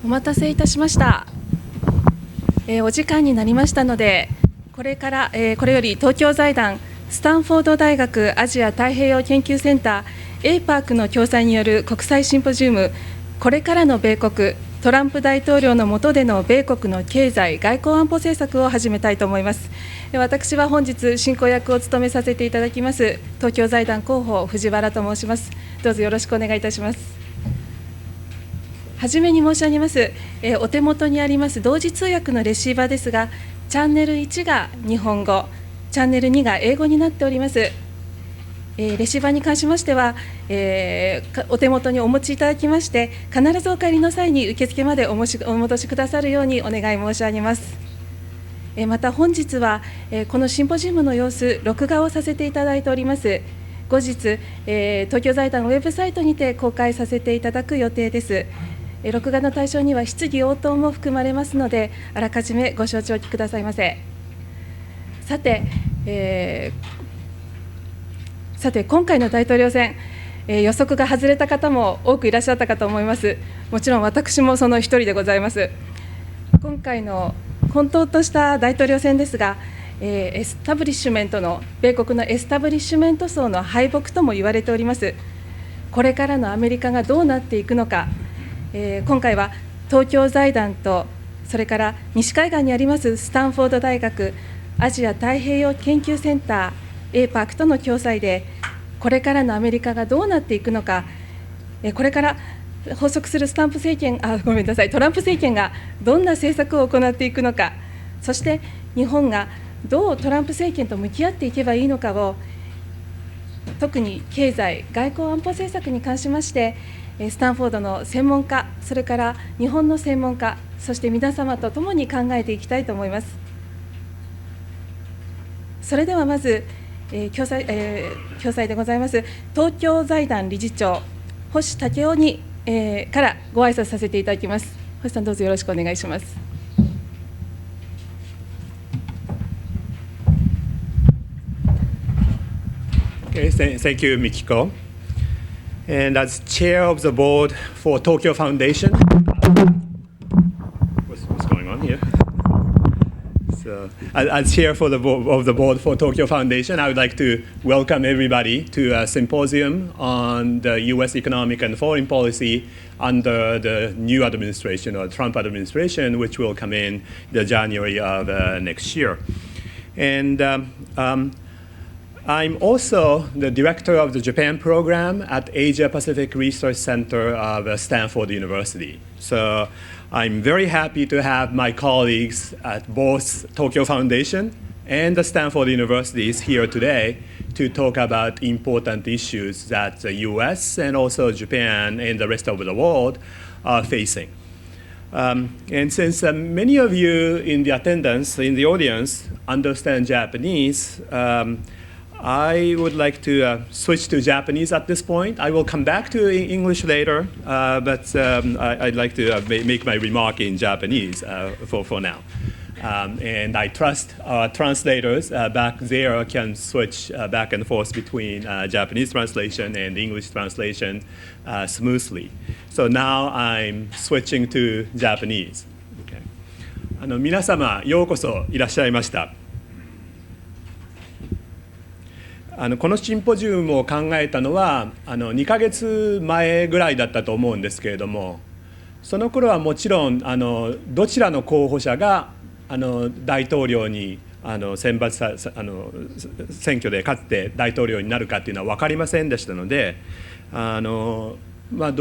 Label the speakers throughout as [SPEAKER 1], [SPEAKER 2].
[SPEAKER 1] お待たせいたしました。お時間になりましたので、これより東京財団スタンフォード大学アジア太平洋研究センター APARC の共催による国際シンポジウム、これからの米国、トランプ大統領の下での米国の経済・外交安保政策を始めたいと思います。私は本日進行役を務めさせていただきます東京財団広報藤原と申します。どうぞよろしくお願いいたします。はじめに申し上げます、お手元にあります同時通訳のレシーバーですが、チャンネル1が日本語、チャンネル2が英語になっております。レシーバーに関しましては、お手元にお持ちいただきまして、必ずお帰りの際に受付までお戻しくださるようにお願い申し上げます。また本日は、このシンポジウムの様子、録画をさせていただいております。後日、東京財団のウェブサイトにて公開させていただく予定です。録画の対象には質疑応答も含まれますので、あらかじめご承知おきくださいませ。さて、今回の大統領選、予測が外れた方も多くいらっしゃったかと思います。もちろん私もその一人でございます。今回の混沌とした大統領選ですが、エスタブリッシュメントの米国のエスタブリッシュメント層の敗北とも言われております。これからのアメリカがどうなっていくのか、今回は東京財団と、それから西海岸にありますスタンフォード大学アジア太平洋研究センター APARC との共催で、これからのアメリカがどうなっていくのか、これから発足するトランプ政権がどんな政策を行っていくのか、そして日本がどうトランプ政権と向き合っていけばいいのかを、特に経済・外交安保政策に関しまして、スタンフォードの専門家、それから日本の専門家、そして皆様と共に考えていきたいと思います。それではまず、共催でございます東京財団理事長星武雄に、からご挨拶させていただきます。星さん、どうぞよろしくお願いします。
[SPEAKER 2] Thank you, Mikiko. And as chair of the board for Tokyo Foundation, what's going on here? So, as chair of the board for Tokyo Foundation, I would like to welcome everybody to a symposium on the U.S. economic and foreign policy under the new administration or Trump administration, which will come in the January of next year. And I'm also the director of the Japan program at Asia Pacific Research Center of Stanford University. So I'm very happy to have my colleagues at both Tokyo Foundation and the Stanford Universities here today to talk about important issues that the US and also Japan and the rest of the world are facing. And since many of you in the attendance, in the audience, understand Japanese, I would like to switch to Japanese at this point. I will come back to English later, but I'd like to make my remark in Japanese for now. And I trust our translators back there can switch back and forth between Japanese translation and English translation smoothly. So now I'm switching to Japanese. Okay. 皆様、ようこそいらっしゃいました。このシンポジウムを考えたのは2ヶ月前ぐらいだったと思うんですけれども、その頃はもちろんどちらの候補者が大統領に選挙で勝って大統領になるかっていうのは分かりませんでしたので、ど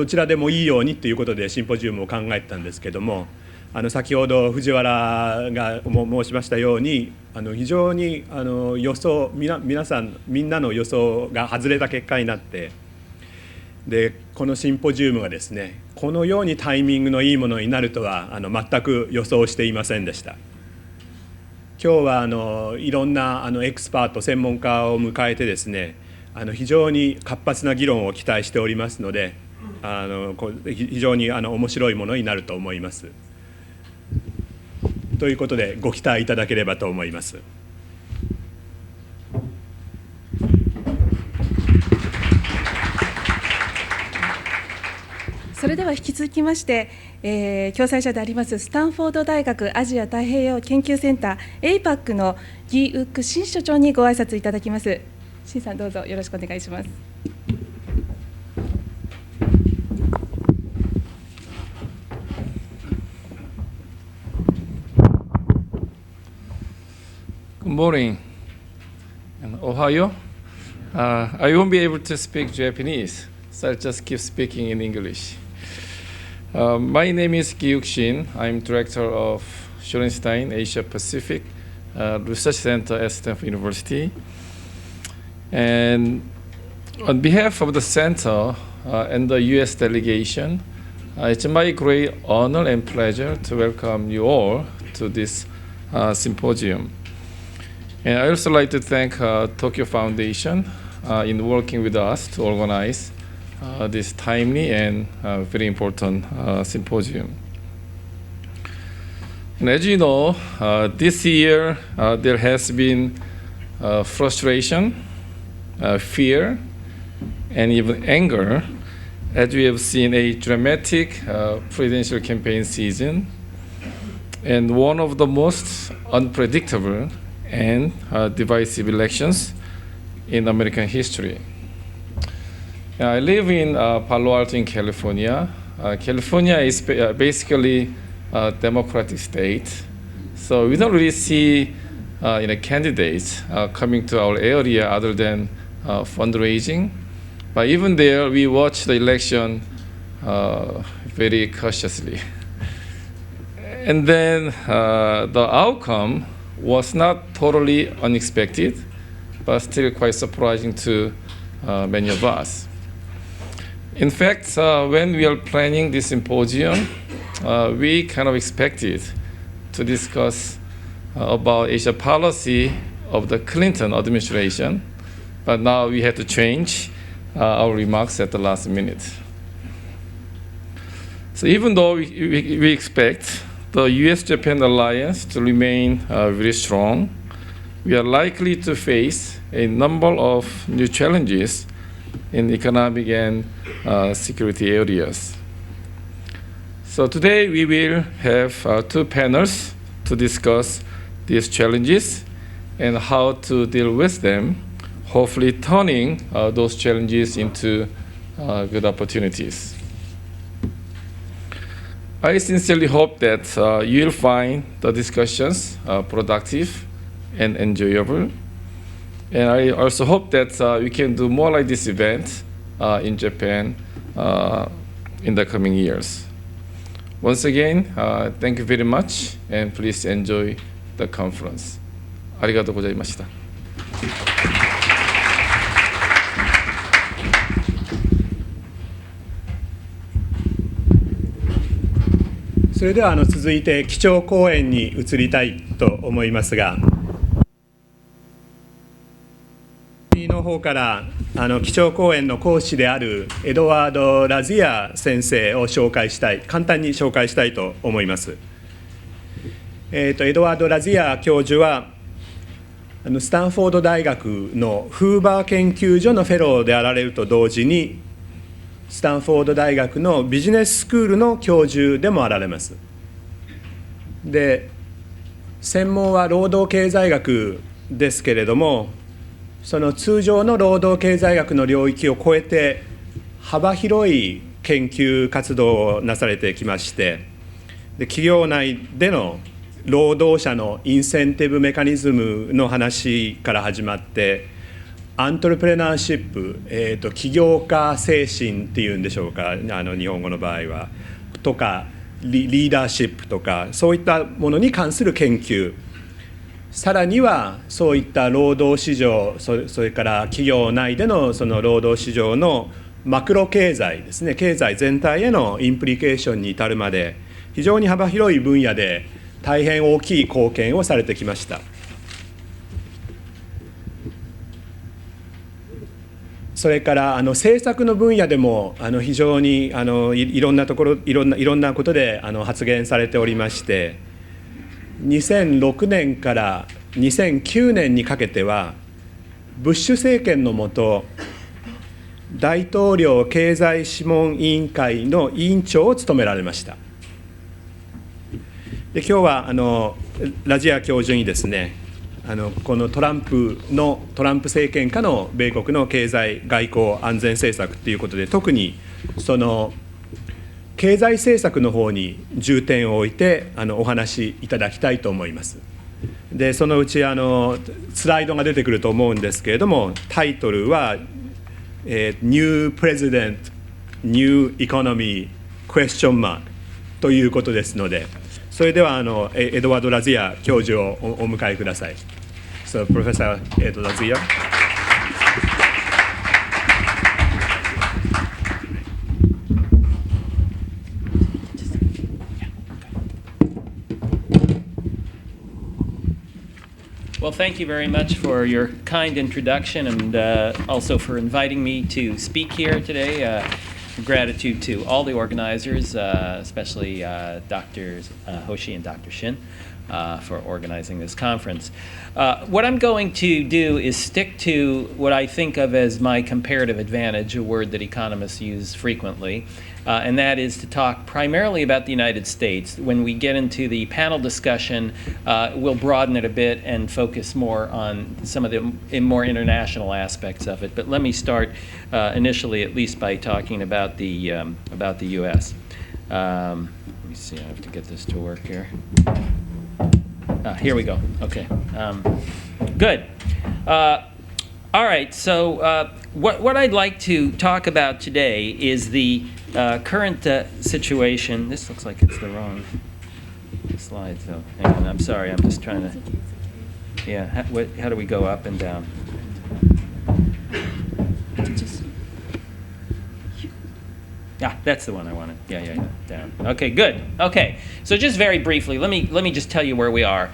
[SPEAKER 2] ちらでもいいようにということでシンポジウムを考えてたんですけども、先ほど藤原が申しましたように非常に予想みんなの予想が外れた結果になって、でこのシンポジウムがですね、このようにタイミングのいいものになるとは全く予想していませんでした。今日はいろんなエキスパート専門家を迎えてですね、非常に活発な議論を期待しておりますので、非常に面白いものになると思います。ということでご期待いただければと思います。
[SPEAKER 1] そそれでは引き続きまして、共催者でありますスタンフォード大学アジア太平洋研究センター APARC のギ・ウック新所長にご挨拶いただきます。新さん、どうぞよろしくお願いします。
[SPEAKER 3] Good morning and Ohio. I won't be able to speak Japanese, so I'll just keep speaking in English. My name is Gi-Uk Shin. I'm director of Shorenstein Asia Pacific Research Center at Stanford University. And on behalf of the center and the U.S. delegation, it's my great honor and pleasure to welcome you all to this symposium. And I also like to thank Tokyo Foundation in working with us to organize this timely and very important symposium. And as you know, this year there has been frustration, fear, and even anger as we have seen a dramatic presidential campaign season and one of the most unpredictable and divisive elections in American history. I live in Palo Alto in California. California is basically a democratic state, so we don't really see candidates coming to our area other than fundraising. But even there, we watch the election very cautiously. And then the outcome was not totally unexpected, but still quite surprising to many of us. In fact, when we are planning this symposium, we kind of expected to discuss about Asia policy of the Clinton administration, but now we had to change our remarks at the last minute. So even though we expect the U.S.-Japan alliance to remain very strong, we are likely to face a number of new challenges in economic and security areas. So today we will have two panels to discuss these challenges and how to deal with them, hopefully turning those challenges into good opportunities. I sincerely hope that you'll find the discussions productive and enjoyable. And I also hope that we can do more like this event in Japan in the coming years. Once again, thank you very much, and please enjoy the conference. ありがとうございました。
[SPEAKER 2] それでは続いて基調講演に移りたいと思いますが、の方から基調講演の講師であるエドワード・ラジア先生を簡単に紹介したいと思います。エドワード・ラジア教授はスタンフォード大学のフーバー研究所のフェローであられると同時に、スタンフォード大学のビジネススクールの教授でもあられます。で、専門は労働経済学ですけれども、その通常の労働経済学の領域を超えて幅広い研究活動をなされてきまして、で企業内での労働者のインセンティブメカニズムの話から始まって、アントレプレナーシップ、起業家精神っていうんでしょうか、日本語の場合はとかリーダーシップとか、そういったものに関する研究、さらにはそういった労働市場、それから企業内でのその労働市場のマクロ経済ですね、経済全体へのインプリケーションに至るまで非常に幅広い分野で大変大きい貢献をされてきました。それから政策の分野でも非常にいろんなところいろんなことで発言されておりまして、2006年から2009年にかけてはブッシュ政権の下、大統領経済諮問委員会の委員長を務められました。で今日はラジア教授にですね、このトランプ政権下の米国の経済、外交、安全政策ということで、特にその経済政策の方に重点を置いてお話しいただきたいと思います。でそのうちスライドが出てくると思うんですけれども、タイトルはNew President, New Economy, Question Mark ということですので、それではエドワード・ラジア教授をお迎えください。So, Professor Ed Razia.
[SPEAKER 4] Well, thank you very much for your kind introduction and also for inviting me to speak here today. Gratitude to all the organizers, especially Dr. Hoshi and Dr. Shin, for organizing this conference. What I'm going to do is stick to what I think of as my comparative advantage, a word that economists use frequently, and that is to talk primarily about the United States. When we get into the panel discussion, we'll broaden it a bit and focus more on some of the more international aspects of it. But let me start initially, at least, by talking about the U.S. Let me see. I have to get this to work here. Here we go. Okay. Good. All right. So what I'd like to talk about today is the current situation. This looks like it's the wrong slide, so hang on. I'm sorry. I'm just trying to. Yeah. How do we go up and down? Yeah, that's the one I wanted. Yeah, down. Okay, good. Okay, so just very briefly, let me just tell you where we are.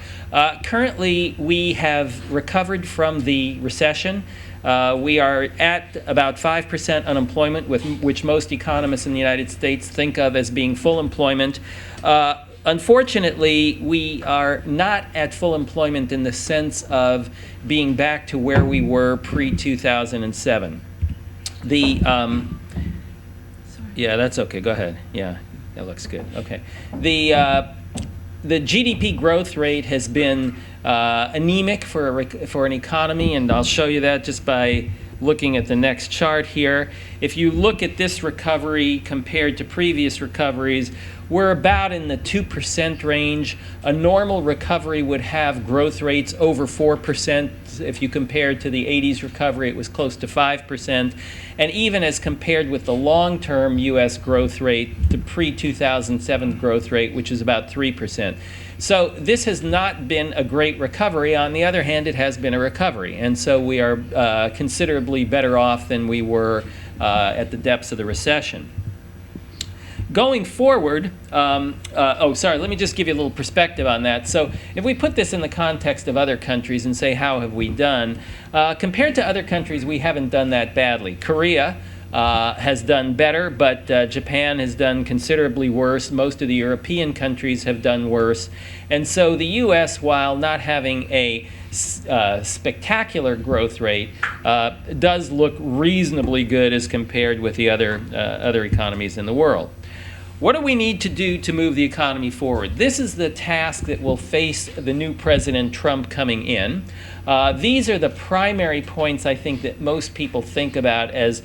[SPEAKER 4] Currently, we have recovered from the recession. We are at about 5% unemployment, which most economists in the United States think of as being full employment. Unfortunately, we are not at full employment in the sense of being back to where we were pre-2007. Yeah, that's okay. Go ahead. Yeah, that looks good. Okay. The GDP growth rate has been anemic for an economy, and I'll show you that just by looking at the next chart here. If you look at this recovery compared to previous recoveries, we're about in the 2% range. A normal recovery would have growth rates over 4%. If you compare to the 80s recovery, it was close to 5%. And even as compared with the long-term U.S. growth rate, the pre-2007 growth rate, which is about 3%. So this has not been a great recovery. On the other hand, it has been a recovery. And so we are considerably better off than we were at the depths of the recession. Going forward, let me just give you a little perspective on that. So if we put this in the context of other countries and say, how have we done? Compared to other countries, we haven't done that badly. Korea has done better, but Japan has done considerably worse. Most of the European countries have done worse. And so the U.S., while not having a spectacular growth rate, does look reasonably good as compared with the other economies in the world. What do we need to do to move the economy forward? This is the task that will face the new President Trump coming in. These are the primary points I think that most people think about as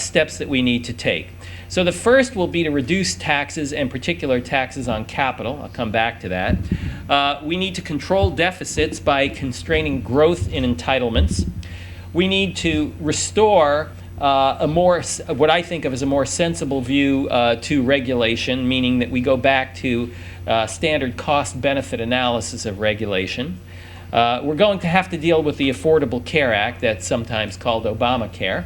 [SPEAKER 4] steps that we need to take. So the first will be to reduce taxes, and particular taxes on capital. I'll come back to that. We need to control deficits by constraining growth in entitlements. We need to restore what I think of as a more sensible view to regulation, meaning that we go back to standard cost-benefit analysis of regulation. We're going to have to deal with the Affordable Care Act, that's sometimes called Obamacare.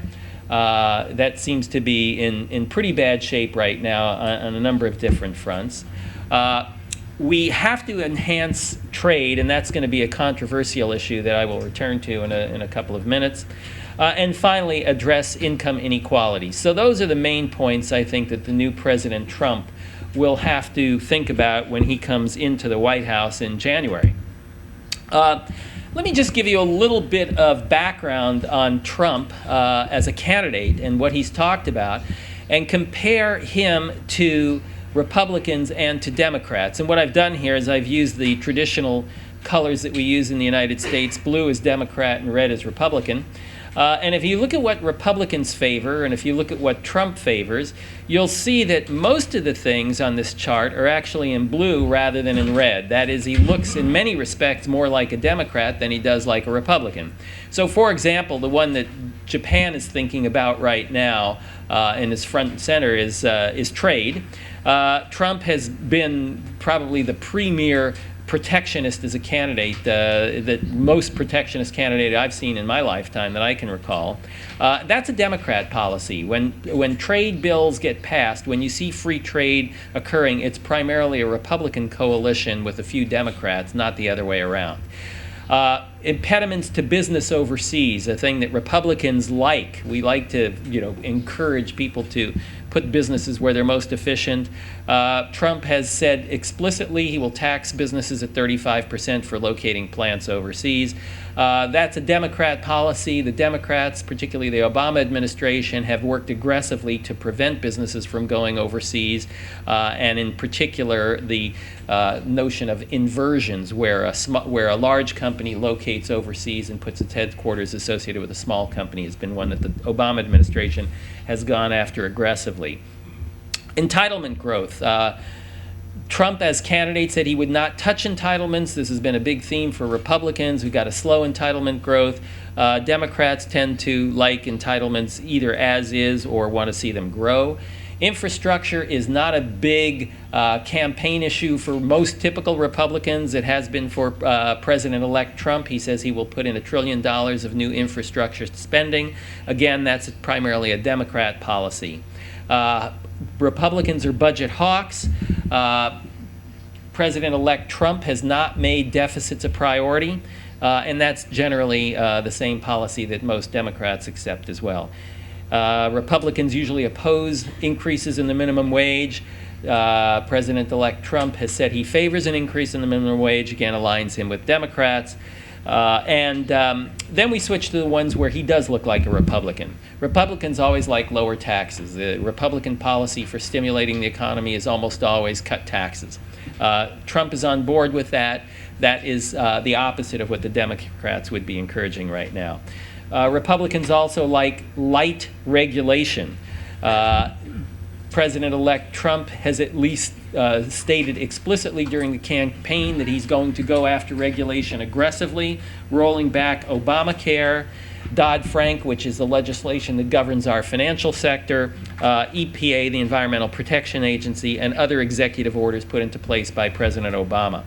[SPEAKER 4] That seems to be in pretty bad shape right now on a number of different fronts. We have to enhance trade, and that's going to be a controversial issue that I will return to in a couple of minutes. And finally, address income inequality. So those are the main points I think that the new President Trump will have to think about when he comes into the White House in January. Let me just give you a little bit of background on Trump as a candidate and what he's talked about, and compare him to Republicans and to Democrats. And what I've done here is I've used the traditional colors that we use in the United States. Blue is Democrat and red is Republican. And if you look at what Republicans favor, and if you look at what Trump favors, you'll see that most of the things on this chart are actually in blue rather than in red. That is, he looks in many respects more like a Democrat than he does like a Republican. So, for example, the one that Japan is thinking about right now and is front and center is trade. Trump has been probably the premier protectionist as a candidate, the most protectionist candidate I've seen in my lifetime that I can recall. That's a Democrat policy. When trade bills get passed, when you see free trade occurring, it's primarily a Republican coalition with a few Democrats, not the other way around. Impediments to business overseas, a thing that Republicans like. We like to, encourage people to put businesses where they're most efficient. Trump has said explicitly he will tax businesses at 35% for locating plants overseas. That's a Democrat policy. The Democrats, particularly the Obama administration, have worked aggressively to prevent businesses from going overseas, and in particular the notion of inversions, where a large company locates overseas and puts its headquarters associated with a small company, has been one that the Obama administration has gone after aggressively. Entitlement growth. Trump, as candidate, said he would not touch entitlements. This has been a big theme for Republicans. We've got to slow entitlement growth. Democrats tend to like entitlements either as is or want to see them grow. Infrastructure is not a big campaign issue for most typical Republicans. It has been for President-elect Trump. He says he will put in $1 trillion of new infrastructure spending. Again, that's primarily a Democrat policy. Republicans are budget hawks. President-elect Trump has not made deficits a priority, and that's generally the same policy that most Democrats accept as well. Republicans usually oppose increases in the minimum wage. President-elect Trump has said he favors an increase in the minimum wage, again aligns him with Democrats. And then we switch to the ones where he does look like a Republican. Republicans always like lower taxes. The Republican policy for stimulating the economy is almost always cut taxes. Trump is on board with that. That is the opposite of what the Democrats would be encouraging right now. Republicans also like light regulation. President-elect Trump has at least stated explicitly during the campaign that he's going to go after regulation aggressively, rolling back Obamacare, Dodd-Frank, which is the legislation that governs our financial sector, EPA, the Environmental Protection Agency, and other executive orders put into place by President Obama.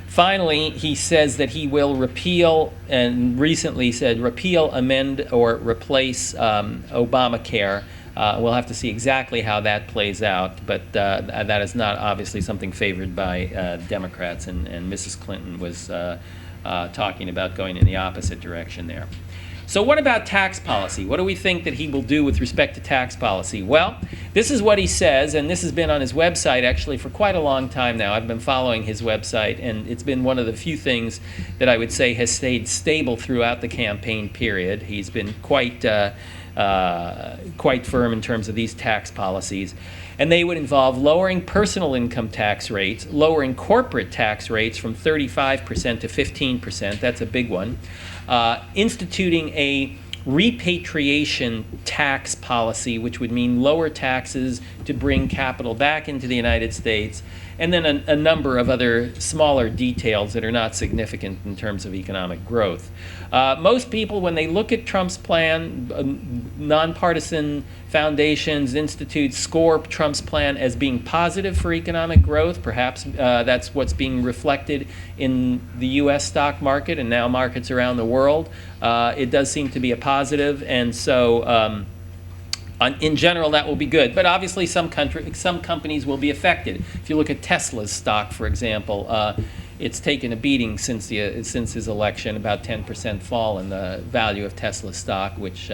[SPEAKER 4] Finally, he says that he will repeal, and recently said repeal, amend, or replace Obamacare. We'll have to see exactly how that plays out, but that is not obviously something favored by Democrats, and Mrs. Clinton was talking about going in the opposite direction there. So what about tax policy? What do we think that he will do with respect to tax policy? Well, this is what he says, and this has been on his website actually for quite a long time now. I've been following his website, and it's been one of the few things that I would say has stayed stable throughout the campaign period. He's been quite firm in terms of these tax policies. And they would involve lowering personal income tax rates, lowering corporate tax rates from 35% to 15%, that's a big one, instituting a repatriation tax policy, which would mean lower taxes to bring capital back into the United States, and then a number of other smaller details that are not significant in terms of economic growth. Most people, when they look at Trump's plan, nonpartisan foundations, institutes score Trump's plan as being positive for economic growth. Perhaps that's what's being reflected in the U.S. stock market and now markets around the world. It does seem to be a positive, and so in general, that will be good. But obviously, some companies will be affected. If you look at Tesla's stock, for example, it's taken a beating since his election, about 10% fall in the value of Tesla stock, which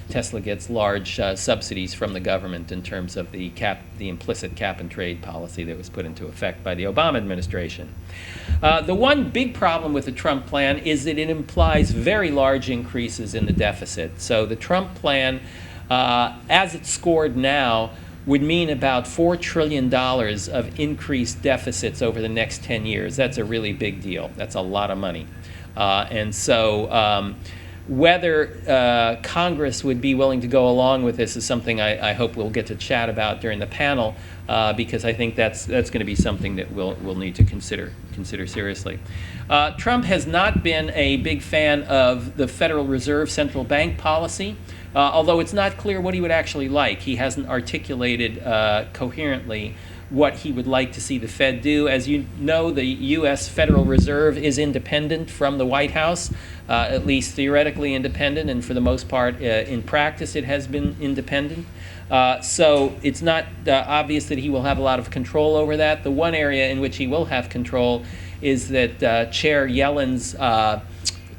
[SPEAKER 4] Tesla gets large subsidies from the government in terms of the implicit cap and trade policy that was put into effect by the Obama administration. The one big problem with the Trump plan is that it implies very large increases in the deficit. So the Trump plan, as it's scored now, would mean about $4 trillion of increased deficits over the next 10 years. That's a really big deal. That's a lot of money. And so whether Congress would be willing to go along with this is something I hope we'll get to chat about during the panel, because I think that's going to be something that we'll need to consider seriously. Trump has not been a big fan of the Federal Reserve central bank policy, although it's not clear what he would actually like. He hasn't articulated coherently what he would like to see the Fed do. As you know, the U.S. Federal Reserve is independent from the White House, at least theoretically independent, and for the most part, in practice, it has been independent. So it's not obvious that he will have a lot of control over that. The one area in which he will have control is that Chair Yellen's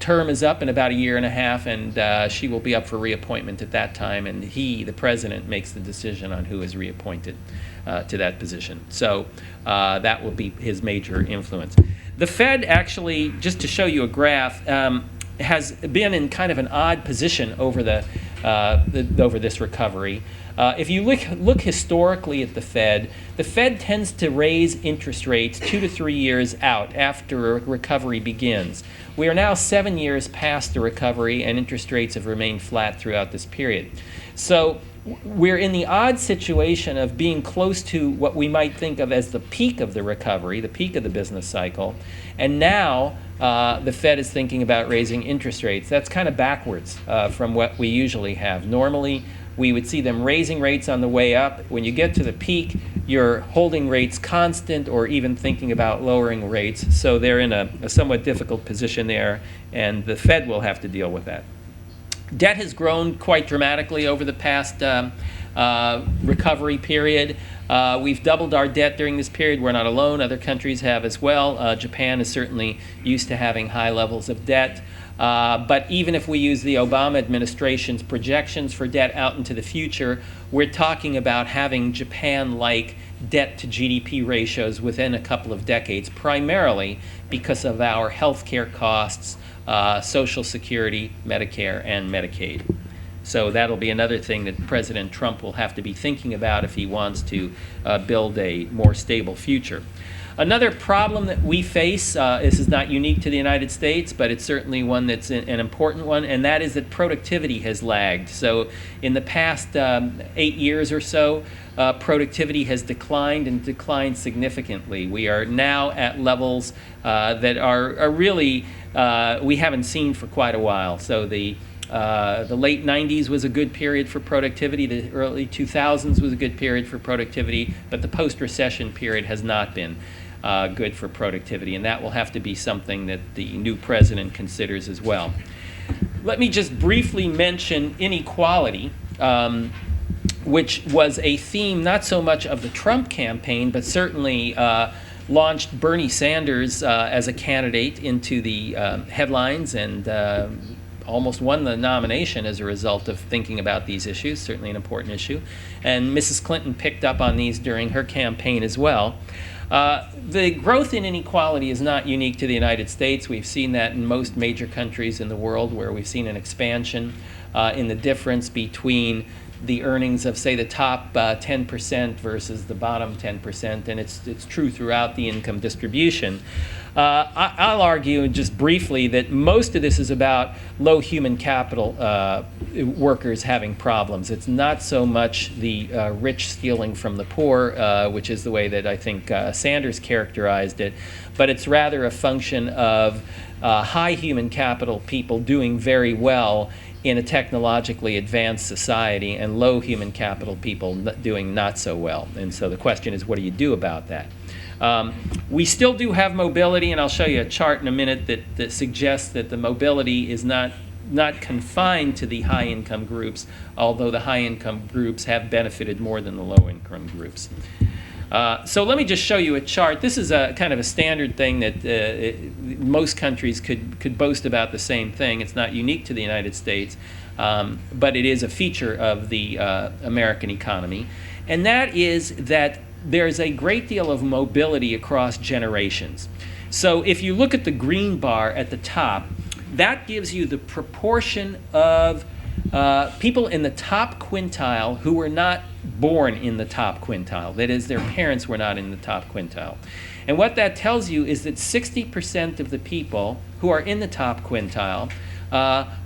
[SPEAKER 4] term is up in about a year and a half, and she will be up for reappointment at that time, and he, the president, makes the decision on who is reappointed to that position. So that will be his major influence. The Fed actually, just to show you a graph, has been in kind of an odd position over over this recovery. If you look historically at the Fed tends to raise interest rates 2 to 3 years out after a recovery begins. We are now 7 years past the recovery, and interest rates have remained flat throughout this period. So we're in the odd situation of being close to what we might think of as the peak of the recovery, the peak of the business cycle, and now the Fed is thinking about raising interest rates. That's kind of backwards from what we usually have. Normally, we would see them raising rates on the way up. When you get to the peak, you're holding rates constant or even thinking about lowering rates. So they're in a somewhat difficult position there, and the Fed will have to deal with that. Debt has grown quite dramatically over the past recovery period. We've doubled our debt during this period. We're not alone. Other countries have as well. Japan is certainly used to having high levels of debt. But even if we use the Obama administration's projections for debt out into the future, we're talking about having Japan-like debt to GDP ratios within a couple of decades, primarily because of our healthcare costs, Social Security, Medicare, and Medicaid. So that'll be another thing that President Trump will have to be thinking about if he wants to build a more stable future. Another problem that we face, this is not unique to the United States, but it's certainly one that's an important one, and that is that productivity has lagged. So in the past 8 years or so, productivity has declined and declined significantly. We are now at levels that are really we haven't seen for quite a while. So the late 90s was a good period for productivity. The early 2000s was a good period for productivity, but the post-recession period has not been good for productivity, and that will have to be something that the new president considers as well. Let me just briefly mention inequality, which was a theme not so much of the Trump campaign, but certainly launched Bernie Sanders as a candidate into the headlines, and almost won the nomination as a result of thinking about these issues, certainly an important issue. And Mrs. Clinton picked up on these during her campaign as well. The growth in inequality is not unique to the United States. We've seen that in most major countries in the world, where we've seen an expansion in the difference between the earnings of, say, the top 10% versus the bottom 10%, and it's true throughout the income distribution. I'll argue just briefly that most of this is about low human capital workers having problems. It's not so much the rich stealing from the poor, which is the way that I think Sanders characterized it, but it's rather a function of high human capital people doing very well in a technologically advanced society, and low human capital people doing not so well. And so the question is, what do you do about that? We still do have mobility, and I'll show you a chart in a minute that suggests that the mobility is not confined to the high-income groups, although the high-income groups have benefited more than the low-income groups. So let me just show you a chart. This is a kind of a standard thing that most countries could boast about the same thing. It's not unique to the United States, but it is a feature of the American economy. And that is that there's a great deal of mobility across generations. So if you look at the green bar at the top, that gives you the proportion of people in the top quintile who were not born in the top quintile. That is, their parents were not in the top quintile. And what that tells you is that 60% of the people who are in the top quintile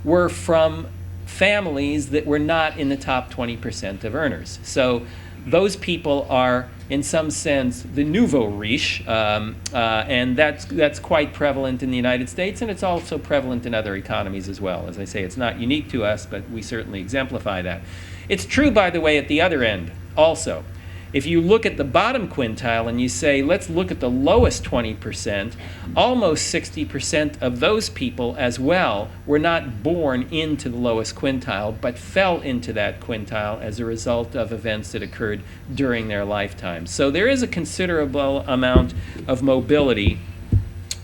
[SPEAKER 4] were from families that were not in the top 20% of earners. So those people are, in some sense, the nouveau riche, and that's quite prevalent in the United States, and it's also prevalent in other economies as well. As I say, it's not unique to us, but we certainly exemplify that. It's true, by the way, at the other end also. If you look at the bottom quintile and you say, let's look at the lowest 20%, almost 60% of those people as well were not born into the lowest quintile, but fell into that quintile as a result of events that occurred during their lifetime. So there is a considerable amount of mobility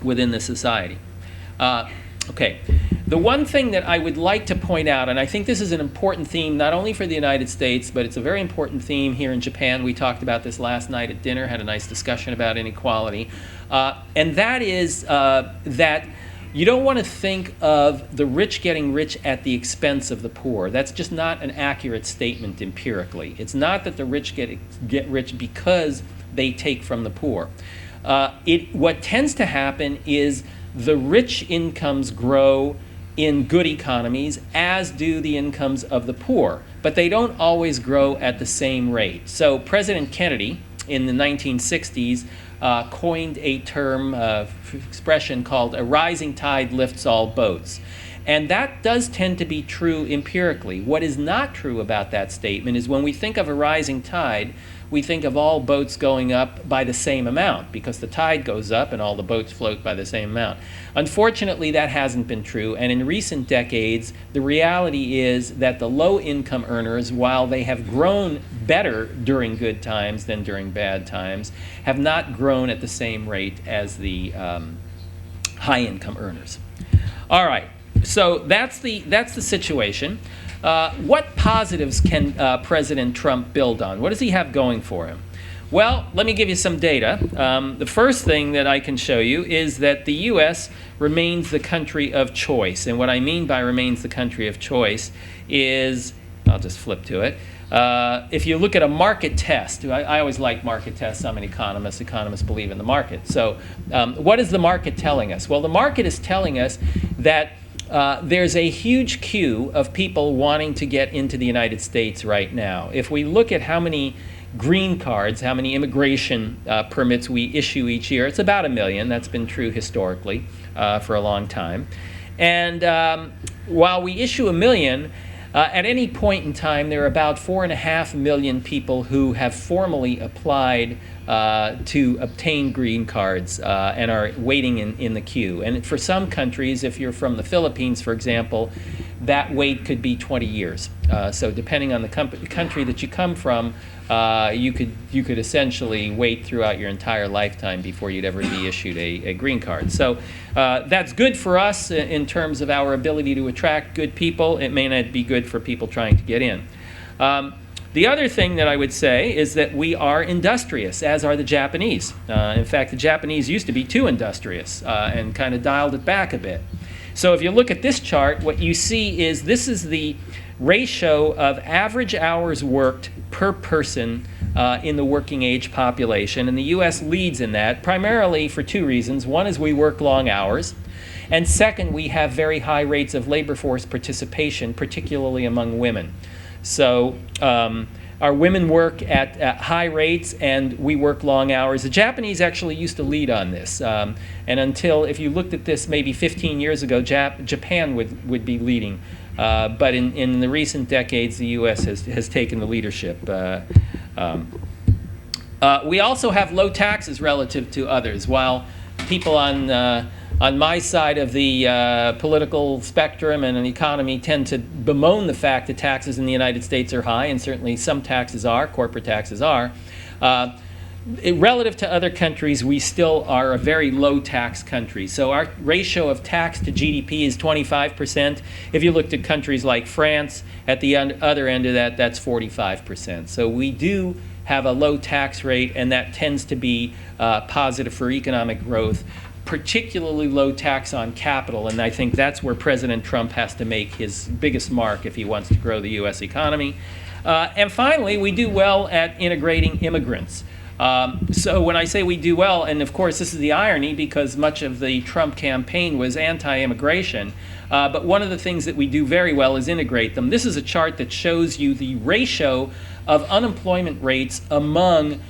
[SPEAKER 4] within the society. Okay. The one thing that I would like to point out, and I think this is an important theme not only for the United States, but it's a very important theme here in Japan. We talked about this last night at dinner, had a nice discussion about inequality. And that is that you don't want to think of the rich getting rich at the expense of the poor. That's just not an accurate statement empirically. It's not that the rich get rich because they take from the poor. What tends to happen is the rich incomes grow in good economies, as do the incomes of the poor, but they don't always grow at the same rate. So President Kennedy in the 1960s coined a term, expression called a rising tide lifts all boats. And that does tend to be true empirically. What is not true about that statement is when we think of a rising tide, we think of all boats going up by the same amount because the tide goes up and all the boats float by the same amount. Unfortunately, that hasn't been true, and in recent decades, the reality is that the low-income earners, while they have grown better during good times than during bad times, have not grown at the same rate as the high-income earners. All right, so that's the situation. What positives can President Trump build on? What does he have going for him? Well, let me give you some data. The first thing that I can show you is that the U.S. remains the country of choice. And what I mean by remains the country of choice is, I'll just flip to it. If you look at a market test, I always like market tests. I'm an economist. Economists believe in the market. So what is the market telling us? Well, the market is telling us that there's a huge queue of people wanting to get into the United States right now. If we look at how many green cards, how many immigration permits we issue each year, it's about 1 million. That's been true historically for a long time. And while we issue 1 million, at any point in time, there are about 4.5 million people who have formally applied to obtain green cards and are waiting in the queue. And for some countries, if you're from the Philippines, for example, that wait could be 20 years. So depending on the country that you come from, you could essentially wait throughout your entire lifetime before you'd ever be issued a green card. So that's good for us in terms of our ability to attract good people. It may not be good for people trying to get in. The other thing that I would say is that we are industrious, as are the Japanese. In fact, the Japanese used to be too industrious and kind of dialed it back a bit. So if you look at this chart, what you see is this is the ratio of average hours worked per person in the working age population. And the U.S. leads in that, primarily for two reasons. One is we work long hours. And second, we have very high rates of labor force participation, particularly among women. So our women work at high rates and we work long hours. The Japanese actually used to lead on this. And until, if you looked at this maybe 15 years ago, Japan would be leading. But in the recent decades, the U.S. has taken the leadership. We also have low taxes relative to others. While people on my side of the political spectrum and an economy tend to bemoan the fact that taxes in the United States are high, and certainly some taxes are, corporate taxes are. relative to other countries, we still are a very low tax country. So our ratio of tax to GDP is 25%. If you looked at countries like France, at the other end of that, that's 45%. So we do have a low tax rate, and that tends to be positive for economic growth, particularly low tax on capital. And I think that's where President Trump has to make his biggest mark if he wants to grow the U.S. economy. And finally, we do well at integrating immigrants. So when I say we do well, and of course this is the irony because much of the Trump campaign was anti-immigration, but one of the things that we do very well is integrate them. This is a chart that shows you the ratio of unemployment rates among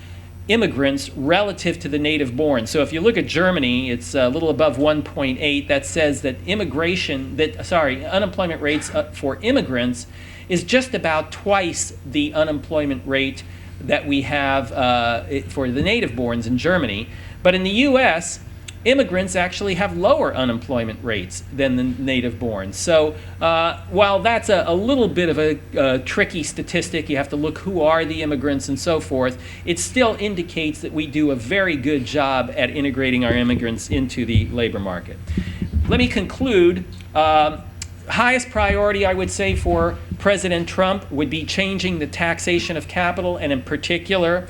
[SPEAKER 4] immigrants relative to the native born. So if you look at Germany, it's a little above 1.8. That says that unemployment rates for immigrants is just about twice the unemployment rate that we have for the native-borns in Germany. But in the U.S., immigrants actually have lower unemployment rates than the native-born. So while that's a little bit of a tricky statistic, you have to look who are the immigrants and so forth, it still indicates that we do a very good job at integrating our immigrants into the labor market. Let me conclude. Highest priority, I would say, for President Trump would be changing the taxation of capital, and in particular,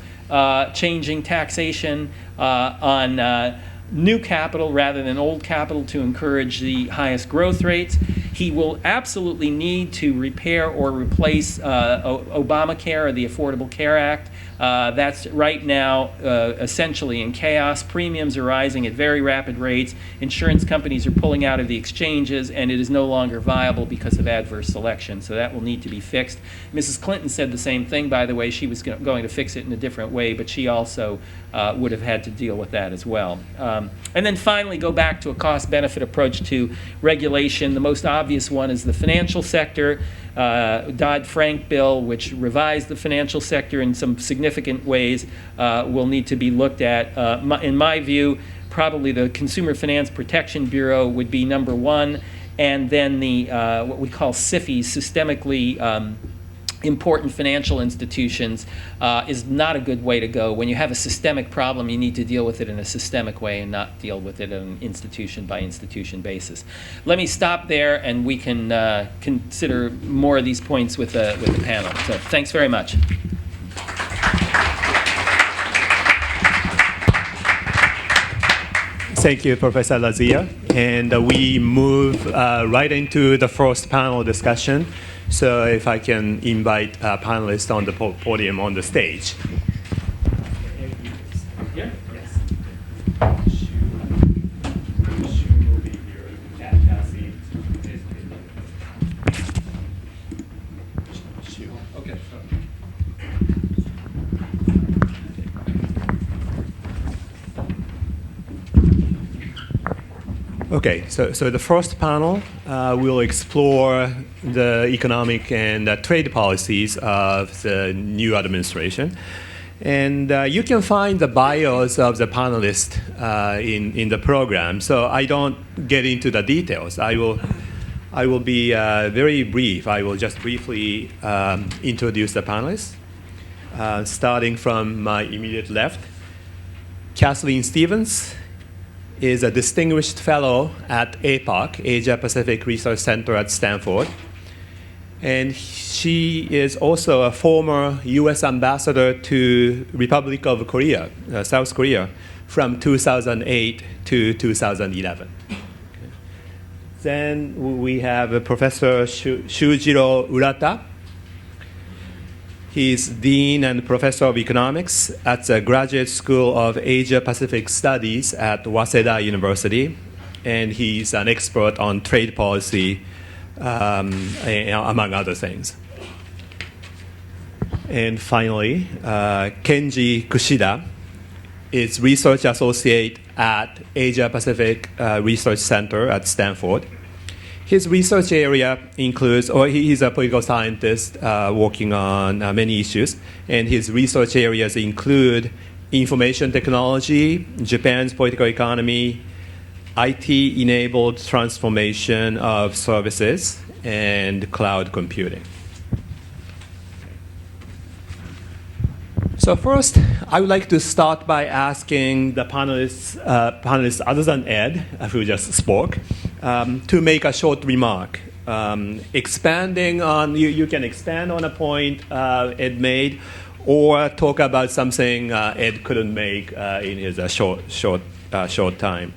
[SPEAKER 4] changing taxation on new capital rather than old capital to encourage the highest growth rates. He will absolutely need to repair or replace Obamacare or the Affordable Care Act. That's right now essentially in chaos. Premiums are rising at very rapid rates. Insurance companies are pulling out of the exchanges, and it is no longer viable because of adverse selection. So that will need to be fixed. Mrs. Clinton said the same thing, by the way. She was going to fix it in a different way, but she also would have had to deal with that as well. And then finally, go back to a cost-benefit approach to regulation. The most obvious one is the financial sector. Dodd-Frank bill, which revised the financial sector in some significant ways, will need to be looked at. In my view, probably the Consumer Finance Protection Bureau would be number one, and then the what we call SIFIs, systemically important financial institutions, is not a good way to go. When you have a systemic problem, you need to deal with it in a systemic way and not deal with it on an institution-by-institution basis. Let me stop there, and we can consider more of these points with the panel. So thanks very much.
[SPEAKER 2] Thank you, Professor Lazia. And we move right into the first panel discussion. So if I can invite panelists on the podium on the stage.
[SPEAKER 4] Yeah.
[SPEAKER 2] Yes. Shu will be here. Cassie. Shu.
[SPEAKER 3] Okay.
[SPEAKER 2] Okay, so the first panel will explore the economic and trade policies of the new administration. And you can find the bios of the panelists in the program, so I don't get into the details. I will be very brief. I will just briefly introduce the panelists, starting from my immediate left. Kathleen Stevens is a distinguished fellow at APARC, Asia Pacific Research Center at Stanford. And she is also a former US ambassador to Republic of Korea, South Korea, from 2008 to 2011. Okay. Then we have Professor Shujiro Urata. He's Dean and Professor of Economics at the Graduate School of Asia Pacific Studies at Waseda University, and he's an expert on trade policy, among other things. And finally, Kenji Kushida is Research Associate at Asia Pacific Research Center at Stanford. His research area includes, or he's a political scientist working on many issues, and his research areas include information technology, Japan's political economy, IT-enabled transformation of services, and cloud computing. So first, I would like to start by asking the panelists other than Ed, who just spoke, to make a short remark. Expanding on, you can expand on a point Ed made, or talk about something Ed couldn't make in his short time.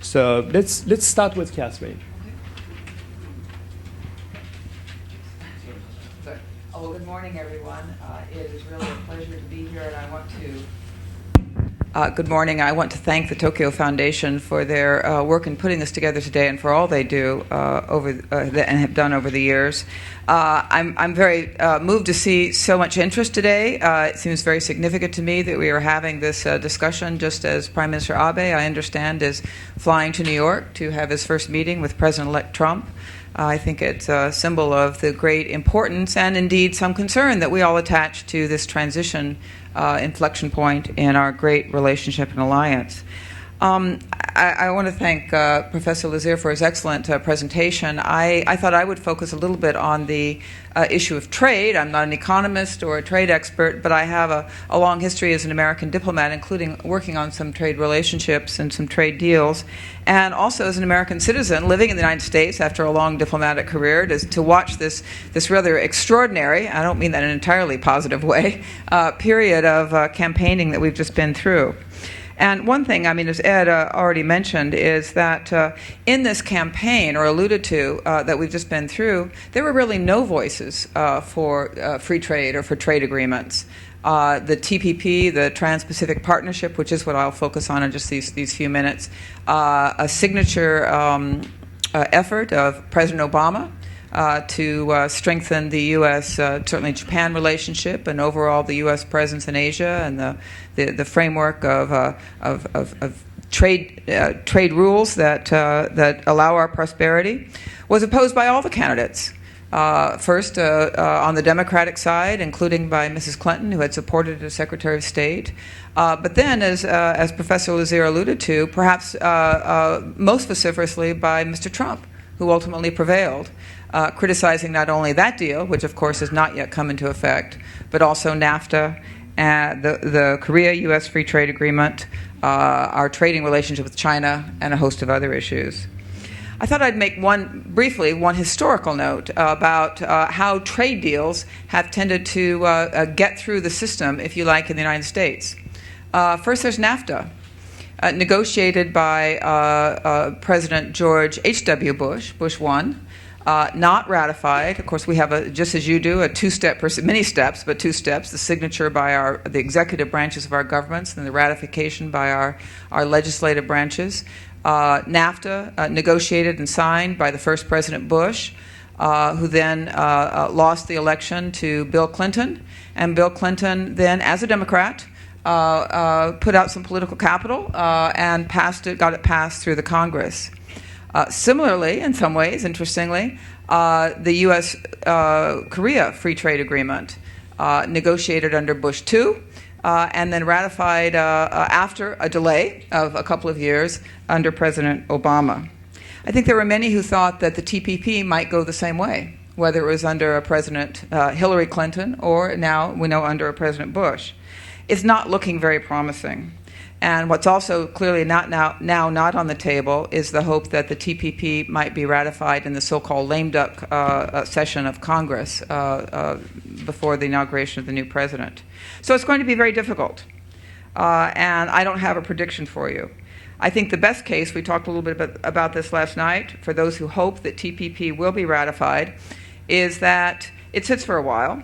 [SPEAKER 2] So let's start with Catherine.
[SPEAKER 5] Well, good morning, everyone. It is really a pleasure to be here, and I want to. Good morning. I want to thank the Tokyo Foundation for their work in putting this together today, and for all they do and have done over the years. I'm very moved to see so much interest today. It seems very significant to me that we are having this discussion just as Prime Minister Abe, I understand, is flying to New York to have his first meeting with President-elect Trump. I think it's a symbol of the great importance and indeed some concern that we all attach to this transition inflection point in our great relationship and alliance. I want to thank Professor Lazier for his excellent presentation. I thought I would focus a little bit on the issue of trade. I'm not an economist or a trade expert, but I have a long history as an American diplomat, including working on some trade relationships and some trade deals, and also as an American citizen living in the United States after a long diplomatic career, to watch this rather extraordinary, I don't mean that in an entirely positive way, period of campaigning that we've just been through. And one thing, I mean, as Ed already mentioned, is that in this campaign, or alluded to, that we've just been through, there were really no voices for free trade or for trade agreements. The TPP, the Trans-Pacific Partnership, which is what I'll focus on in just these few minutes, a signature effort of President Obama to strengthen the U.S., certainly Japan relationship, and overall the U.S. presence in Asia, and the framework of trade rules that allow our prosperity, was opposed by all the candidates. First, on the Democratic side, including by Mrs. Clinton, who had supported it as Secretary of State. But then, as Professor Lazier alluded to, perhaps most vociferously by Mr. Trump, who ultimately prevailed, criticizing not only that deal, which of course has not yet come into effect, but also NAFTA, and the Korea-U.S. Free Trade Agreement, our trading relationship with China, and a host of other issues. I thought I'd make briefly one historical note about how trade deals have tended to get through the system, if you like, in the United States. First, there's NAFTA, negotiated by President George H.W. Bush, Bush 1, not ratified. Of course, we have, just as you do, a two-step, many steps, but two steps, the signature by the executive branches of our governments and the ratification by our legislative branches. NAFTA, negotiated and signed by the first President Bush, who then lost the election to Bill Clinton. And Bill Clinton then, as a Democrat, put out some political capital and got it passed through the Congress. Similarly, in some ways, interestingly, the U.S.-Korea Free Trade Agreement, negotiated under Bush 2, and then ratified after a delay of a couple of years under President Obama. I think there were many who thought that the TPP might go the same way, whether it was under a President Hillary Clinton or now we know under a President Bush. It's not looking very promising. And what's also clearly not on the table is the hope that the TPP might be ratified in the so-called lame duck session of Congress before the inauguration of the new president. So it's going to be very difficult. And I don't have a prediction for you. I think the best case, we talked a little bit about this last night, for those who hope that TPP will be ratified, is that it sits for a while,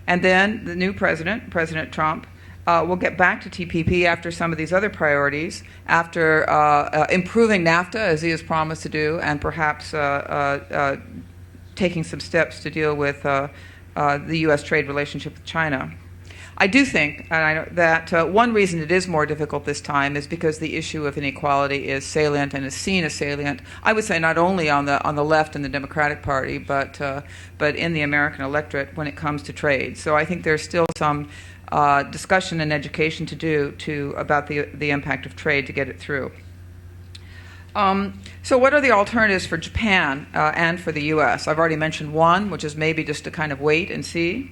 [SPEAKER 5] and then the new president, President Trump, we'll get back to TPP after some of these other priorities, after improving NAFTA, as he has promised to do, and perhaps taking some steps to deal with the U.S. trade relationship with China. I do think that one reason it is more difficult this time is because the issue of inequality is salient and is seen as salient, I would say, not only on the left in the Democratic Party, but in the American electorate when it comes to trade. So I think there's still some discussion and education to do about the impact of trade to get it through. So what are the alternatives for Japan and for the U.S.? I've already mentioned one, which is maybe just to kind of wait and see.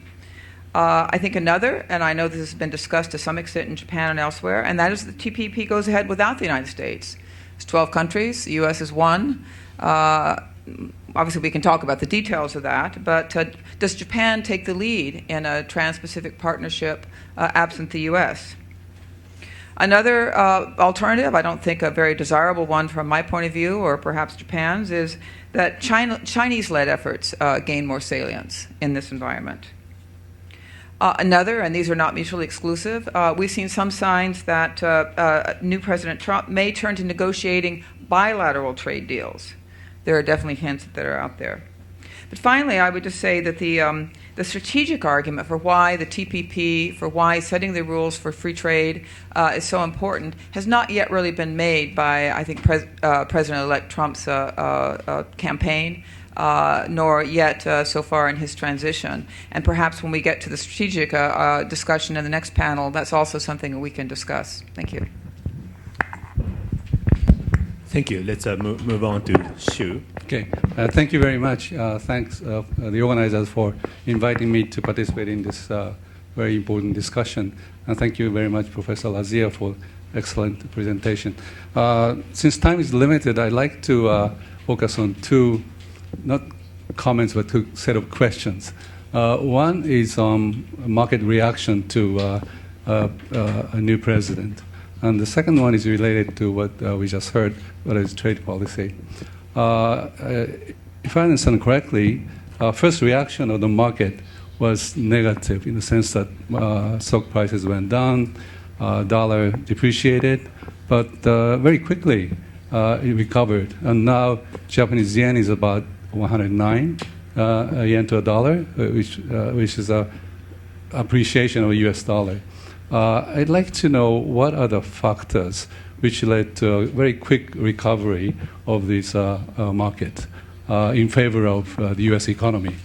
[SPEAKER 5] I think another, and I know this has been discussed to some extent in Japan and elsewhere, and that is the TPP goes ahead without the United States. It's 12 countries. The U.S. is one. Obviously, we can talk about the details of that, but does Japan take the lead in a trans-Pacific partnership absent the U.S.? Another alternative, I don't think a very desirable one from my point of view, or perhaps Japan's, is that Chinese-led efforts gain more salience in this environment. Another, and these are not mutually exclusive, we've seen some signs that new President Trump may turn to negotiating bilateral trade deals. There are definitely hints that are out there. But finally, I would just say that the strategic argument for why the TPP, for why setting the rules for free trade is so important, has not yet really been made by, I think, President-elect Trump's campaign, nor yet so far in his transition. And perhaps when we get to the strategic discussion in the next panel, that's also something we can discuss. Thank you.
[SPEAKER 2] Thank you. Let's move on to Shu.
[SPEAKER 6] Okay. Thank you very much. Thanks the organizers for inviting me to participate in this very important discussion. And thank you very much, Professor Lazia, for excellent presentation. Since time is limited, I'd like to focus on two, not comments, but two set of questions. One is market reaction to a new president. And the second one is related to what we just heard, what is trade policy. If I understand correctly, first reaction of the market was negative in the sense that stock prices went down, dollar depreciated, but very quickly it recovered. And now Japanese yen is about 109 yen to a dollar, which is an appreciation of a US dollar. I'd like to know what are the factors which led to a very quick recovery of this market in favor of the U.S. economy.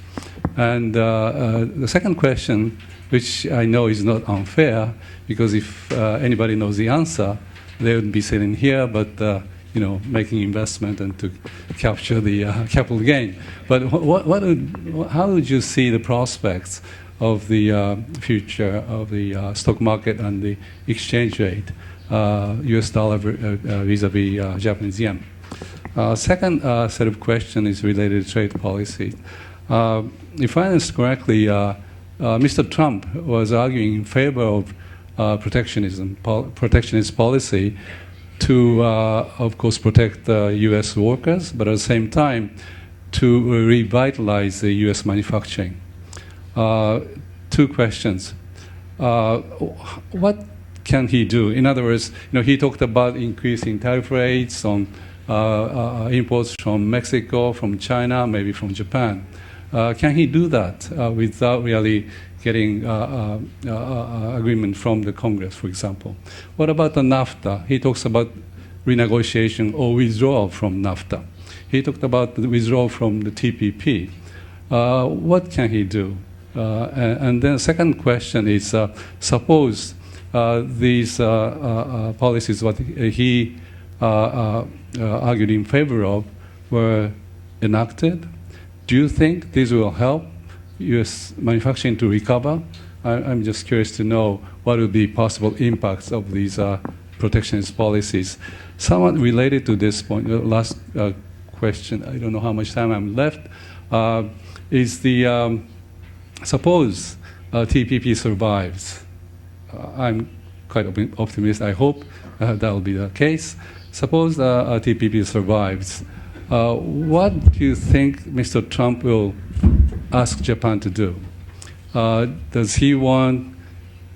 [SPEAKER 6] And the second question, which I know is not unfair, because if anybody knows the answer, they would be sitting here, but making investment and to capture the capital gain. But how would you see the prospects of the future of the stock market and the exchange rate, US dollar vis-a-vis Japanese yen? Second set of questions is related to trade policy. If I understand correctly, Mr. Trump was arguing in favor of protectionist policy to, of course, protect US workers, but at the same time to revitalize the US manufacturing. Two questions. What can he do? In other words, he talked about increasing tariff rates on imports from Mexico, from China, maybe from Japan. Can he do that without really getting agreement from the Congress, for example? What about the NAFTA? He talks about renegotiation or withdrawal from NAFTA. He talked about the withdrawal from the TPP. What can he do? And then the second question is, suppose these policies, what he argued in favor of, were enacted. Do you think this will help U.S. manufacturing to recover? I'm just curious to know what would be possible impacts of these protectionist policies. Somewhat related to this point, the last question, I don't know how much time I'm left, is the suppose TPP survives. I'm quite optimistic. I hope that will be the case. Suppose TPP survives. What do you think Mr. Trump will ask Japan to do? Does he want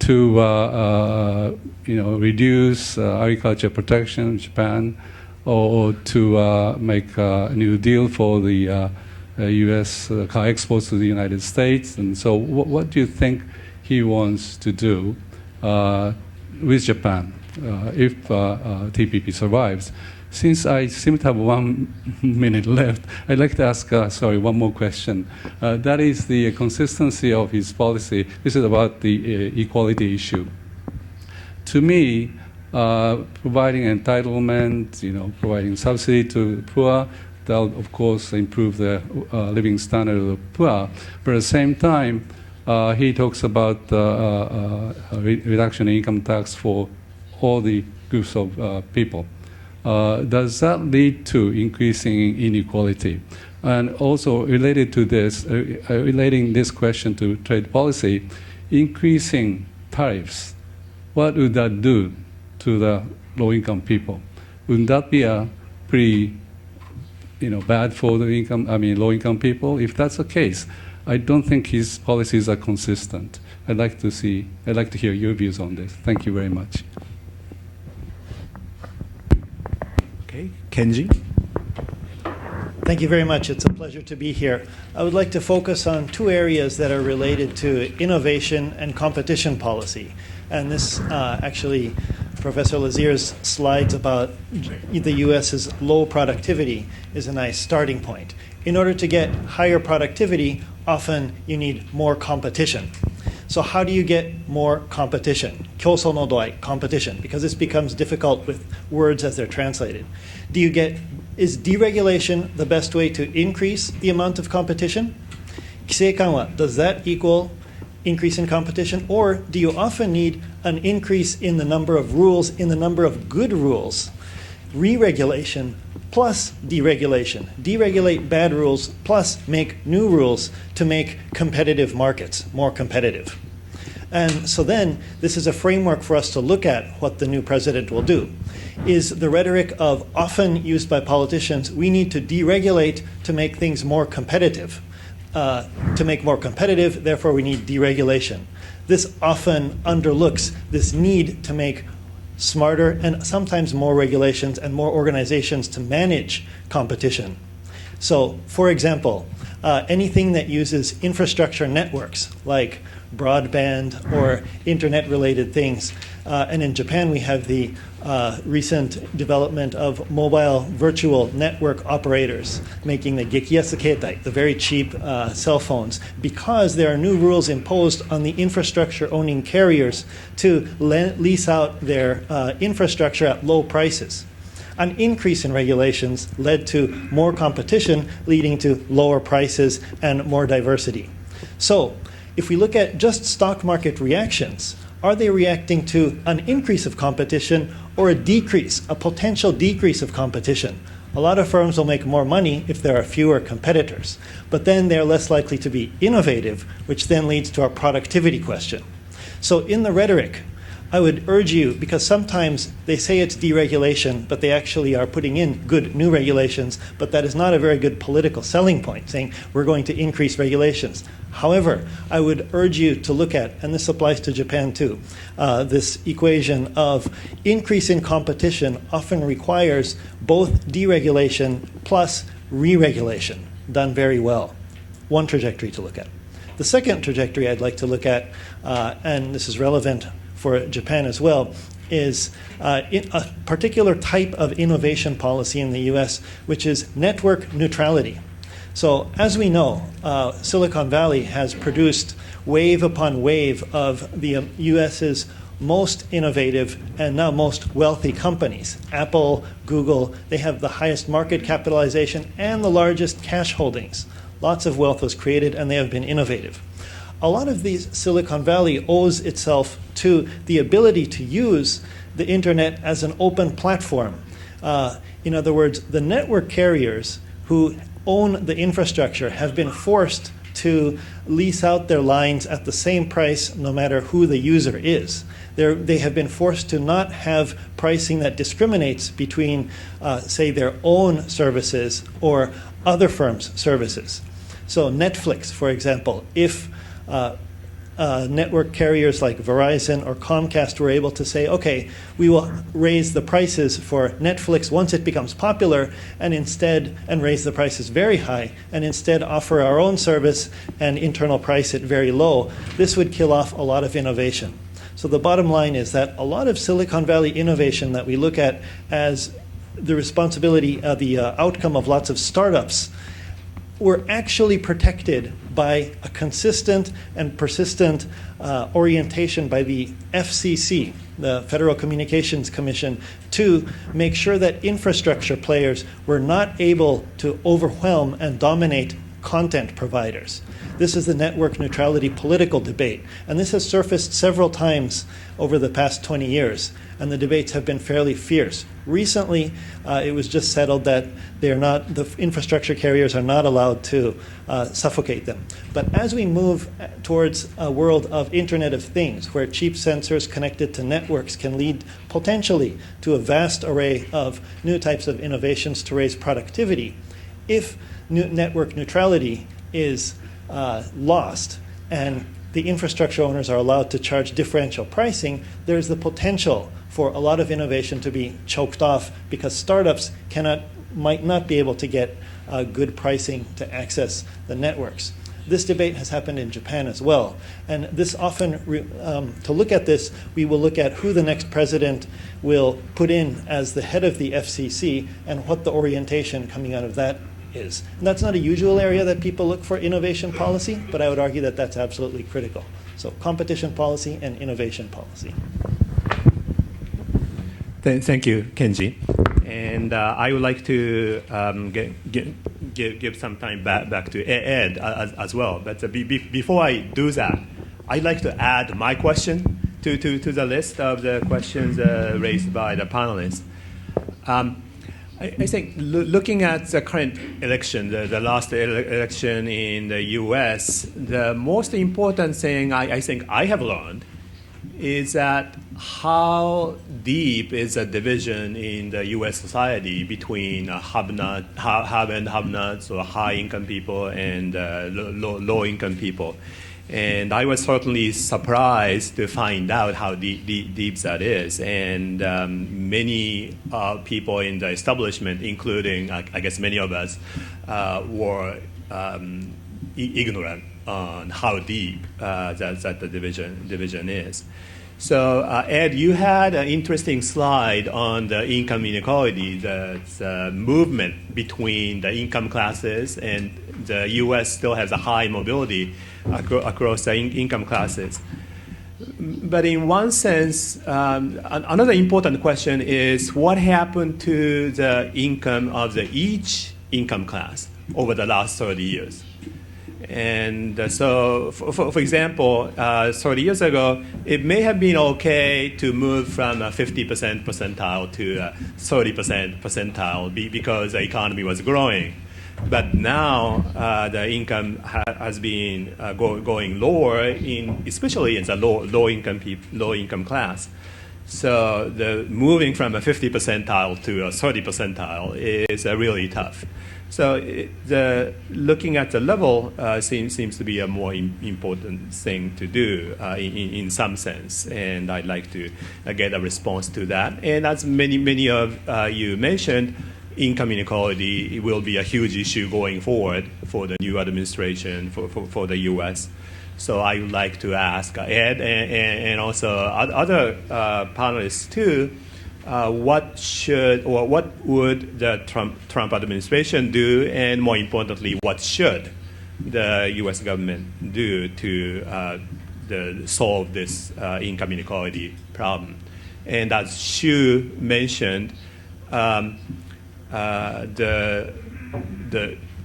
[SPEAKER 6] to reduce agriculture protection in Japan, or to make a new deal for the U.S. car exports to the United States? And so what do you think he wants to do with Japan if TPP survives? Since I seem to have 1 minute left, I'd like to ask, one more question. That is the consistency of his policy. This is about the equality issue. To me, providing entitlement, providing subsidy to the poor, that will, of course, improve the living standard of the poor. But at the same time, he talks about reduction in income tax for all the groups of people. Does that lead to increasing inequality? And also related to this, relating this question to trade policy, increasing tariffs, what would that do to the low-income people? Wouldn't that be a pretty, bad for the low-income people? If that's the case, I don't think his policies are consistent. I'd like to hear your views on this. Thank you very much.
[SPEAKER 2] Okay, Kenji.
[SPEAKER 7] Thank you very much. It's a pleasure to be here. I would like to focus on two areas that are related to innovation and competition policy. And this actually, Professor Lazier's slides about the U.S.'s low productivity is a nice starting point. In order to get higher productivity, often you need more competition. So how do you get more competition? 競争の度合い, competition, because this becomes difficult with words as they're translated. Is deregulation the best way to increase the amount of competition? 規制緩和, does that equal increase in competition? Or do you often need an increase in the number of rules, in the number of good rules? Re-regulation plus deregulation. Deregulate bad rules plus make new rules to make competitive markets more competitive. And so then this is a framework for us to look at what the new president will do. Is the rhetoric of often used by politicians, we need to deregulate to make things more competitive. To make more competitive, therefore we need deregulation. This often underlooks this need to make smarter and sometimes more regulations and more organizations to manage competition. So, for example, anything that uses infrastructure networks like broadband or internet-related things. And in Japan, we have the recent development of mobile virtual network operators making the gekiyasu keitai, the very cheap cell phones, because there are new rules imposed on the infrastructure-owning carriers to lease out their infrastructure at low prices. An increase in regulations led to more competition, leading to lower prices and more diversity. So, if we look at just stock market reactions, are they reacting to an increase of competition or a decrease, a potential decrease of competition? A lot of firms will make more money if there are fewer competitors, but then they're less likely to be innovative, which then leads to our productivity question. So in the rhetoric, I would urge you, because sometimes they say it's deregulation, but they actually are putting in good new regulations, but that is not a very good political selling point, saying we're going to increase regulations. However, I would urge you to look at, and this applies to Japan too, this equation of increase in competition often requires both deregulation plus re-regulation, done very well. One trajectory to look at. The second trajectory I'd like to look at, and this is relevant for Japan as well, is a particular type of innovation policy in the US, which is network neutrality. So as we know, Silicon Valley has produced wave upon wave of the US's most innovative and now most wealthy companies. Apple, Google, they have the highest market capitalization and the largest cash holdings. Lots of wealth was created and they have been innovative. A lot of these Silicon Valley owes itself to the ability to use the internet as an open platform. In other words, the network carriers who own the infrastructure have been forced to lease out their lines at the same price no matter who the user is. They have been forced to not have pricing that discriminates between, say, their own services or other firms' services. So Netflix, for example, if network carriers like Verizon or Comcast were able to say, okay, we will raise the prices for Netflix once it becomes popular and raise the prices very high and instead offer our own service and internal price it very low, this would kill off a lot of innovation. So the bottom line is that a lot of Silicon Valley innovation that we look at as the responsibility, the outcome of lots of startups, were actually protected by a consistent and persistent orientation by the FCC, the Federal Communications Commission, to make sure that infrastructure players were not able to overwhelm and dominate content providers. This is the network neutrality political debate. And this has surfaced several times over the past 20 years, and the debates have been fairly fierce. Recently, it was just settled that the infrastructure carriers are not allowed to suffocate them. But as we move towards a world of Internet of Things, where cheap sensors connected to networks can lead potentially to a vast array of new types of innovations to raise productivity, if network neutrality is lost and the infrastructure owners are allowed to charge differential pricing, there's the potential for a lot of innovation to be choked off because startups might not be able to get good pricing to access the networks. This debate has happened in Japan as well. And this often, to look at this, we will look at who the next president will put in as the head of the FCC and what the orientation coming out of that is. And that's not a usual area that people look for innovation policy, but I would argue that that's absolutely critical. So competition policy and innovation policy.
[SPEAKER 2] Thank you, Kenji. And I would like to give some time back to Ed as well. But before I do that, I'd like to add my question to the list of the questions raised by the panelists. I think looking at the current election, the last election in the U.S., the most important thing I think I have learned is that how deep is the division in the U.S. society between have and have-nots, or high-income people and low-income people. And I was certainly surprised to find out how deep that is. And many people in the establishment, including, I guess, many of us, were ignorant on how deep that the division is. So, Ed, you had an interesting slide on the income inequality, the movement between the income classes, and the U.S. still has a high mobility across the income classes. But in one sense, another important question is what happened to the income of each income class over the last 30 years? And so, for example, 30 years ago, it may have been okay to move from a 50% percentile to a 30% percentile because the economy was growing. But now the income has been going lower, especially in the low income class. So the moving from a 50 percentile to a 30 percentile is really tough. So looking at the level seems to be a more important thing to do in some sense, and I'd like to get a response to that. And as many of you mentioned, income inequality will be a huge issue going forward for the new administration for the U.S. So I would like to ask Ed and also other panelists too. What would the Trump administration do, and more importantly, what should the U.S. government do to solve this income inequality problem? And as Xu mentioned, the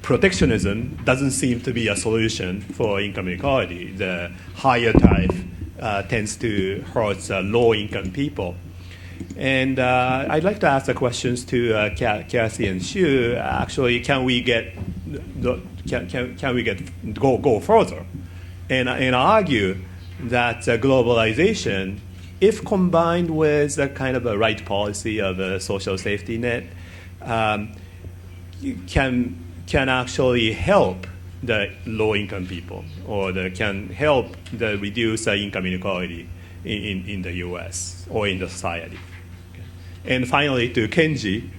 [SPEAKER 2] protectionism doesn't seem to be a solution for income inequality. The higher tariff tends to hurt low-income people. And I'd like to ask the questions to Kathy and Xu. Actually, can we go further and argue that globalization, if combined with a kind of a right policy of a social safety net, can actually help the low-income people, or can help reduce income inequality in the U.S. or in the society. Okay. And finally, to Kenji,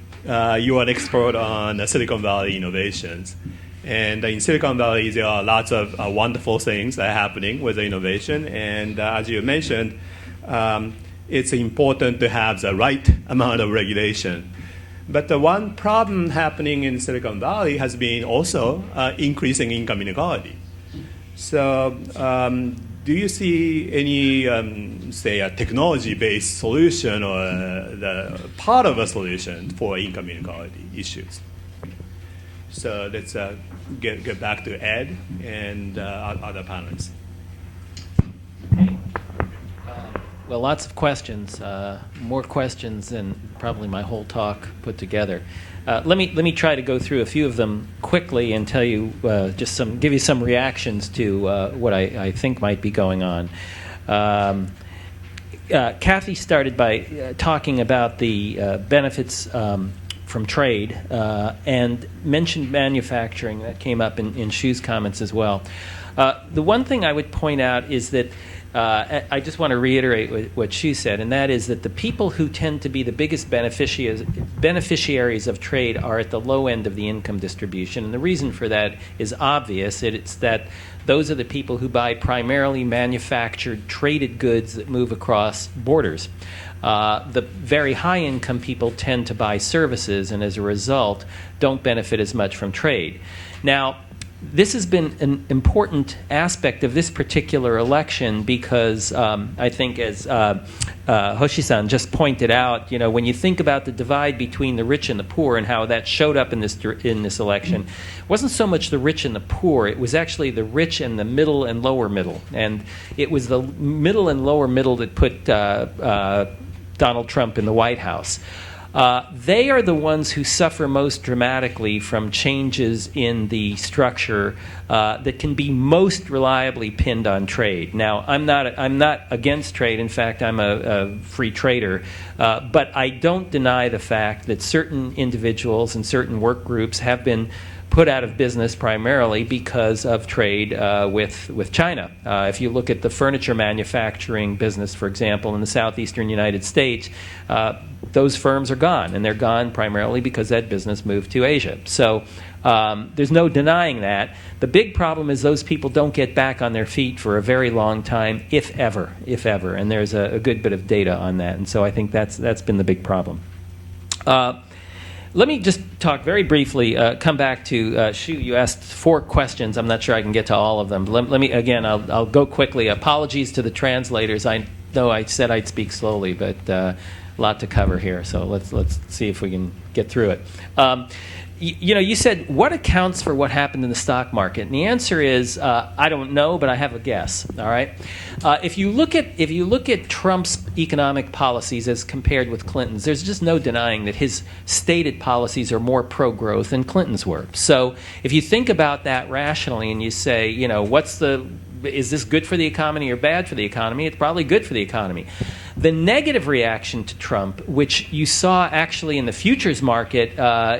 [SPEAKER 2] you are an expert on Silicon Valley innovations. And in Silicon Valley, there are lots of wonderful things that are happening with the innovation. And as you mentioned, it's important to have the right amount of regulation. But the one problem happening in Silicon Valley has been also increasing income inequality. So do you see any, say, a technology-based solution or the part of a solution for income inequality issues? So let's get back to Ed and other panelists.
[SPEAKER 4] Well, lots of questions, more questions than probably my whole talk put together. Let me try to go through a few of them quickly and tell you give you some reactions to what I think might be going on. Kathy started by talking about the benefits from trade and mentioned manufacturing. That came up in Shu's comments as well. The one thing I would point out is that I just want to reiterate what Shu said, and that is that the people who tend to be the biggest beneficiaries of trade are at the low end of the income distribution. And the reason for that is obvious. It's that those are the people who buy primarily manufactured, traded goods that move across borders. The very high-income people tend to buy services, and as a result, don't benefit as much from trade. Now, this has been an important aspect of this particular election because I think, as Hoshi-san just pointed out, when you think about the divide between the rich and the poor and how that showed up in this election, it wasn't so much the rich and the poor, it was actually the rich and the middle and lower middle. And it was the middle and lower middle that put Donald Trump in the White House. They are the ones who suffer most dramatically from changes in the structure that can be most reliably pinned on trade. Now, I'm not against trade. In fact, I'm a free trader. But I don't deny the fact that certain individuals and certain work groups have been put out of business primarily because of trade with China. If you look at the furniture manufacturing business, for example, in the southeastern United States, those firms are gone, and they're gone primarily because that business moved to Asia. So there's no denying that. The big problem is those people don't get back on their feet for a very long time, if ever, and there's a good bit of data on that, and so I think that's been the big problem. Let me just talk very briefly, come back to Shu. You asked 4 questions. I'm not sure I can get to all of them. Let me, again, I'll go quickly. Apologies to the translators. I know I said I'd speak slowly, but a lot to cover here, so let's see if we can get through it. You said, what accounts for what happened in the stock market? And the answer is, I don't know, but I have a guess. All right. If you look at Trump's economic policies as compared with Clinton's, there's just no denying that his stated policies are more pro-growth than Clinton's were. So if you think about that rationally and you say, is this good for the economy or bad for the economy? It's probably good for the economy. The negative reaction to Trump, which you saw actually in the futures market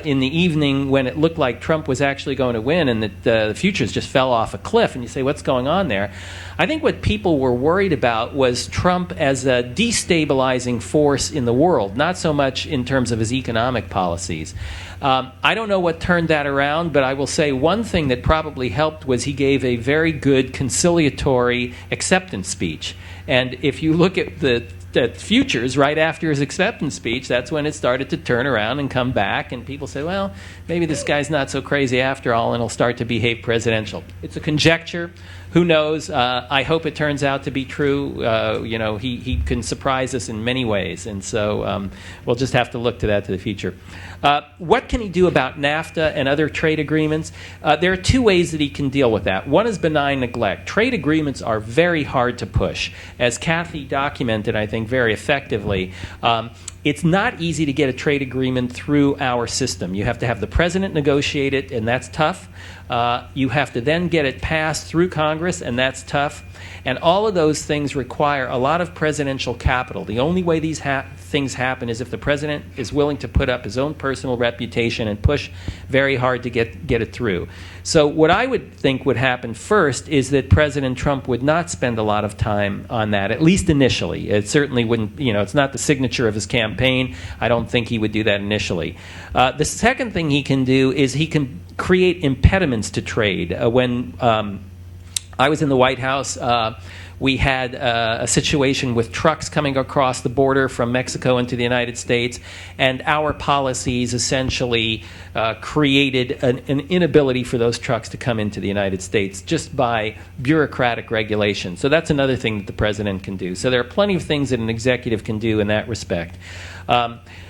[SPEAKER 4] in the evening when it looked like Trump was actually going to win and that the futures just fell off a cliff, and you say, what's going on there? I think what people were worried about was Trump as a destabilizing force in the world, not so much in terms of his economic policies. I don't know what turned that around, but I will say one thing that probably helped was he gave a very good conciliatory acceptance speech. And if you look at the futures right after his acceptance speech, that's when it started to turn around and come back, and people say, well, maybe this guy's not so crazy after all, and he'll start to behave presidential. It's a conjecture. Who knows? I hope it turns out to be true. He can surprise us in many ways, and so we'll just have to look to that to the future. What can he do about NAFTA and other trade agreements? There are 2 ways that he can deal with that. One is benign neglect. Trade agreements are very hard to push. As Kathy documented, I think, very effectively, it's not easy to get a trade agreement through our system. You have to have the president negotiate it, and that's tough. You have to then get it passed through Congress, and that's tough. And all of those things require a lot of presidential capital. The only way these things happen is if the president is willing to put up his own personal reputation and push very hard to get it through. So what I would think would happen first is that President Trump would not spend a lot of time on that, at least initially. It certainly wouldn't, it's not the signature of his campaign. I don't think he would do that initially. The second thing he can do is he can create impediments to trade. When I was in the White House, We had a situation with trucks coming across the border from Mexico into the United States, and our policies essentially created an inability for those trucks to come into the United States just by bureaucratic regulation. So that's another thing that the president can do. So there are plenty of things that an executive can do in that respect.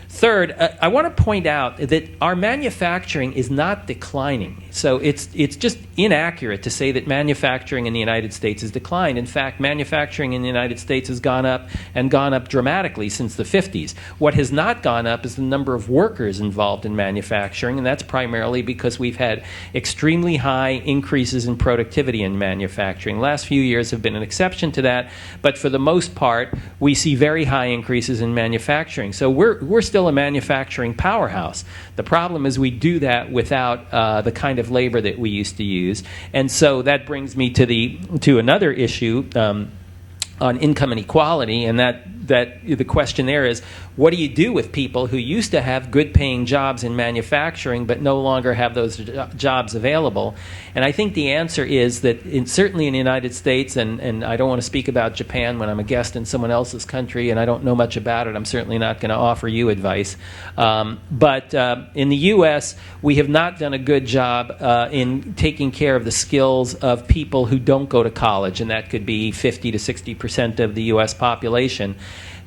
[SPEAKER 4] Third, I want to point out that our manufacturing is not declining. So it's just inaccurate to say that manufacturing in the United States has declined. In fact, manufacturing in the United States has gone up and gone up dramatically since the 50s. What has not gone up is the number of workers involved in manufacturing, and that's primarily because we've had extremely high increases in productivity in manufacturing. The last few years have been an exception to that, but for the most part, we see very high increases in manufacturing. So we're still a manufacturing powerhouse. The problem is we do that without the kind of labor that we used to use. And so that brings me to another issue on income inequality, and that the question there is, what do you do with people who used to have good-paying jobs in manufacturing but no longer have those jobs available? And I think the answer is that certainly in the United States, and I don't want to speak about Japan when I'm a guest in someone else's country, and I don't know much about it. I'm certainly not going to offer you advice. But in the U.S., we have not done a good job in taking care of the skills of people who don't go to college, and that could be 50 to 60% of the U.S. population.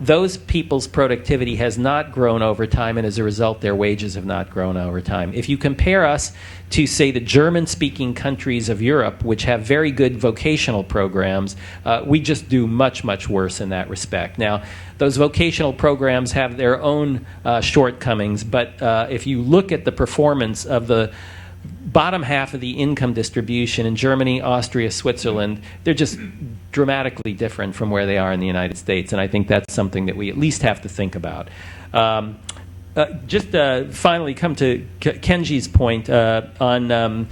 [SPEAKER 4] Those people's productivity has not grown over time, and as a result, their wages have not grown over time. If you compare us to, say, the German-speaking countries of Europe, which have very good vocational programs, we just do much, much worse in that respect. Now, those vocational programs have their own shortcomings, but if you look at the performance of the bottom half of the income distribution in Germany, Austria, Switzerland, they're just dramatically different from where they are in the United States, and I think that's something that we at least have to think about. Finally come to Kenji's point on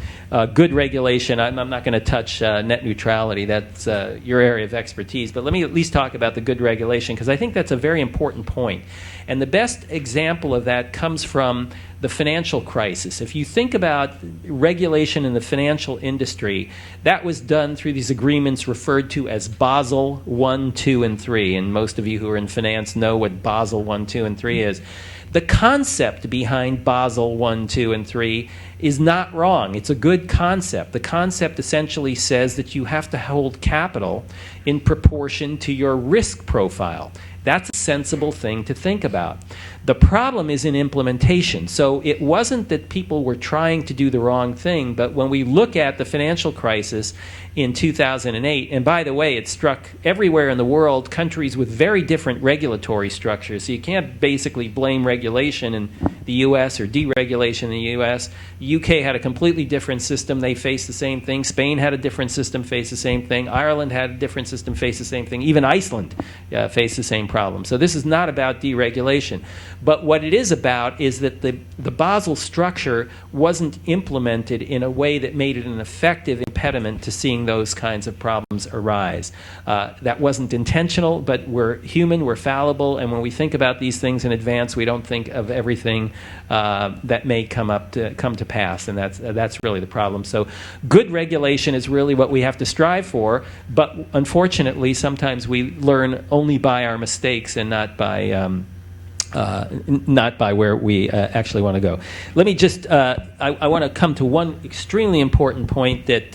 [SPEAKER 4] good regulation. I'm not going to touch net neutrality. That's your area of expertise. But let me at least talk about the good regulation, because I think that's a very important point. And the best example of that comes from the financial crisis. If you think about regulation in the financial industry, that was done through these agreements referred to as Basel I, II, and III. And most of you who are in finance know what Basel I, II, and III is. The concept behind Basel I, II, and III is not wrong. It's a good concept. The concept essentially says that you have to hold capital in proportion to your risk profile. That's a sensible thing to think about. The problem is in implementation. So it wasn't that people were trying to do the wrong thing, but when we look at the financial crisis in 2008, and by the way, it struck everywhere in the world, countries with very different regulatory structures. So you can't basically blame regulation in the U.S. or deregulation in the U.S. UK had a completely different system. They faced the same thing. Spain had a different system, faced the same thing. Ireland had a different system, faced the same thing. Even Iceland faced the same problem. So this is not about deregulation. But what it is about is that the Basel structure wasn't implemented in a way that made it an effective impediment to seeing those kinds of problems arise. That wasn't intentional, but we're human, we're fallible, and when we think about these things in advance, we don't think of everything that may come to pass, and that's really the problem. So good regulation is really what we have to strive for, but unfortunately, sometimes we learn only by our mistakes and not by where we actually want to go. Let me just, I want to come to one extremely important point that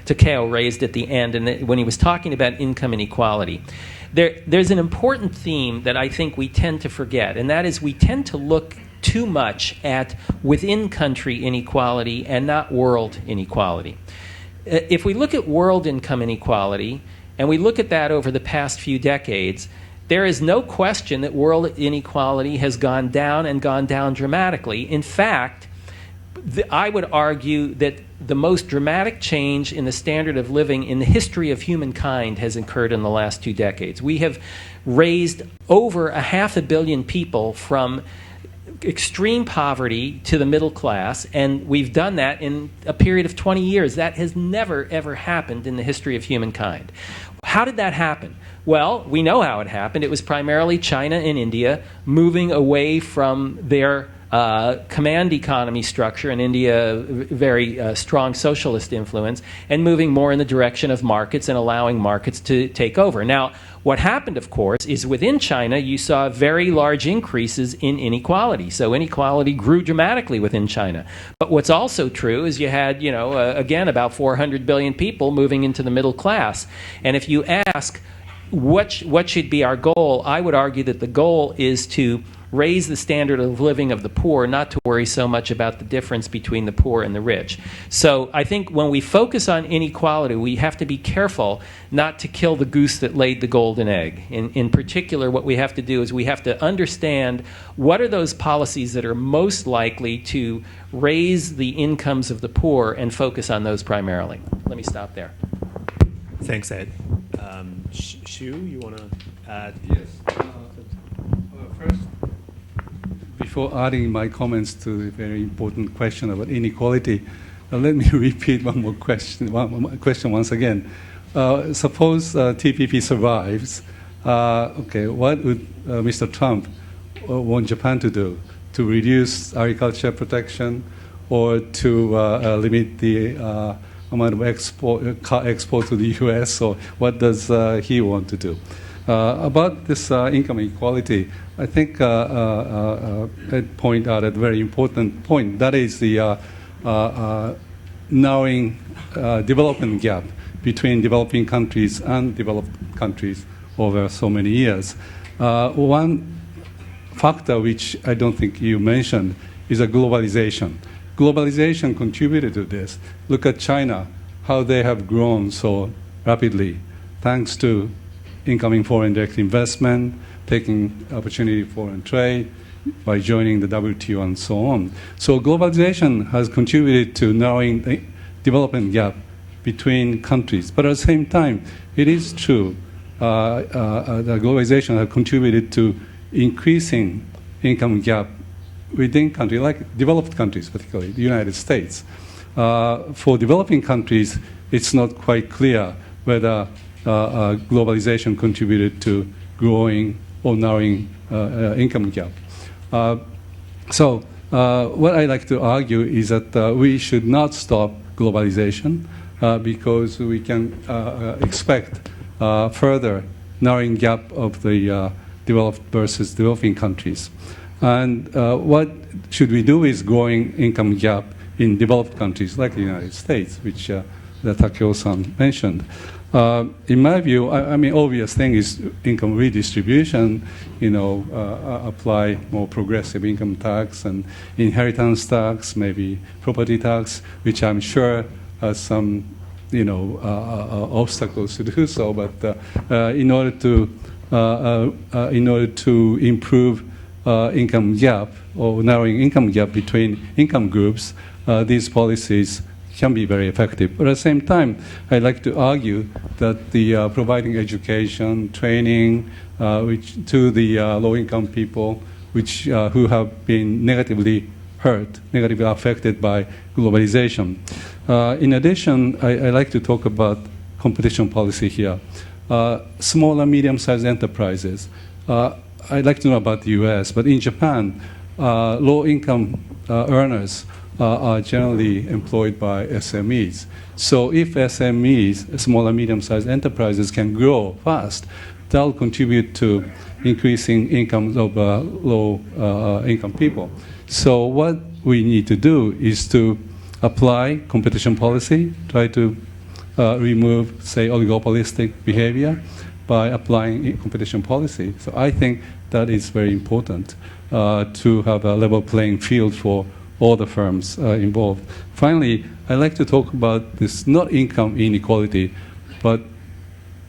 [SPEAKER 4] Takeo raised at the end, and when he was talking about income inequality. There's an important theme that I think we tend to forget, and that is we tend to look too much at within-country inequality and not world inequality. If we look at world income inequality, and we look at that over the past few decades, there is no question that world inequality has gone down and gone down dramatically. In fact, I would argue that the most dramatic change in the standard of living in the history of humankind has occurred in the last 2 decades. We have raised over 500 million people from extreme poverty to the middle class, and we've done that in a period of 20 years. That has never, ever happened in the history of humankind. How did that happen? Well, we know how it happened. It was primarily China and India moving away from their command economy structure, and India very strong socialist influence, and moving more in the direction of markets and allowing markets to take over. Now, what happened, of course, is within China you saw very large increases in inequality. So inequality grew dramatically within China. But what's also true is you had, again, about 400 billion people moving into the middle class. And if you ask what should be our goal, I would argue that the goal is to raise the standard of living of the poor, not to worry so much about the difference between the poor and the rich. So I think when we focus on inequality, we have to be careful not to kill the goose that laid the golden egg. In particular, what we have to do is we have to understand what are those policies that are most likely to raise the incomes of the poor and focus on those primarily. Let me stop there.
[SPEAKER 2] Thanks, Ed. Shu, you want to add?
[SPEAKER 6] Yes. First, before adding my comments to the very important question about inequality, let me repeat one more question. One question once again. Suppose TPP survives. What would Mr. Trump want Japan to do? To reduce agriculture protection, or to limit the amount of car export to the U.S., or what does he want to do? About this income inequality, I think Ed pointed out a very important point. That is the narrowing development gap between developing countries and developed countries over so many years. One factor which I don't think you mentioned is a globalization. Globalization contributed to this. Look at China, how they have grown so rapidly, thanks to incoming foreign direct investment, taking opportunity foreign trade, by joining the WTO and so on. So globalization has contributed to narrowing the development gap between countries. But at the same time, it is true that globalization has contributed to increasing income gap within countries, like developed countries, particularly the United States. For developing countries, it's not quite clear whether globalization contributed to growing or narrowing income gap. So what I like to argue is that we should not stop globalization because we can expect further narrowing gap of the developed versus developing countries. And what should we do is growing income gap in developed countries like the United States, which Takeo-san mentioned. In my view, I mean, obvious thing is income redistribution, apply more progressive income tax and inheritance tax, maybe property tax, which I'm sure has some, obstacles to do so. But in order to improve income gap or narrowing income gap between income groups, these policies can be very effective. But at the same time, I'd like to argue that the providing education, training, which to the low-income people, who have been negatively affected by globalization. In addition, I like to talk about competition policy here. Small and medium-sized enterprises. I'd like to know about the U.S., but in Japan, low-income earners are generally employed by SMEs. So if SMEs, small and medium-sized enterprises, can grow fast, that'll contribute to increasing incomes of low-income people. So what we need to do is to apply competition policy, try to remove, say, oligopolistic behavior by applying competition policy. So I think that is very important to have a level playing field for all the firms involved. Finally, I'd like to talk about this not income inequality, but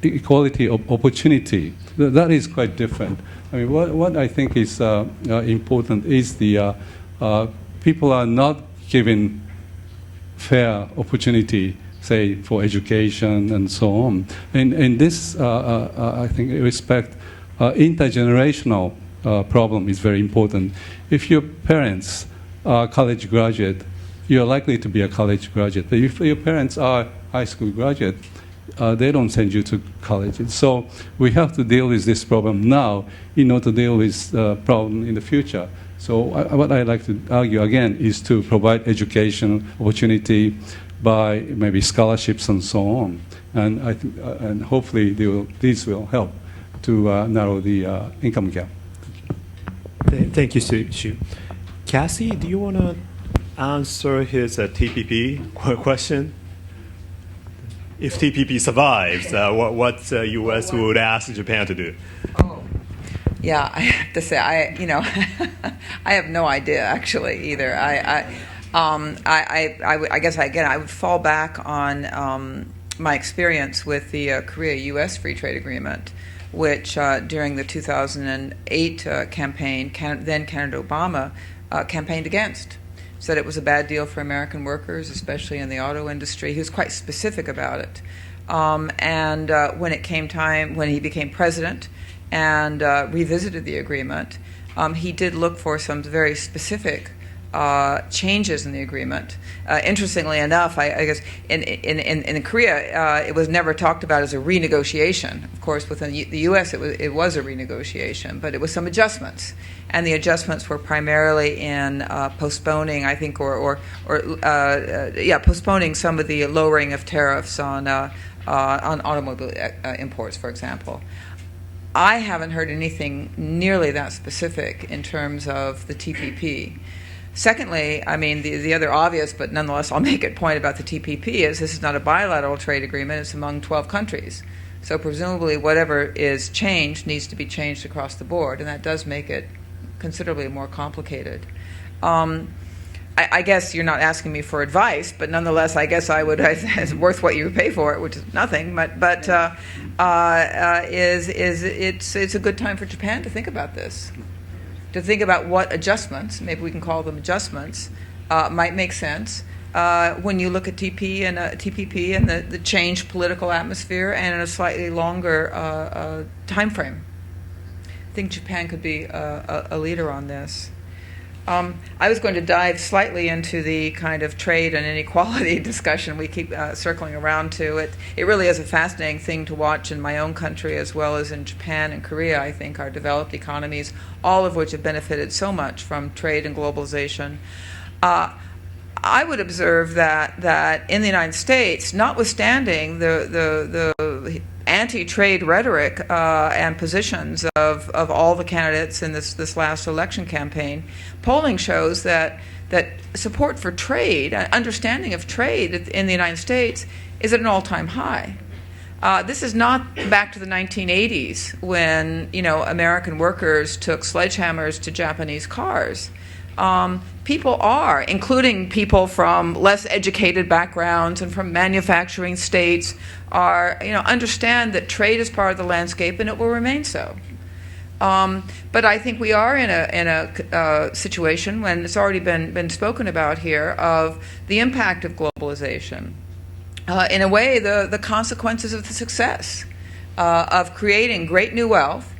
[SPEAKER 6] equality of opportunity. That is quite different. I mean, what I think is important is the people are not given fair opportunity, say, for education and so on. And in this, I think, respect, intergenerational problem is very important. If your parents are college graduate, you're likely to be a college graduate. But if your parents are high school graduate, they don't send you to colleges. So we have to deal with this problem now in order to deal with the problem in the future. So what I like to argue again is to provide education opportunity by maybe scholarships and so on. And and hopefully these will help to narrow the income gap.
[SPEAKER 2] Thank you, Shu. Cassie, do you want to answer his TPP question? If TPP survives, what U.S. would ask Japan to do?
[SPEAKER 5] Oh, yeah, I have to say, I have no idea actually either. I guess again I would fall back on my experience with the Korea-U.S. Free Trade Agreement, which during the 2008 campaign, then candidate Obama campaigned against. Said it was a bad deal for American workers, especially in the auto industry. He was quite specific about it. And when it came time, when he became president and revisited the agreement, he did look for some very specific changes in the agreement. Interestingly enough, I guess in Korea, it was never talked about as a renegotiation. Of course, within the U.S., it was a renegotiation, but it was some adjustments, and the adjustments were primarily in postponing, I think, postponing some of the lowering of tariffs on automobile imports, for example. I haven't heard anything nearly that specific in terms of the TPP. Secondly, I mean, the other obvious, but nonetheless I'll make it point about the TPP is this is not a bilateral trade agreement, it's among 12 countries. So presumably whatever is changed needs to be changed across the board, and that does make it considerably more complicated. I guess you're not asking me for advice, but nonetheless I guess I would, it's worth what you pay for it, which is nothing, but it's a good time for Japan to think about this. To think about what adjustments, maybe we can call them adjustments, might make sense when you look at TPP and the changed political atmosphere and in a slightly longer time frame. I think Japan could be a leader on this. I was going to dive slightly into the kind of trade and inequality discussion we keep circling around to. It really is a fascinating thing to watch in my own country as well as in Japan and Korea. I think are developed economies, all of which have benefited so much from trade and globalization. I would observe that in the United States, notwithstanding the anti-trade rhetoric and positions of all the candidates in this last election campaign, polling shows that support for trade, understanding of trade in the United States is at an all-time high. This is not back to the 1980s when American workers took sledgehammers to Japanese cars. People are, including people from less educated backgrounds and from manufacturing states, understand that trade is part of the landscape and it will remain so. But I think we are in a situation when it's already been spoken about here of the impact of globalization. In a way, the consequences of the success of creating great new wealth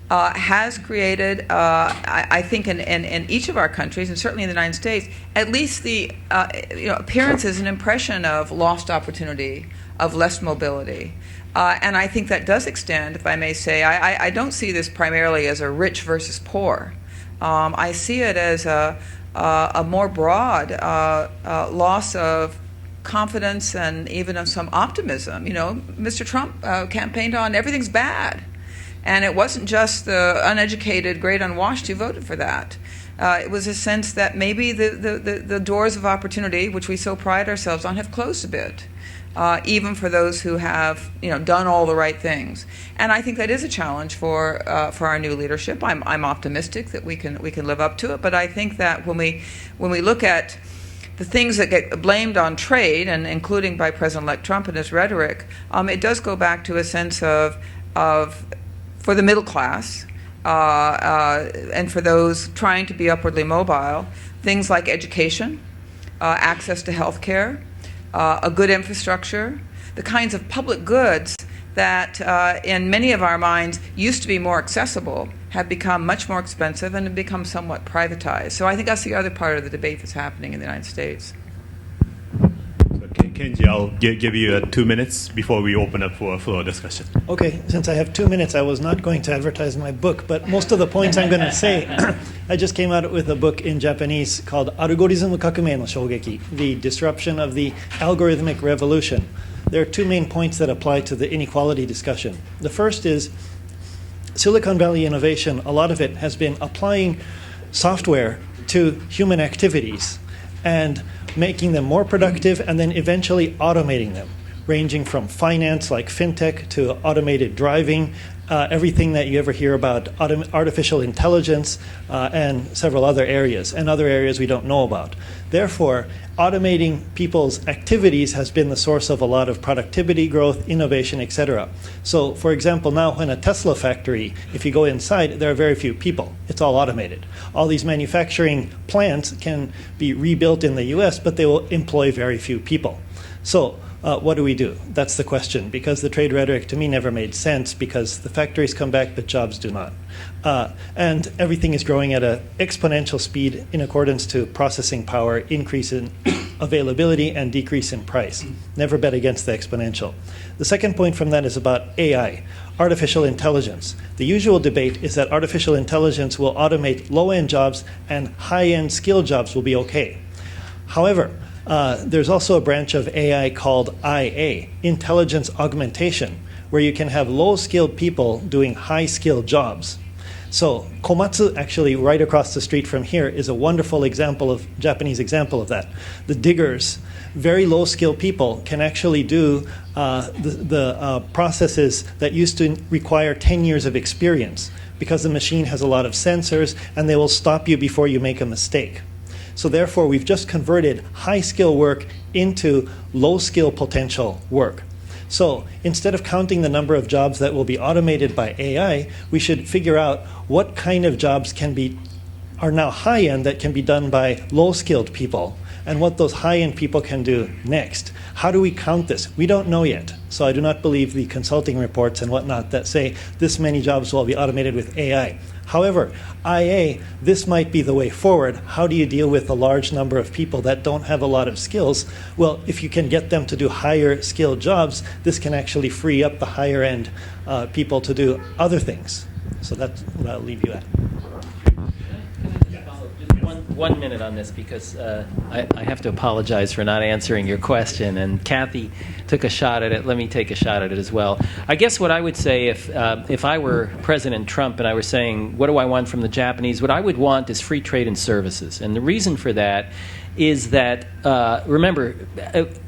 [SPEAKER 5] has created, I think, in each of our countries, and certainly in the United States, at least the appearances and impression of lost opportunity, of less mobility. And I think that does extend, if I may say. I don't see this primarily as a rich versus poor. I see it as a more broad loss of confidence and even of some optimism. Mr. Trump campaigned on everything's bad. And it wasn't just the uneducated, great unwashed who voted for that. It was a sense that maybe the doors of opportunity, which we so pride ourselves on, have closed a bit, even for those who have done all the right things. And I think that is a challenge for our new leadership. I'm optimistic that we can live up to it. But I think that when we look at the things that get blamed on trade, and including by President-elect Trump and his rhetoric, it does go back to a sense of for the middle class and for those trying to be upwardly mobile, things like education, access to health care, a good infrastructure, the kinds of public goods that in many of our minds used to be more accessible have become much more expensive and have become somewhat privatized. So I think that's the other part of the debate that's happening in the United States.
[SPEAKER 2] Okay. Kenji, I'll give you 2 minutes before we open up for a floor discussion.
[SPEAKER 7] Okay, since I have 2 minutes, I was not going to advertise my book, but most of the points I'm going to say, I just came out with a book in Japanese called アルゴリズム革命の衝撃, The Disruption of the Algorithmic Revolution. There are 2 main points that apply to the inequality discussion. The first is Silicon Valley innovation, a lot of it has been applying software to human activities and making them more productive and then eventually automating them, ranging from finance like fintech to automated driving, everything that you ever hear about artificial intelligence and several other areas, and other areas we don't know about. Therefore, automating people's activities has been the source of a lot of productivity growth, innovation, etc. So, for example, now in a Tesla factory, if you go inside, there are very few people. It's all automated. All these manufacturing plants can be rebuilt in the US, but they will employ very few people. So, what do we do? That's the question, because the trade rhetoric to me never made sense, because the factories come back, but jobs do not. And everything is growing at an exponential speed in accordance to processing power, increase in availability, and decrease in price. Never bet against the exponential. The second point from that is about AI, artificial intelligence. The usual debate is that artificial intelligence will automate low-end jobs and high-end skilled jobs will be okay. However, there's also a branch of AI called IA, intelligence augmentation, where you can have low-skilled people doing high-skilled jobs. So Komatsu, actually right across the street from here, is a wonderful example of Japanese example of that. The diggers, very low-skilled people, can actually do the processes that used to require 10 years of experience, because the machine has a lot of sensors and they will stop you before you make a mistake. So therefore, we've just converted high-skill work into low-skill potential work. So instead of counting the number of jobs that will be automated by AI, we should figure out what kind of jobs are now high-end that can be done by low-skilled people, and what those high-end people can do next. How do we count this? We don't know yet. So I do not believe the consulting reports and whatnot that say this many jobs will be automated with AI. However, IA, this might be the way forward. How do you deal with a large number of people that don't have a lot of skills? Well, if you can get them to do higher skilled jobs, this can actually free up the higher end people to do other things. So that's what I'll leave you at.
[SPEAKER 4] One minute on this, because I have to apologize for not answering your question, and Kathy took a shot at it. Let me take a shot at it as well. I guess what I would say if I were President Trump and I were saying, what do I want from the Japanese? What I would want is free trade and services. And the reason for that is that, remember,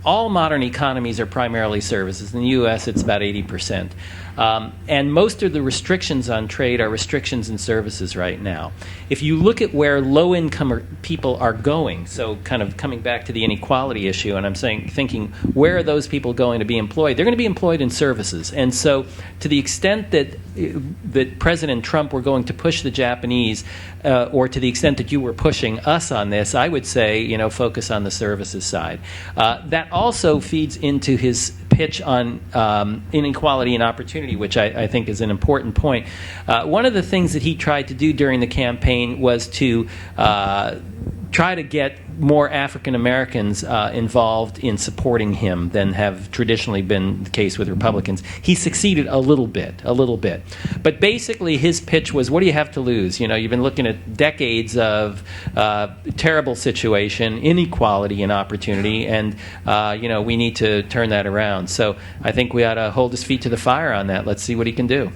[SPEAKER 4] all modern economies are primarily services. In the U.S., it's about 80%. And most of the restrictions on trade are restrictions in services right now. If you look at where low-income people are going, so kind of coming back to the inequality issue, and I'm thinking, where are those people going to be employed? They're going to be employed in services. And so to the extent that President Trump were going to push the Japanese, or to the extent that you were pushing us on this, I would say, focus on the services side. That also feeds into his pitch on inequality and opportunity, which I think is an important point. One of the things that he tried to do during the campaign was to try to get more African Americans involved in supporting him than have traditionally been the case with Republicans. He succeeded a little bit. But basically his pitch was, what do you have to lose? You've been looking at decades of terrible situation, inequality and opportunity, and we need to turn that around. So I think we ought to hold his feet to the fire on that. Let's see what he can do.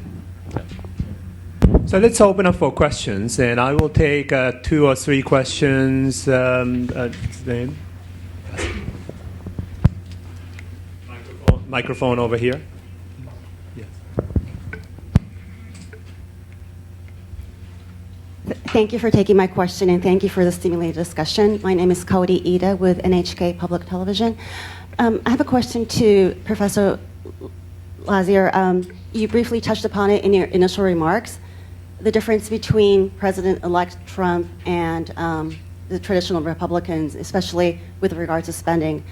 [SPEAKER 2] So let's open up for questions, and I will take 2 or 3 questions. Microphone over here. Yes.
[SPEAKER 8] Thank you for taking my question, and thank you for the stimulating discussion. My name is Kaori Ida with NHK Public Television. I have a question to Professor Lazier. You briefly touched upon it in your initial remarks, the difference between President-elect Trump and the traditional Republicans, especially with regard to spending.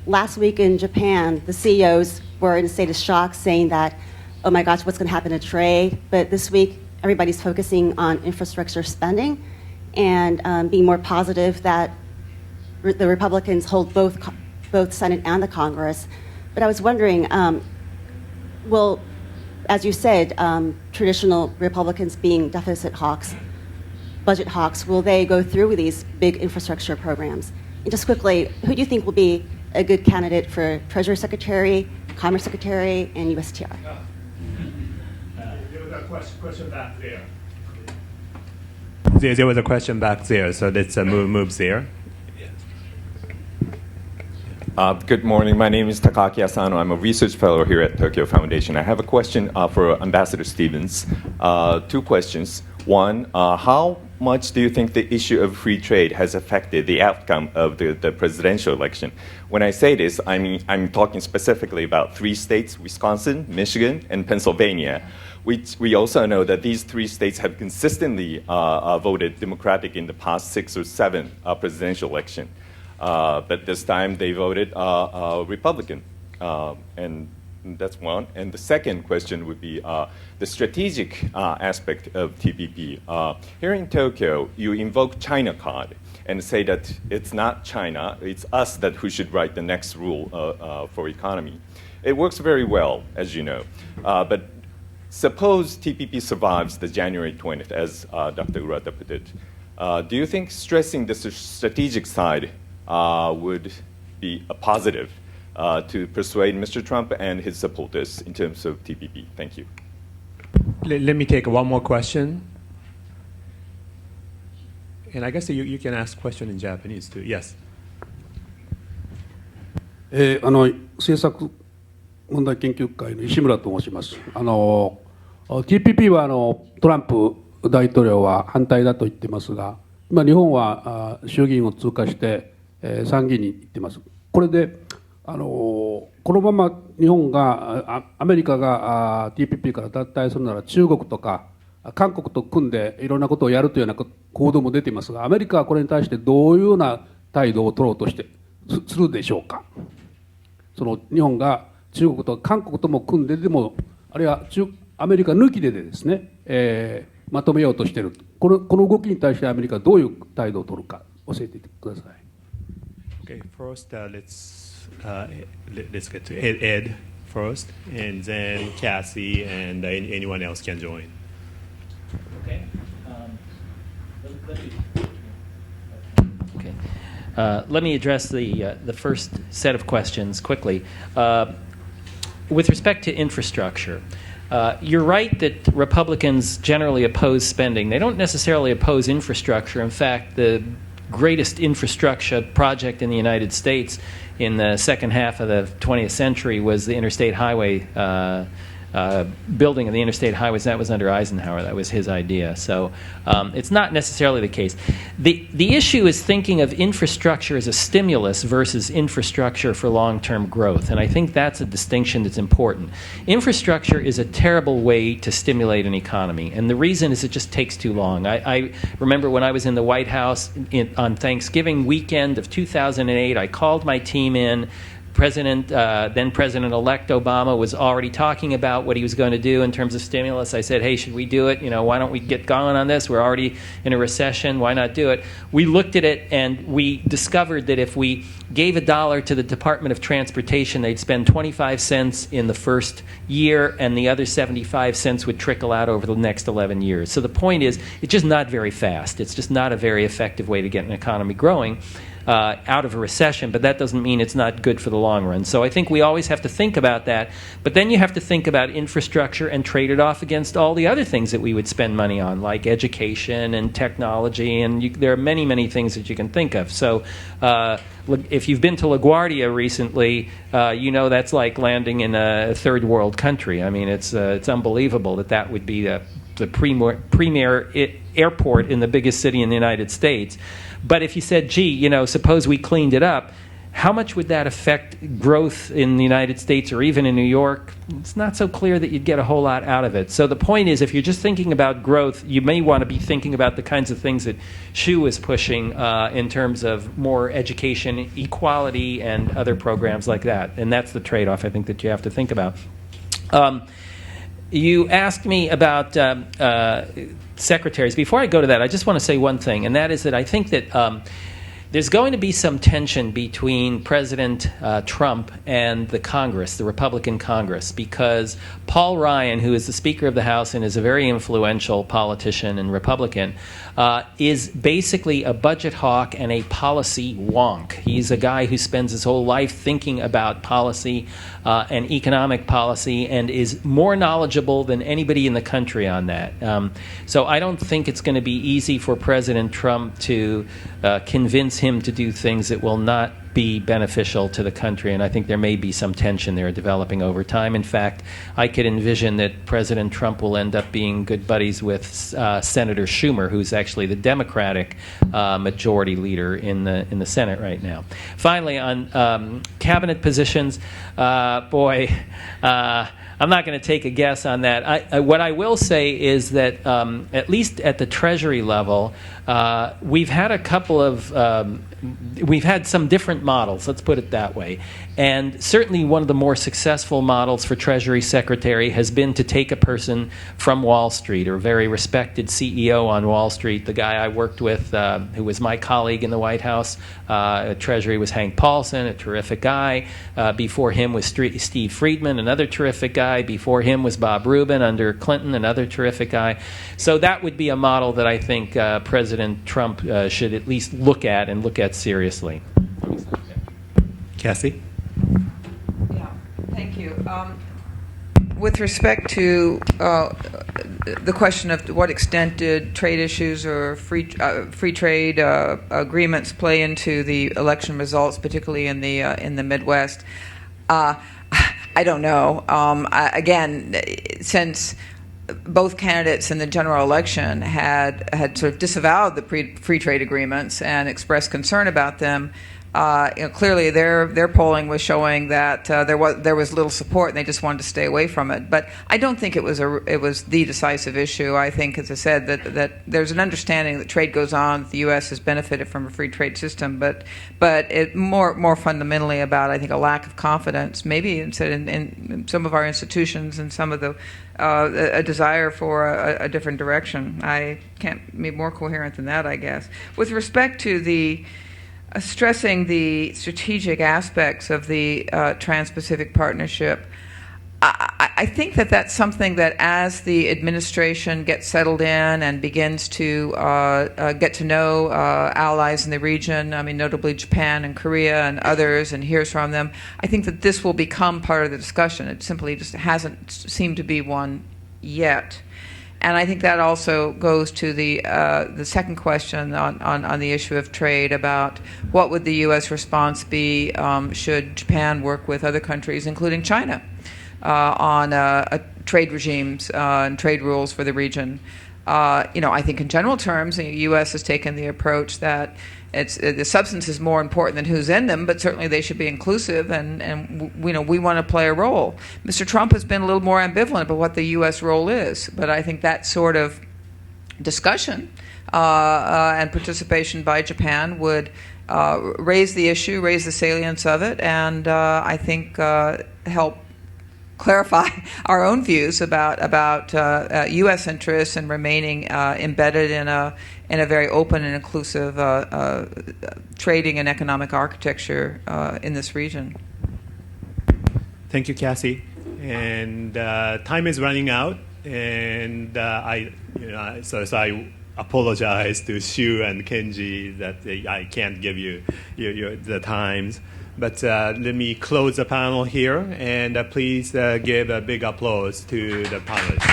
[SPEAKER 8] Last week in Japan, the CEOs were in a state of shock, saying that, oh my gosh, what's going to happen to trade? But this week, everybody's focusing on infrastructure spending and being more positive that the Republicans hold both both Senate and the Congress. But I was wondering, will, as you said, traditional Republicans being deficit hawks, budget hawks, will they go through with these big infrastructure programs? And just quickly, who do you think will be a good candidate for Treasury Secretary, Commerce Secretary, and USTR?
[SPEAKER 2] There was a question back there. There was a question back there, so let's move there.
[SPEAKER 9] Good morning. My name is Takaaki Asano. I'm a research fellow here at Tokyo Foundation. I have a question for Ambassador Stevens. Two questions. One, how much do you think the issue of free trade has affected the outcome of the presidential election? When I say this, I mean I'm talking specifically about 3 states, Wisconsin, Michigan, and Pennsylvania. We also know that these 3 states have consistently voted Democratic in the past 6 or 7 presidential elections. But this time they voted Republican. And that's one. And the second question would be the strategic aspect of TPP. Here in Tokyo, you invoke China card and say that it's not China, it's us that who should write the next rule for economy. It works very well, as you know. But suppose TPP survives the January 20th, as Dr. Urata put it. Do you think stressing the strategic side would be a positive to persuade Mr. Trump and his supporters in terms of TPP? Thank you.
[SPEAKER 2] Let me take one more question. And I guess you can ask question in Japanese too. Yes.
[SPEAKER 10] 政策問題研究会の石村と申します。TPP はトランプ大統領は反対だと言ってますが、今日本は衆議院を通過して参議院に行ってます。これでこのまま日本がアメリカが TPP から脱退するなら中国とか韓国と組んでいろんなことをやるというような行動も出ていますが、アメリカはこれに対してどういうような態度を取ろうとしてするでしょうか。その日本が中国と韓国とも組んででも、あるいはアメリカ抜きでですね、まとめようとしている、この動きに対してアメリカはどういう態度を取るか教えてください。
[SPEAKER 2] Okay, first let's get to Ed first, and then Cassie, and anyone else can join.
[SPEAKER 4] Okay. Let me address the first set of questions quickly. With respect to infrastructure, you're right that Republicans generally oppose spending. They don't necessarily oppose infrastructure. In fact, the greatest infrastructure project in the United States in the second half of the 20th century was the interstate highway building of the interstate highways. That was under Eisenhower. That was his idea. So it's not necessarily the case. The issue is thinking of infrastructure as a stimulus versus infrastructure for long-term growth. And I think that's a distinction that's important. Infrastructure is a terrible way to stimulate an economy. And the reason is it just takes too long. I remember when I was in the White House on Thanksgiving weekend of 2008, I called my team in. Then President-elect Obama was already talking about what he was going to do in terms of stimulus. I said, hey, should we do it? Why don't we get going on this? We're already in a recession. Why not do it? We looked at it, and we discovered that if we gave $1 to the Department of Transportation, they'd spend 25 cents in the first year, and the other 75 cents would trickle out over the next 11 years. So the point is, it's just not very fast. It's just not a very effective way to get an economy growing out of a recession, but that doesn't mean it's not good for the long run. So I think we always have to think about that, but then you have to think about infrastructure and trade it off against all the other things that we would spend money on, like education and technology, and there are many, many things that you can think of. So if you've been to LaGuardia recently, that's like landing in a third world country. I mean, it's unbelievable that would be the premier airport in the biggest city in the United States. But if you said, gee, suppose we cleaned it up, how much would that affect growth in the United States or even in New York? It's not so clear that you'd get a whole lot out of it. So the point is, if you're just thinking about growth, you may want to be thinking about the kinds of things that Xu is pushing in terms of more education, equality, and other programs like that. And that's the trade-off, I think, that you have to think about. You asked me about secretaries. Before I go to that, I just want to say one thing, and that is that I think that there's going to be some tension between President Trump and the Congress, the Republican Congress, because Paul Ryan, who is the Speaker of the House and is a very influential politician and Republican, is basically a budget hawk and a policy wonk. He's a guy who spends his whole life thinking about policy and economic policy and is more knowledgeable than anybody in the country on that. So I don't think it's going to be easy for President Trump to convince him to do things that will not be beneficial to the country, and I think there may be some tension there developing over time. In fact, I could envision that President Trump will end up being good buddies with Senator Schumer, who's actually the Democratic majority leader in the Senate right now. Finally, on cabinet positions, I'm not going to take a guess on that. What I will say is that at least at the Treasury level, we've had a couple of we've had some different models, let's put it that way. And certainly one of the more successful models for Treasury Secretary has been to take a person from Wall Street, or a very respected CEO on Wall Street. The guy I worked with, who was my colleague in the White House at Treasury, was Hank Paulson, a terrific guy. Before him was Steve Friedman, another terrific guy. Before him was Bob Rubin under Clinton, another terrific guy. So that would be a model that I think President Trump should at least look at and look at seriously.
[SPEAKER 2] Cassie?
[SPEAKER 5] Yeah, thank you. With respect to the question of to what extent did trade issues or free trade agreements play into the election results, particularly in the Midwest, I don't know. Again, since both candidates in the general election had sort of disavowed the free trade agreements and expressed concern about them, clearly their polling was showing that there was little support and they just wanted to stay away from it. But I don't think it was the decisive issue. I think, as I said, that there's an understanding that trade goes on, that the U.S. has benefited from a free trade system, but it more fundamentally about, I think, a lack of confidence, maybe in some of our institutions and some of the a desire for a different direction. I can't be more coherent than that, I guess. With respect to the stressing the strategic aspects of the Trans-Pacific Partnership, I think that's something that as the administration gets settled in and begins to get to know allies in the region, I mean, notably Japan and Korea and others, and hears from them, I think that this will become part of the discussion. It simply just hasn't seemed to be one yet. And I think that also goes to the second question on the issue of trade, about what would the U.S. response be should Japan work with other countries, including China, on trade regimes and trade rules for the region. I think in general terms, the U.S. has taken the approach that the substance is more important than who's in them, but certainly they should be inclusive, and we want to play a role. Mr. Trump has been a little more ambivalent about what the U.S. role is, but I think that sort of discussion and participation by Japan would raise the issue, raise the salience of it, and I think help clarify our own views about U.S. interests and remaining embedded in a very open and inclusive trading and economic architecture in this region.
[SPEAKER 2] Thank you, Cassie. And time is running out, and I apologize to Shu and Kenji that I can't give you the times. But let me close the panel here, and please give a big applause to the panelists.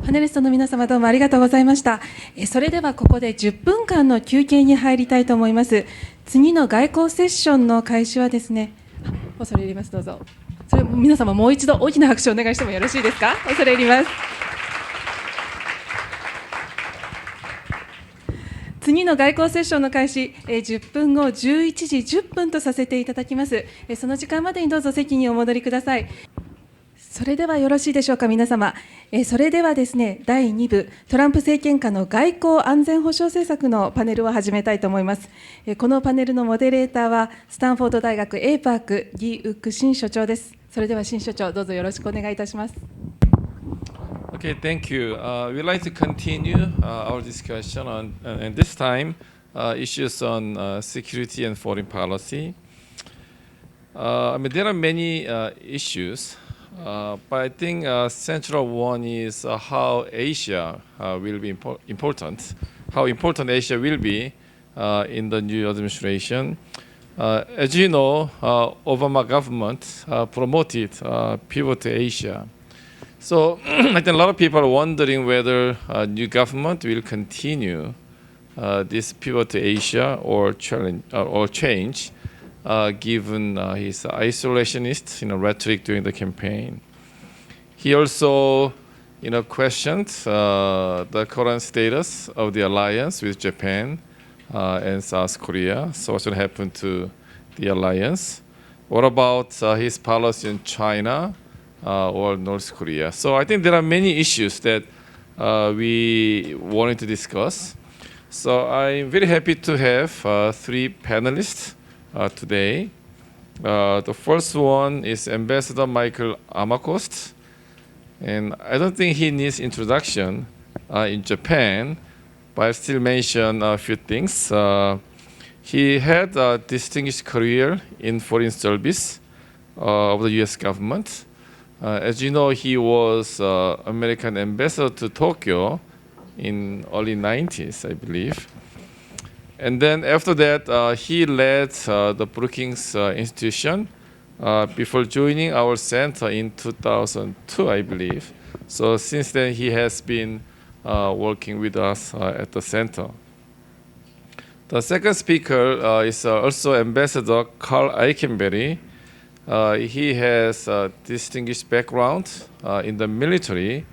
[SPEAKER 1] パネリストの皆様、どうもありがとうございました。それではここで10分間の休憩に入りたいと思います。次の外交セッションの開始はですね、恐れ入ります。どうぞ。それ皆様もう一度大きな拍手をお願いしてもよろしいですか。恐れ入ります。次の外交セッションの開始、10分後11時10分とさせていただきます。その時間までにどうぞ席にお戻りください。それではよろしいでしょうか、皆様。それではですね、第2部、トランプ政権下の外交安全保障政策のパネルを始めたいと思います。このパネルのモデレーターは、スタンフォード大学 APARC ギ・ウック新所長です。それでは新所長、どうぞよろしくお願いいたします。
[SPEAKER 3] Okay, thank you. We'd like to continue our discussion on, and this time, issues on security and foreign policy. I mean, there are many issues, but I think central one is how Asia will be important, how important Asia will be in the new administration. As you know, Obama government promoted pivot to Asia. So I think a lot of people are wondering whether new government will continue this pivot to Asia or change, given his isolationist rhetoric during the campaign. He also questioned the current status of the alliance with Japan and South Korea. So what's going to happen to the alliance? What about his policy in China or North Korea? So I think there are many issues that we wanted to discuss. So I'm very happy to have three panelists today. The first one is Ambassador Michael Amakost, and I don't think he needs introduction in Japan, but I'll still mention a few things. He had a distinguished career in foreign service of the U.S. government. As you know, he was American ambassador to Tokyo in early 90s, I believe. And then after that, he led the Brookings Institution before joining our center in 2002, I believe. So since then, he has been working with us at the center. The second speaker is also Ambassador Carl Eikenberry. He has a distinguished background in the military.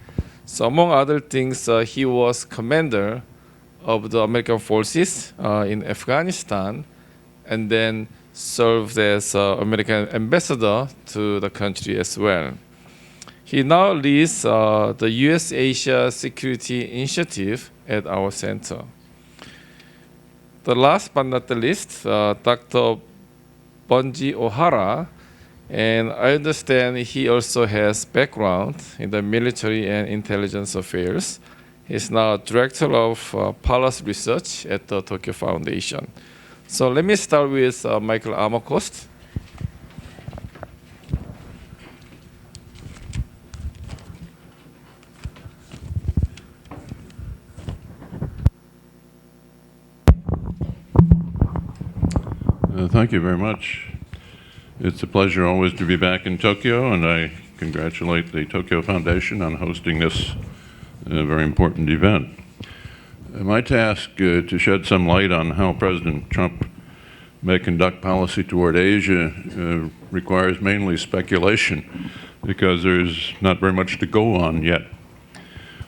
[SPEAKER 3] So among other things, he was commander of the American forces in Afghanistan, and then served as American ambassador to the country as well. He now leads the U.S.-Asia Security Initiative at our center. The last but not the least, Dr. Bonji Ohara, and I understand he also has background in the military and intelligence affairs. He's now director of policy research at the Tokyo Foundation. So let me start with Michael Amakost.
[SPEAKER 11] Thank you very much. It's a pleasure always to be back in Tokyo, and I congratulate the Tokyo Foundation on hosting this very important event. My task to shed some light on how President Trump may conduct policy toward Asia requires mainly speculation, because there's not very much to go on yet.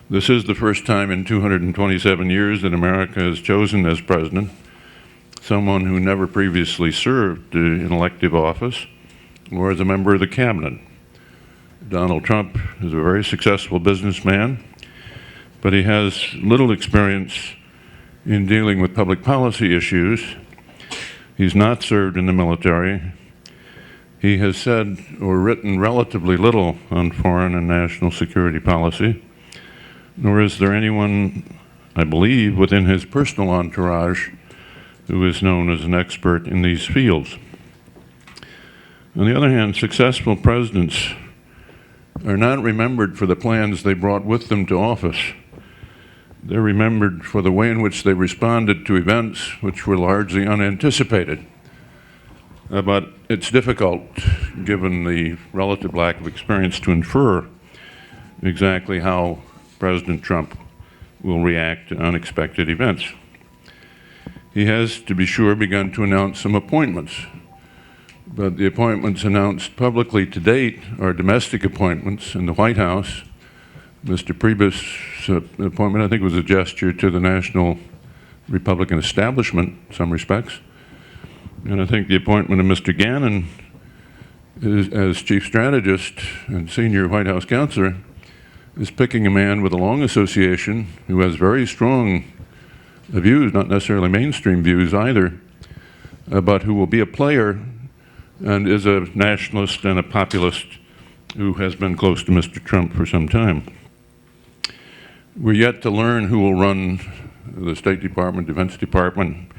[SPEAKER 11] This is the first time in 227 years that America has chosen as president someone who never previously served in elective office or as a member of the cabinet. Donald Trump is a very successful businessman, but he has little experience in dealing with public policy issues. He's not served in the military. He has said or written relatively little on foreign and national security policy, nor is there anyone, I believe, within his personal entourage who is known as an expert in these fields. On the other hand, successful presidents are not remembered for the plans they brought with them to office. They're remembered for the way in which they responded to events which were largely unanticipated. But it's difficult, given the relative lack of experience, to infer exactly how President Trump will react to unexpected events. He has, to be sure, begun to announce some appointments, but the appointments announced publicly to date are domestic appointments in the White House. Mr. Priebus' appointment, I think, was a gesture to the national Republican establishment in some respects. And I think the appointment of Mr. Gannon as chief strategist and senior White House counselor, is picking a man with a long association who has very strong views, not necessarily mainstream views either, but who will be a player and is a nationalist and a populist who has been close to Mr. Trump for some time. We're yet to learn who will run the State Department, Defense Department,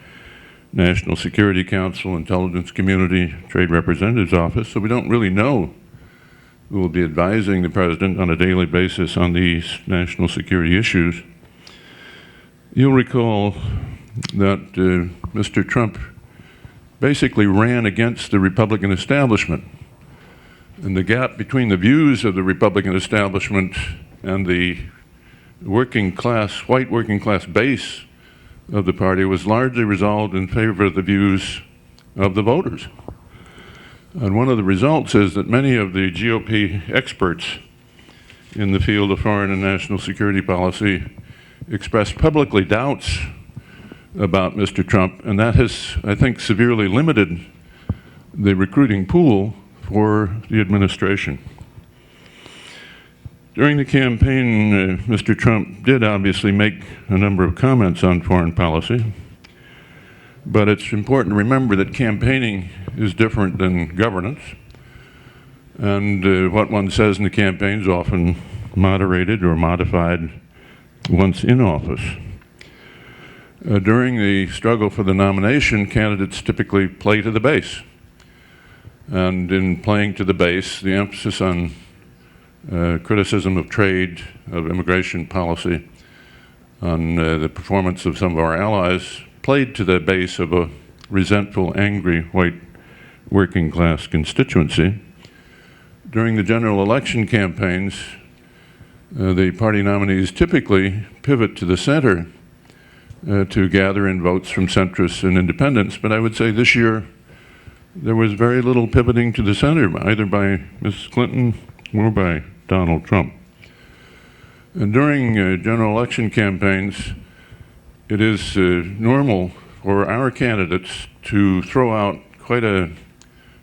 [SPEAKER 11] National Security Council, Intelligence Community, Trade Representative's Office, so we don't really know who will be advising the President on a daily basis on these national security issues. You'll recall that Mr. Trump basically ran against the Republican establishment. And the gap between the views of the Republican establishment and the working class, white working class base of the party was largely resolved in favor of the views of the voters. And one of the results is that many of the GOP experts in the field of foreign and national security policy expressed publicly doubts about Mr. Trump, and that has, I think, severely limited the recruiting pool for the administration. During the campaign, Mr. Trump did obviously make a number of comments on foreign policy, but it's important to remember that campaigning is different than governance, and what one says in the campaign is often moderated or modified once in office. During the struggle for the nomination, candidates typically play to the base. And in playing to the base, the emphasis on criticism of trade, of immigration policy, on the performance of some of our allies, played to the base of a resentful, angry, white working class constituency. During the general election campaigns, the party nominees typically pivot to the center to gather in votes from centrists and independents, but I would say this year there was very little pivoting to the center, either by Mrs. Clinton or by Donald Trump. And during general election campaigns, it is normal for our candidates to throw out quite a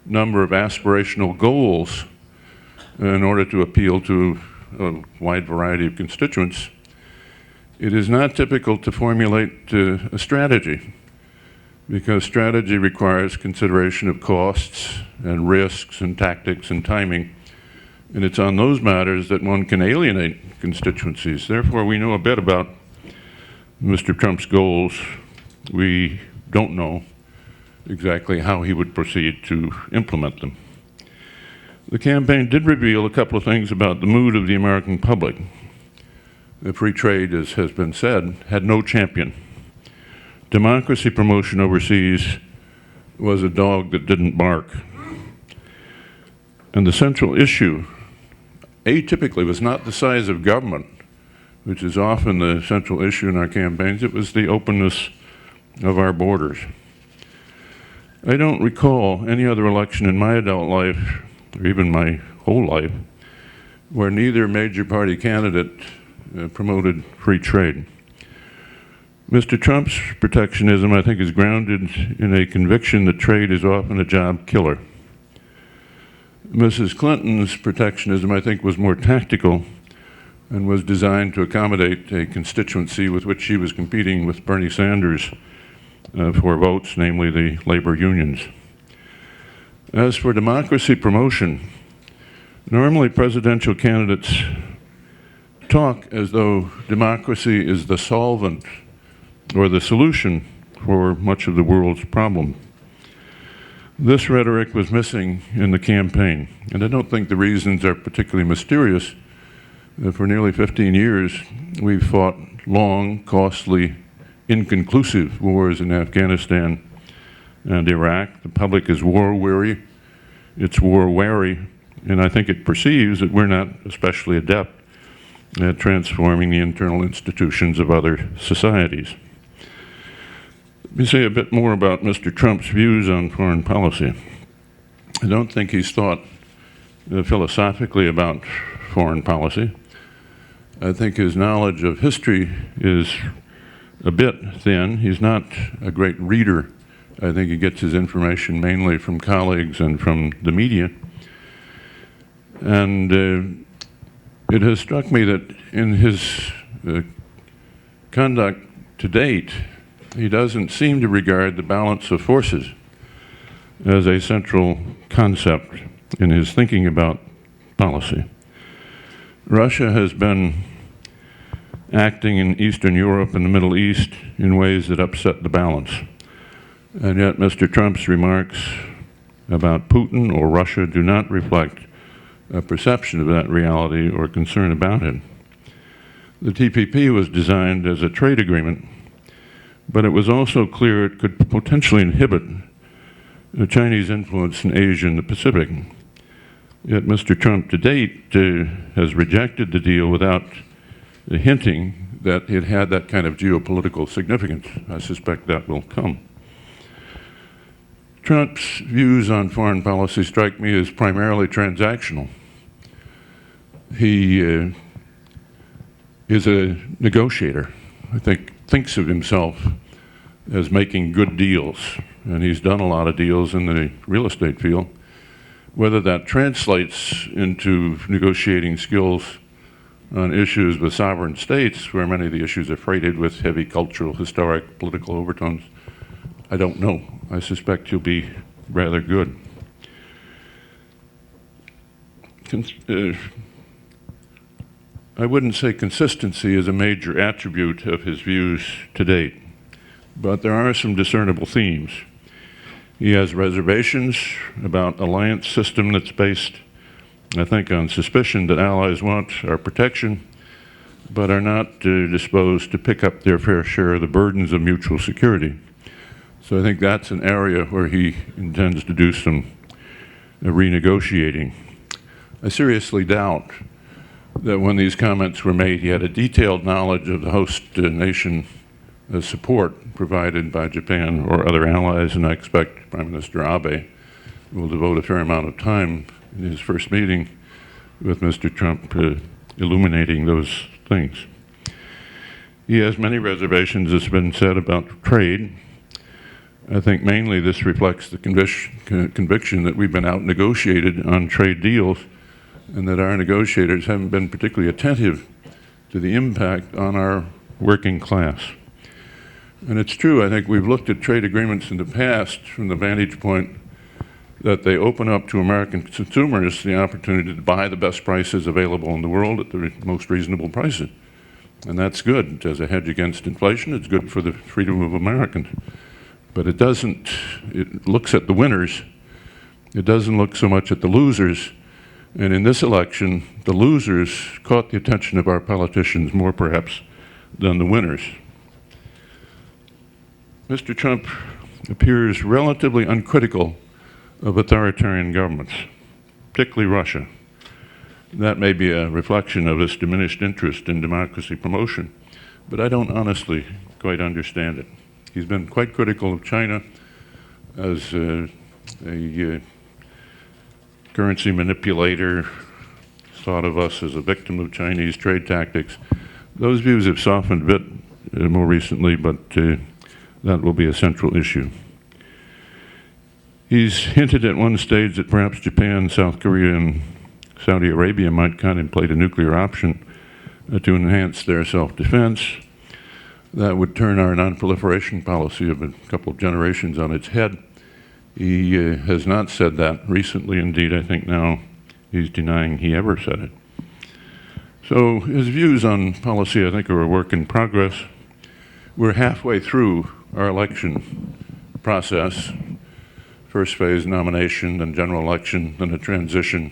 [SPEAKER 11] number of aspirational goals in order to appeal to a wide variety of constituents. It is not typical to formulate a strategy, because strategy requires consideration of costs and risks and tactics and timing, and it's on those matters that one can alienate constituencies. Therefore, we know a bit about Mr. Trump's goals. We don't know exactly how he would proceed to implement them. The campaign did reveal a couple of things about the mood of the American public. The free trade, as has been said, had no champion. Democracy promotion overseas was a dog that didn't bark. And the central issue, atypically, was not the size of government, which is often the central issue in our campaigns. It was the openness of our borders. I don't recall any other election in my adult life, or even my whole life, where neither major party candidate promoted free trade. Mr. Trump's protectionism, I think, is grounded in a conviction that trade is often a job killer. Mrs. Clinton's protectionism, I think, was more tactical and was designed to accommodate a constituency with which she was competing with Bernie Sanders for votes, namely the labor unions. As for democracy promotion, normally presidential candidates talk as though democracy is the solvent or the solution for much of the world's problem. This rhetoric was missing in the campaign, and I don't think the reasons are particularly mysterious. For nearly 15 years, we've fought long, costly, inconclusive wars in Afghanistan and Iraq. The public is war-weary, it's war-wary, and I think it perceives that we're not especially adept at transforming the internal institutions of other societies. Let me say a bit more about Mr. Trump's views on foreign policy. I don't think he's thought philosophically about foreign policy. I think his knowledge of history is a bit thin. He's not a great reader. I think he gets his information mainly from colleagues and from the media. And it has struck me that in his conduct to date, he doesn't seem to regard the balance of forces as a central concept in his thinking about policy. Russia has been acting in Eastern Europe and the Middle East in ways that upset the balance. And yet Mr. Trump's remarks about Putin or Russia do not reflect a perception of that reality or concern about it. The TPP was designed as a trade agreement, but it was also clear it could potentially inhibit the Chinese influence in Asia and the Pacific. Yet Mr. Trump to date has rejected the deal without hinting that it had that kind of geopolitical significance. I suspect that will come. Trump's views on foreign policy strike me as primarily transactional. He is a negotiator. I think thinks of himself as making good deals, and he's done a lot of deals in the real estate field. Whether that translates into negotiating skills on issues with sovereign states, where many of the issues are freighted with heavy cultural, historic, political overtones, I don't know. I suspect he'll be rather good. I wouldn't say consistency is a major attribute of his views to date, but there are some discernible themes. He has reservations about an alliance system that's based, I think, on suspicion that allies want our protection, but are not disposed to pick up their fair share of the burdens of mutual security. So I think that's an area where he intends to do some renegotiating. I seriously doubt that when these comments were made, he had a detailed knowledge of the host nation support provided by Japan or other allies, and I expect Prime Minister Abe will devote a fair amount of time in his first meeting with Mr. Trump illuminating those things. He has many reservations, as has been said, about trade. I think mainly this reflects the conviction that we've been out-negotiated on trade deals and that our negotiators haven't been particularly attentive to the impact on our working class. And it's true, I think we've looked at trade agreements in the past from the vantage point that they open up to American consumers the opportunity to buy the best prices available in the world at the most reasonable prices. And that's good. As a hedge against inflation, it's good for the freedom of Americans. But it doesn't, it looks at the winners. It doesn't look so much at the losers. And in this election, the losers caught the attention of our politicians more perhaps than the winners. Mr. Trump appears relatively uncritical of authoritarian governments, particularly Russia. That may be a reflection of his diminished interest in democracy promotion, but I don't honestly quite understand it. He's been quite critical of China as a currency manipulator, thought of us as a victim of Chinese trade tactics. Those views have softened a bit more recently, but that will be a central issue. He's hinted at one stage that perhaps Japan, South Korea, and Saudi Arabia might contemplate a nuclear option to enhance their self-defense. That would turn our non-proliferation policy of a couple of generations on its head. He has not said that recently. Indeed, I think now he's denying he ever said it. So his views on policy, I think, are a work in progress. We're halfway through our election process. First phase, nomination, then general election, then a transition,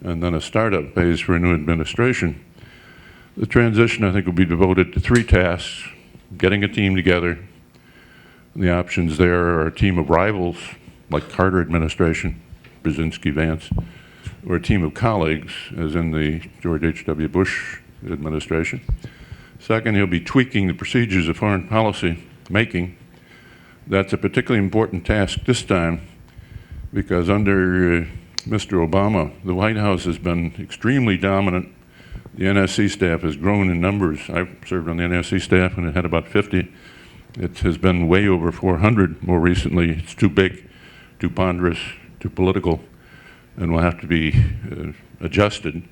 [SPEAKER 11] and then a startup phase for a new administration. The transition, I think, will be devoted to three tasks: getting a team together. The options there are a team of rivals, like Carter administration, Brzezinski, Vance, or a team of colleagues, as in the George H.W. Bush administration. Second, he'll be tweaking the procedures of foreign policy making. That's a particularly important task this time because under Mr. Obama, the White House has been extremely dominant. The NSC staff has grown in numbers. I've served on the NSC staff and it had about 50. It has been way over 400 more recently. It's too big, too ponderous, too political. and will have to be adjusted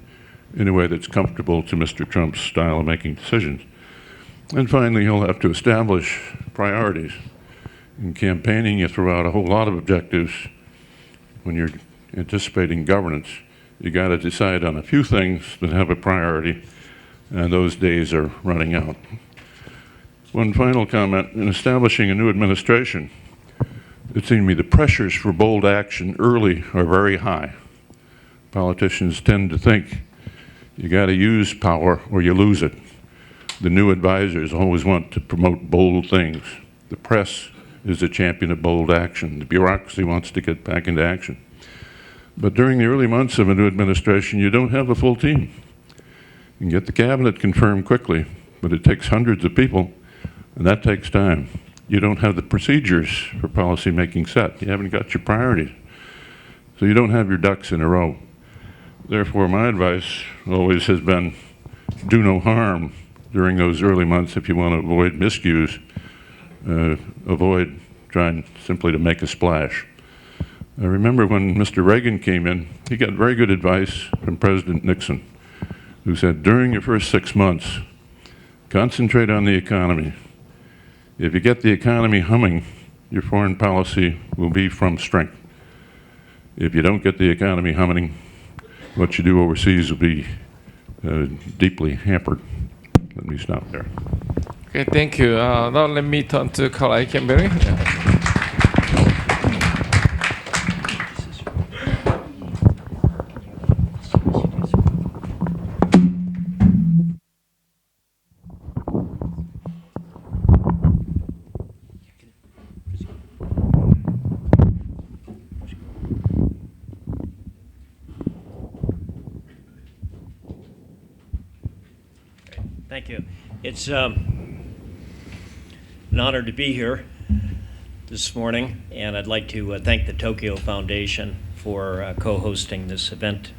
[SPEAKER 11] in a way that's comfortable to Mr. Trump's style of making decisions. And finally, he'll have to establish priorities. In campaigning, you throw out a whole lot of objectives. When you're anticipating governance, you got to decide on a few things that have a priority, and those days are running out. One final comment. In establishing a new administration, it seemed to me the pressures for bold action early are very high. Politicians tend to think you got to use power or you lose it. The new advisors always want to promote bold things. The press is a champion of bold action. The bureaucracy wants to get back into action. But during the early months of a new administration, you don't have a full team. You can get the cabinet confirmed quickly, but it takes hundreds of people, and that takes time. You don't have the procedures for policy making set. You haven't got your priorities. So you don't have your ducks in a row. Therefore, my advice always has been do no harm during those early months if you want to avoid miscues. Avoid trying simply to make a splash. I remember when Mr. Reagan came in, he got very good advice from President Nixon, who said, during your first 6 months, concentrate on the economy. If you get the economy humming, your foreign policy will be from strength. If you don't get the economy humming, what you do overseas will be deeply hampered. Let me stop there.
[SPEAKER 3] Okay, thank you. Now let me turn to Carl Aike.
[SPEAKER 12] Thank you. It's an honor to be here this morning, and I'd like to thank the Tokyo Foundation for co-hosting this event.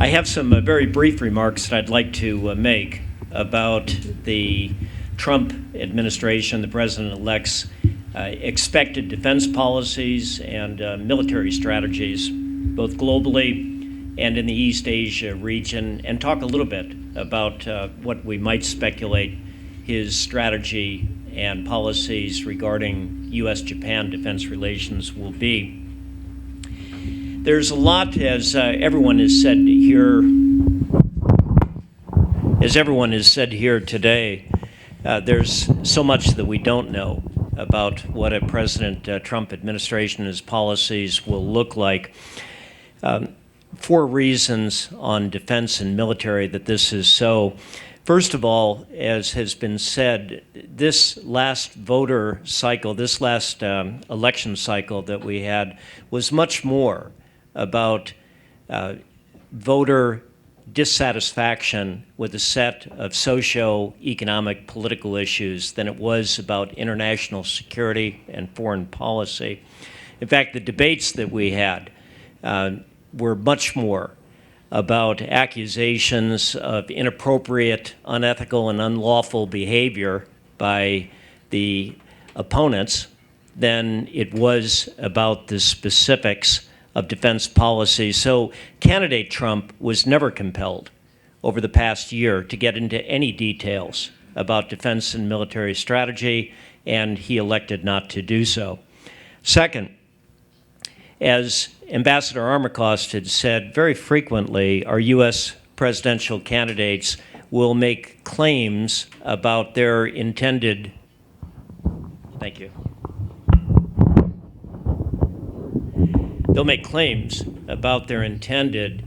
[SPEAKER 12] I have some very brief remarks that I'd like to make about the Trump administration, the president-elect's expected defense policies and military strategies, both globally and in the East Asia region, and talk a little bit about what we might speculate his strategy and policies regarding U.S.-Japan defense relations will be. There's a lot, as everyone has said here today, there's so much that we don't know about what a President Trump administration and his policies will look like. 4 reasons on defense and military that this is so. First of all, as has been said, this last voter cycle, this last election cycle that we had was much more about voter dissatisfaction with a set of socio-economic political issues than it was about international security and foreign policy. In fact, the debates that we had were much more about accusations of inappropriate, unethical, and unlawful behavior by the opponents than it was about the specifics of defense policy. So candidate Trump was never compelled over the past year to get into any details about defense and military strategy, and he elected not to do so. Second, as Ambassador Armacost had said, very frequently our U.S. presidential candidates will make claims about their intended, thank you. They'll make claims about their intended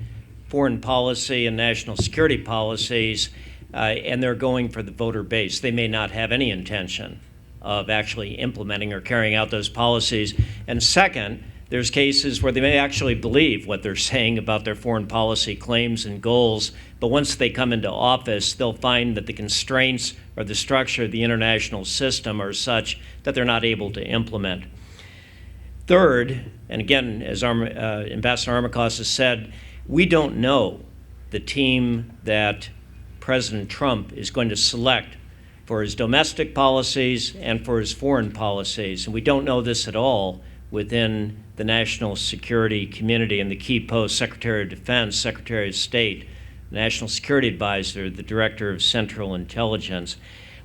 [SPEAKER 12] foreign policy and national security policies, and they're going for the voter base. They may not have any intention of actually implementing or carrying out those policies. And second, there's cases where they may actually believe what they're saying about their foreign policy claims and goals, but once they come into office, they'll find that the constraints or the structure of the international system are such that they're not able to implement. Third, and again, as Ambassador Armacost has said, we don't know the team that President Trump is going to select for his domestic policies and for his foreign policies. And we don't know this at all within the national security community and the key posts, Secretary of Defense, Secretary of State, National Security Advisor, the Director of Central Intelligence.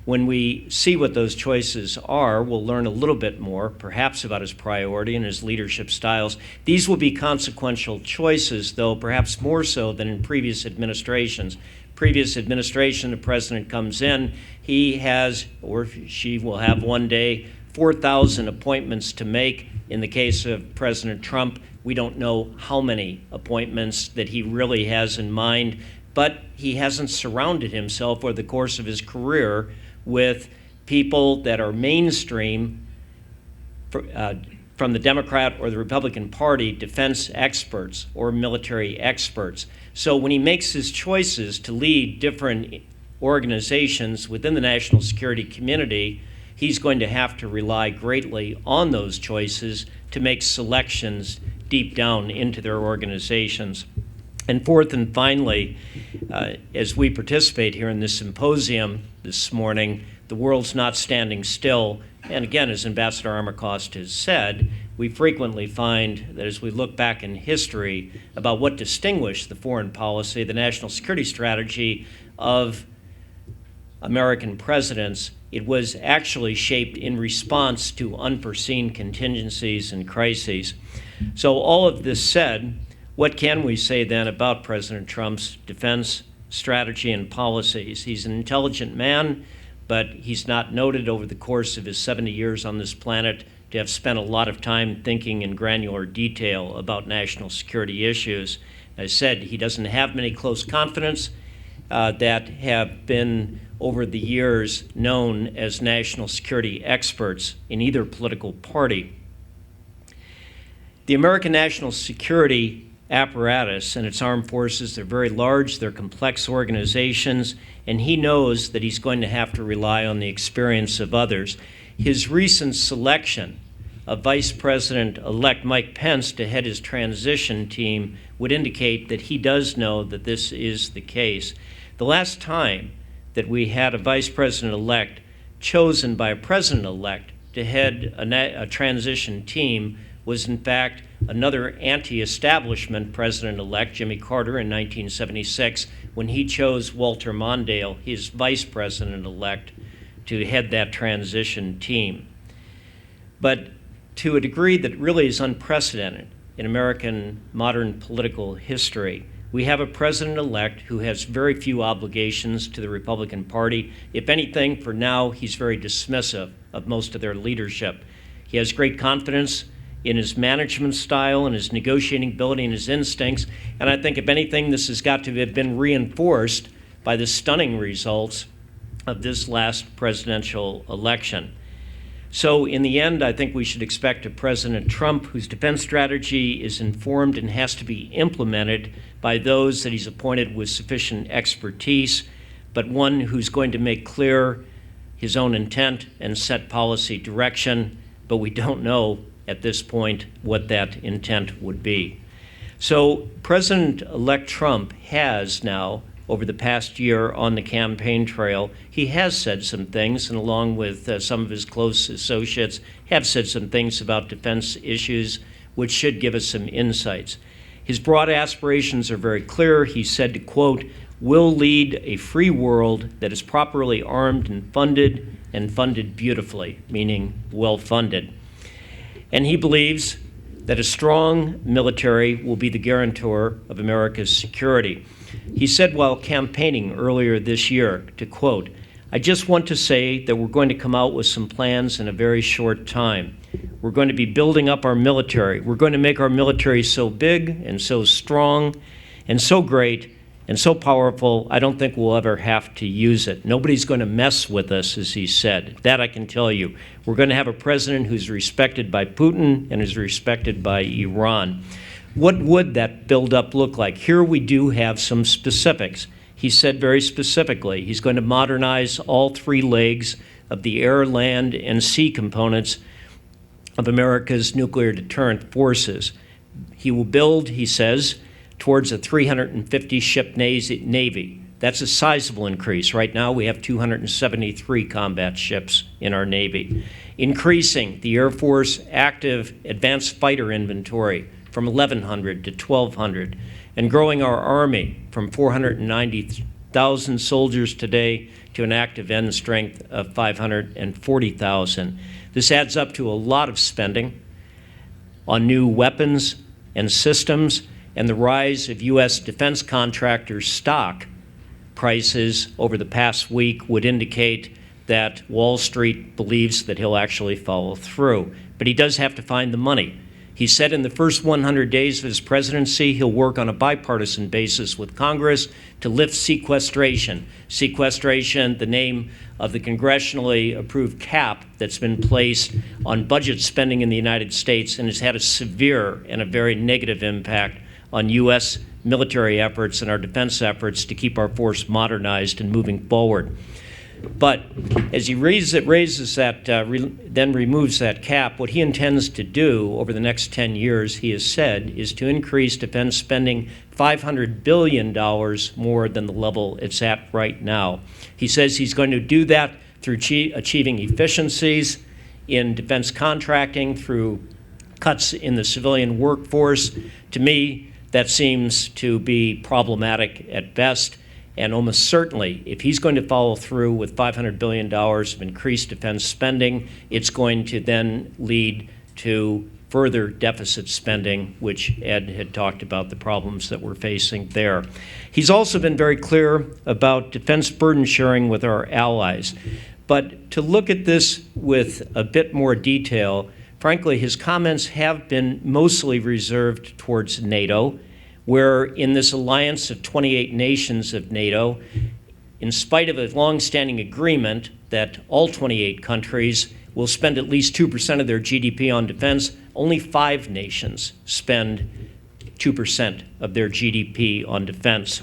[SPEAKER 12] When we see what those choices are, we'll learn a little bit more, perhaps about his priority and his leadership styles. These will be consequential choices, though perhaps more so than in previous administrations. Previous administration, the president comes in, he has, or she will have one day, 4,000 appointments to make. In the case of President Trump, we don't know how many appointments that he really has in mind, but he hasn't surrounded himself over the course of his career with people that are mainstream from the Democrat or the Republican Party, defense experts or military experts. So when he makes his choices to lead different organizations within the national security community, he's going to have to rely greatly on those choices to make selections deep down into their organizations. And fourth and finally, as we participate here in this symposium this morning, the world's not standing still. And again, as Ambassador Armacost has said, we frequently find that as we look back in history about what distinguished the foreign policy, the national security strategy of American presidents, it was actually shaped in response to unforeseen contingencies and crises. So all of this said, what can we say then about President Trump's defense strategy and policies? He's an intelligent man, but he's not noted over the course of his 70 years on this planet to have spent a lot of time thinking in granular detail about national security issues. As I said, he doesn't have many close confidants that have been over the years known as national security experts in either political party. The American national security apparatus and its armed forces, they're very large, they're complex organizations, and he knows that he's going to have to rely on the experience of others. His recent selection of Vice President-elect Mike Pence to head his transition team would indicate that he does know that this is the case. The last time that we had a Vice President-elect chosen by a President-elect to head a transition team was in fact another anti-establishment President-elect, Jimmy Carter, in 1976, when he chose Walter Mondale, his Vice President-elect, to head that transition team. But to a degree that really is unprecedented in American modern political history, we have a president-elect who has very few obligations to the Republican Party. If anything, for now, he's very dismissive of most of their leadership. He has great confidence in his management style and his negotiating ability and his instincts, and I think, if anything, this has got to have been reinforced by the stunning results of this last presidential election. So in the end, I think we should expect a President Trump whose defense strategy is informed and has to be implemented by those that he's appointed with sufficient expertise, but one who's going to make clear his own intent and set policy direction, but we don't know at this point what that intent would be. So President-elect Trump has now, over the past year on the campaign trail, he has said some things, and along with some of his close associates, have said some things about defense issues, which should give us some insights. His broad aspirations are very clear. He said to, quote, "We'll lead a free world that is properly armed and funded beautifully," meaning well-funded. And he believes that a strong military will be the guarantor of America's security. He said while campaigning earlier this year, to quote, "I just want to say that we're going to come out with some plans in a very short time. We're going to be building up our military. We're going to make our military so big and so strong and so great and so powerful, I don't think we'll ever have to use it. Nobody's going to mess with us," as he said. That I can tell you. We're going to have a president who's respected by Putin and is respected by Iran. What would that buildup look like? Here we do have some specifics. He said very specifically he's going to modernize all three legs of the air, land, and sea components of America's nuclear deterrent forces. He will build, he says, towards a 350-ship Navy. That's a sizable increase. Right now, we have 273 combat ships in our Navy. Increasing the Air Force active advanced fighter inventory from 1,100 to 1,200, and growing our Army from 490,000 soldiers today to an active end strength of 540,000. This adds up to a lot of spending on new weapons and systems, and the rise of U.S. defense contractors' stock prices over the past week would indicate that Wall Street believes that he'll actually follow through. But he does have to find the money. He said in the first 100 days of his presidency, he'll work on a bipartisan basis with Congress to lift sequestration. Sequestration, the name of the congressionally approved cap that's been placed on budget spending in the United States and has had a severe and a very negative impact on U.S. military efforts and our defense efforts to keep our force modernized and moving forward. But as he raises that, then removes that cap, what he intends to do over the next 10 years, he has said, is to increase defense spending $500 billion more than the level it's at right now. He says he's going to do that through achieving efficiencies in defense contracting, through cuts in the civilian workforce. To me, that seems to be problematic at best. And almost certainly, if he's going to follow through with $500 billion of increased defense spending, it's going to then lead to further deficit spending, which Ed had talked about the problems that we're facing there. He's also been very clear about defense burden sharing with our allies. But to look at this with a bit more detail, frankly, his comments have been mostly reserved towards NATO, where in this alliance of 28 nations of NATO, in spite of a long-standing agreement that all 28 countries will spend at least 2% of their GDP on defense, only 5 nations spend 2% of their GDP on defense.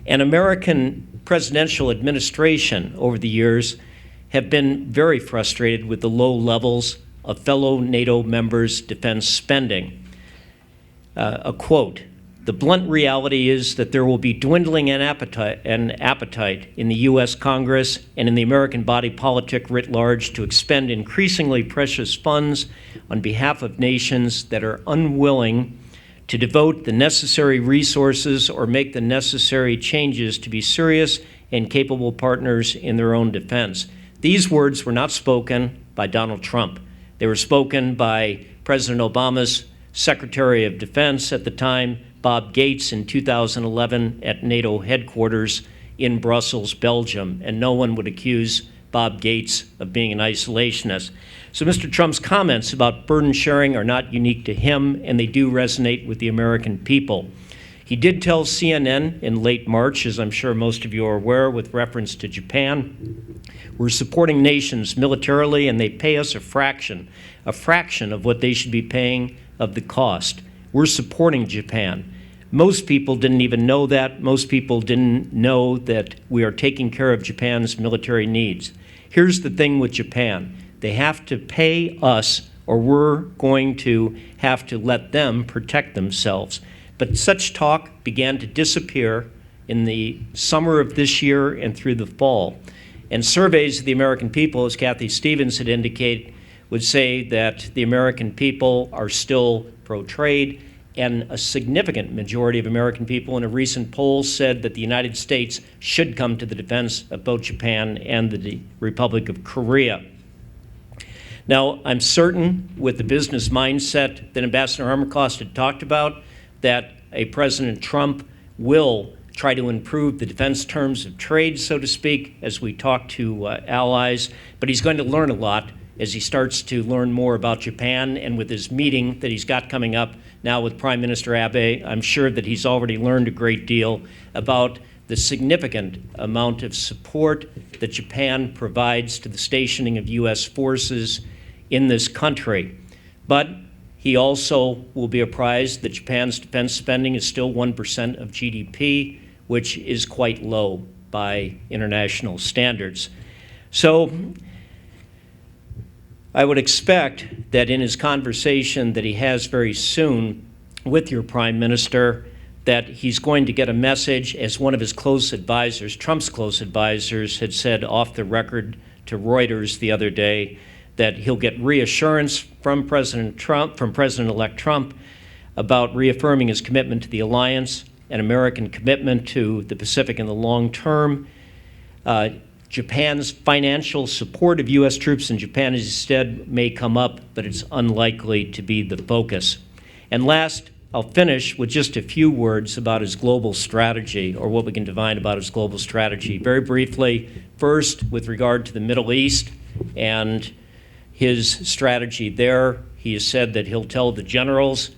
[SPEAKER 12] An American presidential administration over the years have been very frustrated with the low levels of fellow NATO members' defense spending. A quote, "The blunt reality is that there will be dwindling an appetite in the U.S. Congress and in the American body politic writ large to expend increasingly precious funds on behalf of nations that are unwilling to devote the necessary resources or make the necessary changes to be serious and capable partners in their own defense." These words were not spoken by Donald Trump. They were spoken by President Obama's Secretary of Defense at the time, Bob Gates, in 2011 at NATO headquarters in Brussels, Belgium, and no one would accuse Bob Gates of being an isolationist. So Mr. Trump's comments about burden sharing are not unique to him, and they do resonate with the American people. He did tell CNN in late March, as I'm sure most of you are aware, with reference to Japan, we're supporting nations militarily, and they pay us a fraction of what they should be paying of the cost. We're supporting Japan. Most people didn't even know that. Most people didn't know that we are taking care of Japan's military needs. Here's the thing with Japan. They have to pay us, or we're going to have to let them protect themselves. But such talk began to disappear in the summer of this year and through the fall. And surveys of the American people, as Kathy Stevens had indicated, would say that the American people are still pro-trade, and a significant majority of American people in a recent poll said that the United States should come to the defense of both Japan and the Republic of Korea. Now, I'm certain with the business mindset that Ambassador Armacost had talked about, that a President Trump will try to improve the defense terms of trade, so to speak, as we talk to allies, but he's going to learn a lot as he starts to learn more about Japan, and with his meeting that he's got coming up now with Prime Minister Abe, I'm sure that he's already learned a great deal about the significant amount of support that Japan provides to the stationing of U.S. forces in this country. But he also will be apprised that Japan's defense spending is still 1% of GDP, which is quite low by international standards. So I would expect that in his conversation that he has very soon with your Prime Minister, that he's going to get a message, as one of his close advisors, Trump's close advisors, had said off the record to Reuters the other day, that he'll get reassurance from President-elect Trump about reaffirming his commitment to the alliance, an American commitment to the Pacific in the long term. Japan's financial support of U.S. troops in Japan instead may come up, but it's unlikely to be the focus. And last, I'll finish with just a few words about his global strategy, or what we can divine about his global strategy. Very briefly, first, with regard to the Middle East and his strategy there, he has said that he'll tell the generals,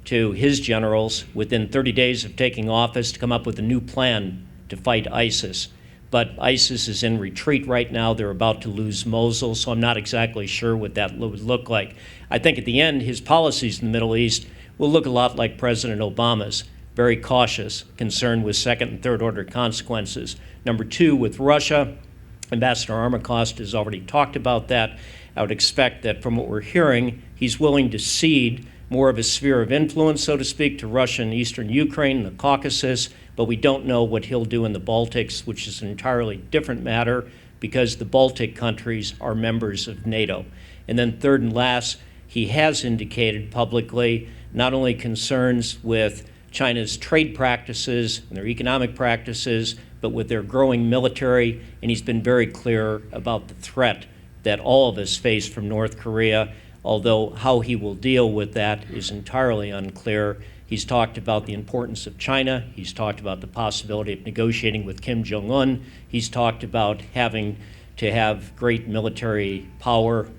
[SPEAKER 12] to his generals, within 30 days of taking office, to come up with a new plan to fight ISIS. But ISIS is in retreat right now. They're about to lose Mosul, so I'm not exactly sure what that would look like. I think at the end, his policies in the Middle East will look a lot like President Obama's, very cautious, concerned with second and third order consequences. Number two, with Russia, Ambassador Armacost has already talked about that. I would expect that from what we're hearing, he's willing to cede more of a sphere of influence, so to speak, to Russia and eastern Ukraine and the Caucasus, but we don't know what he'll do in the Baltics, which is an entirely different matter because the Baltic countries are members of NATO. And then third and last, he has indicated publicly not only concerns with China's trade practices and their economic practices, but with their growing military, and he's been very clear about the threat that all of us face from North Korea, although how he will deal with that is entirely unclear. He's talked about the importance of China. He's talked about the possibility of negotiating with Kim Jong-un. He's talked about having to have great military power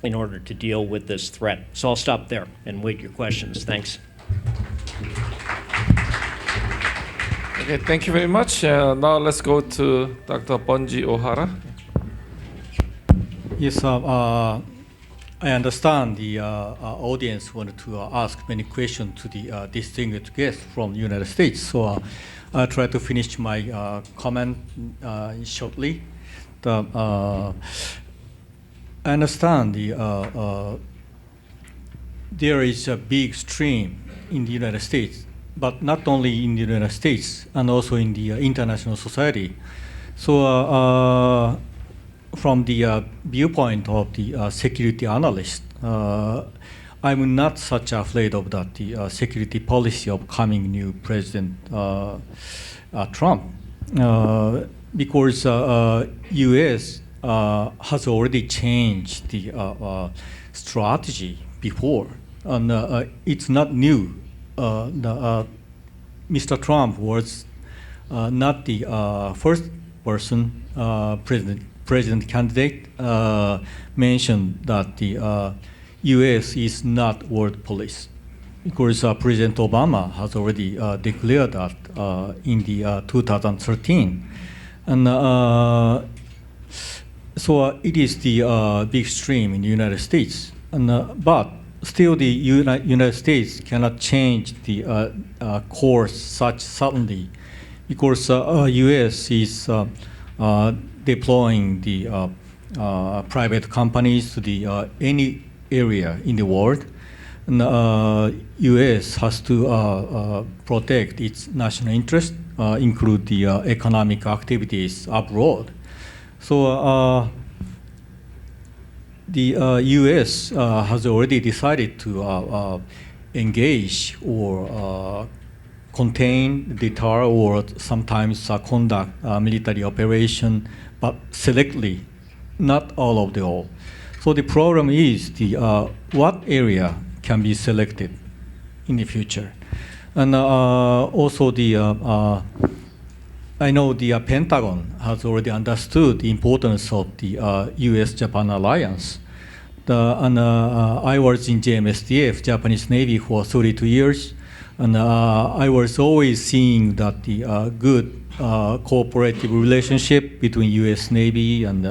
[SPEAKER 12] in order to deal with this threat. So I'll stop there and wait your questions. Thanks.
[SPEAKER 3] Okay, thank you very much. Now let's go to Dr. Bonji Ohara.
[SPEAKER 13] Yes, I understand the audience wanted to ask many questions to the distinguished guests from the United States. So I'll try to finish my comment shortly. I understand there is a big stream in the United States, but not only in the United States and also in the international society. So from the viewpoint of the security analyst, I'm not such afraid of that the security policy of coming new President Trump, because U.S. Has already changed the strategy before, and it's not new. Mr. Trump was not the first person, president candidate, mentioned that the U.S. is not world police, because President Obama has already declared that in the 2013, and. So it is the big stream in the United States, but still the United States cannot change the course such suddenly, because U.S. is deploying the private companies to the any area in the world, and U.S. has to protect its national interest, include the economic activities abroad. So the U.S. Has already decided to engage or contain, deter, or sometimes conduct military operation, but selectively, not all of the all. So the problem is the what area can be selected in the future, and also the. I know the Pentagon has already understood the importance of the U.S.-Japan alliance. I was in JMSDF, Japanese Navy, for 32 years, and I was always seeing that the good cooperative relationship between U.S. Navy and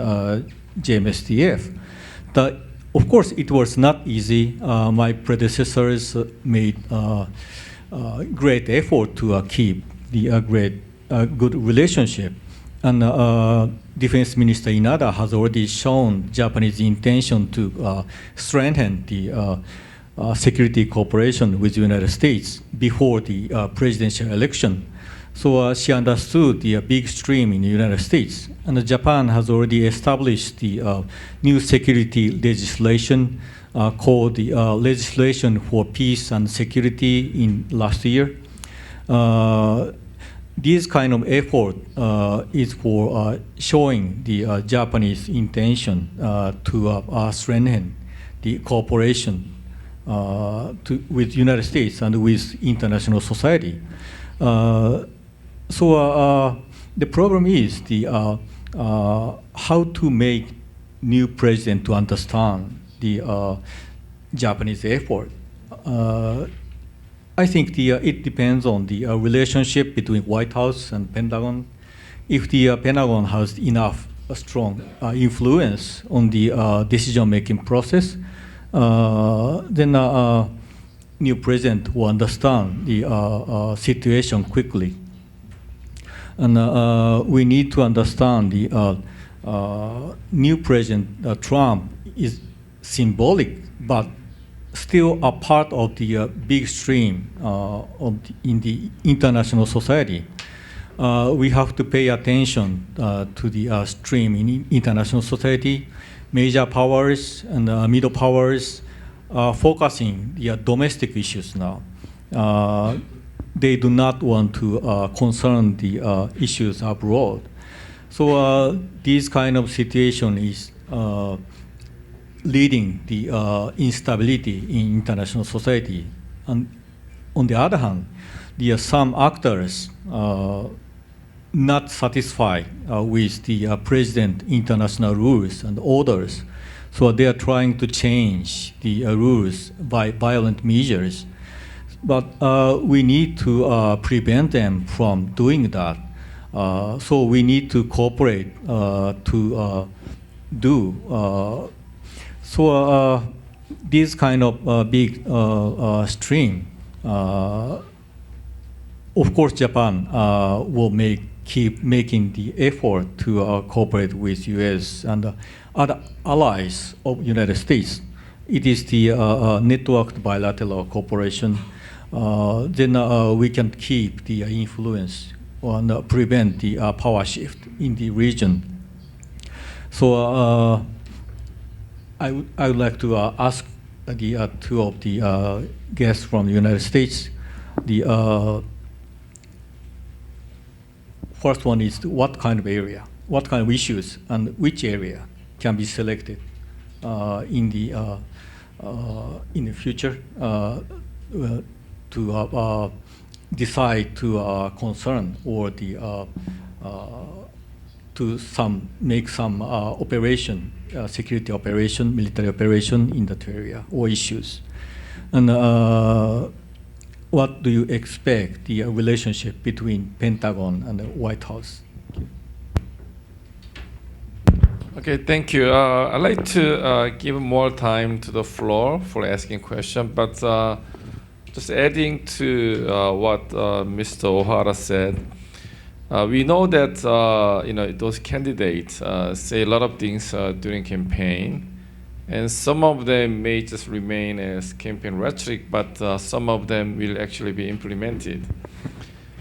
[SPEAKER 13] JMSDF. Of course, it was not easy. My predecessors made great effort to keep the good relationship, and Defense Minister Inada has already shown Japanese intention to strengthen the security cooperation with the United States before the presidential election. So she understood the big stream in the United States. And Japan has already established the new security legislation called the Legislation for Peace and Security in last year. This kind of effort is for showing the Japanese intention to strengthen the cooperation with United States and with international society. So the problem is the how to make new president to understand the Japanese effort. I think it depends on the relationship between White House and Pentagon. If the Pentagon has enough strong influence on the decision-making process, then new president will understand the situation quickly. And we need to understand the new president Trump is symbolic, but still a part of the big stream in the international society. We have to pay attention to the stream in international society. Major powers and middle powers are focusing the domestic issues now. They do not want to concern the issues abroad. So this kind of situation is leading the instability in international society. And on the other hand, there are some actors not satisfied with the president international rules and orders. So they are trying to change the rules by violent measures. But we need to prevent them from doing that. So we need to cooperate to do. So this kind of big stream, of course, Japan will keep making the effort to cooperate with U.S. and other allies of United States. It is the networked bilateral cooperation. Then we can keep the influence and prevent the power shift in the region. So I would like to ask the two of the guests from the United States. The first one is what kind of area, what kind of issues, and which area can be selected in the future to decide to concern or the to make some operation, security operation, military operation in that area or issues. And what do you expect the relationship between Pentagon and the White House?
[SPEAKER 3] Okay, thank you. I'd like to give more time to the floor for asking questions, but just adding to what Mr. Ohara said, we know that those candidates say a lot of things during campaign, and some of them may just remain as campaign rhetoric, but some of them will actually be implemented.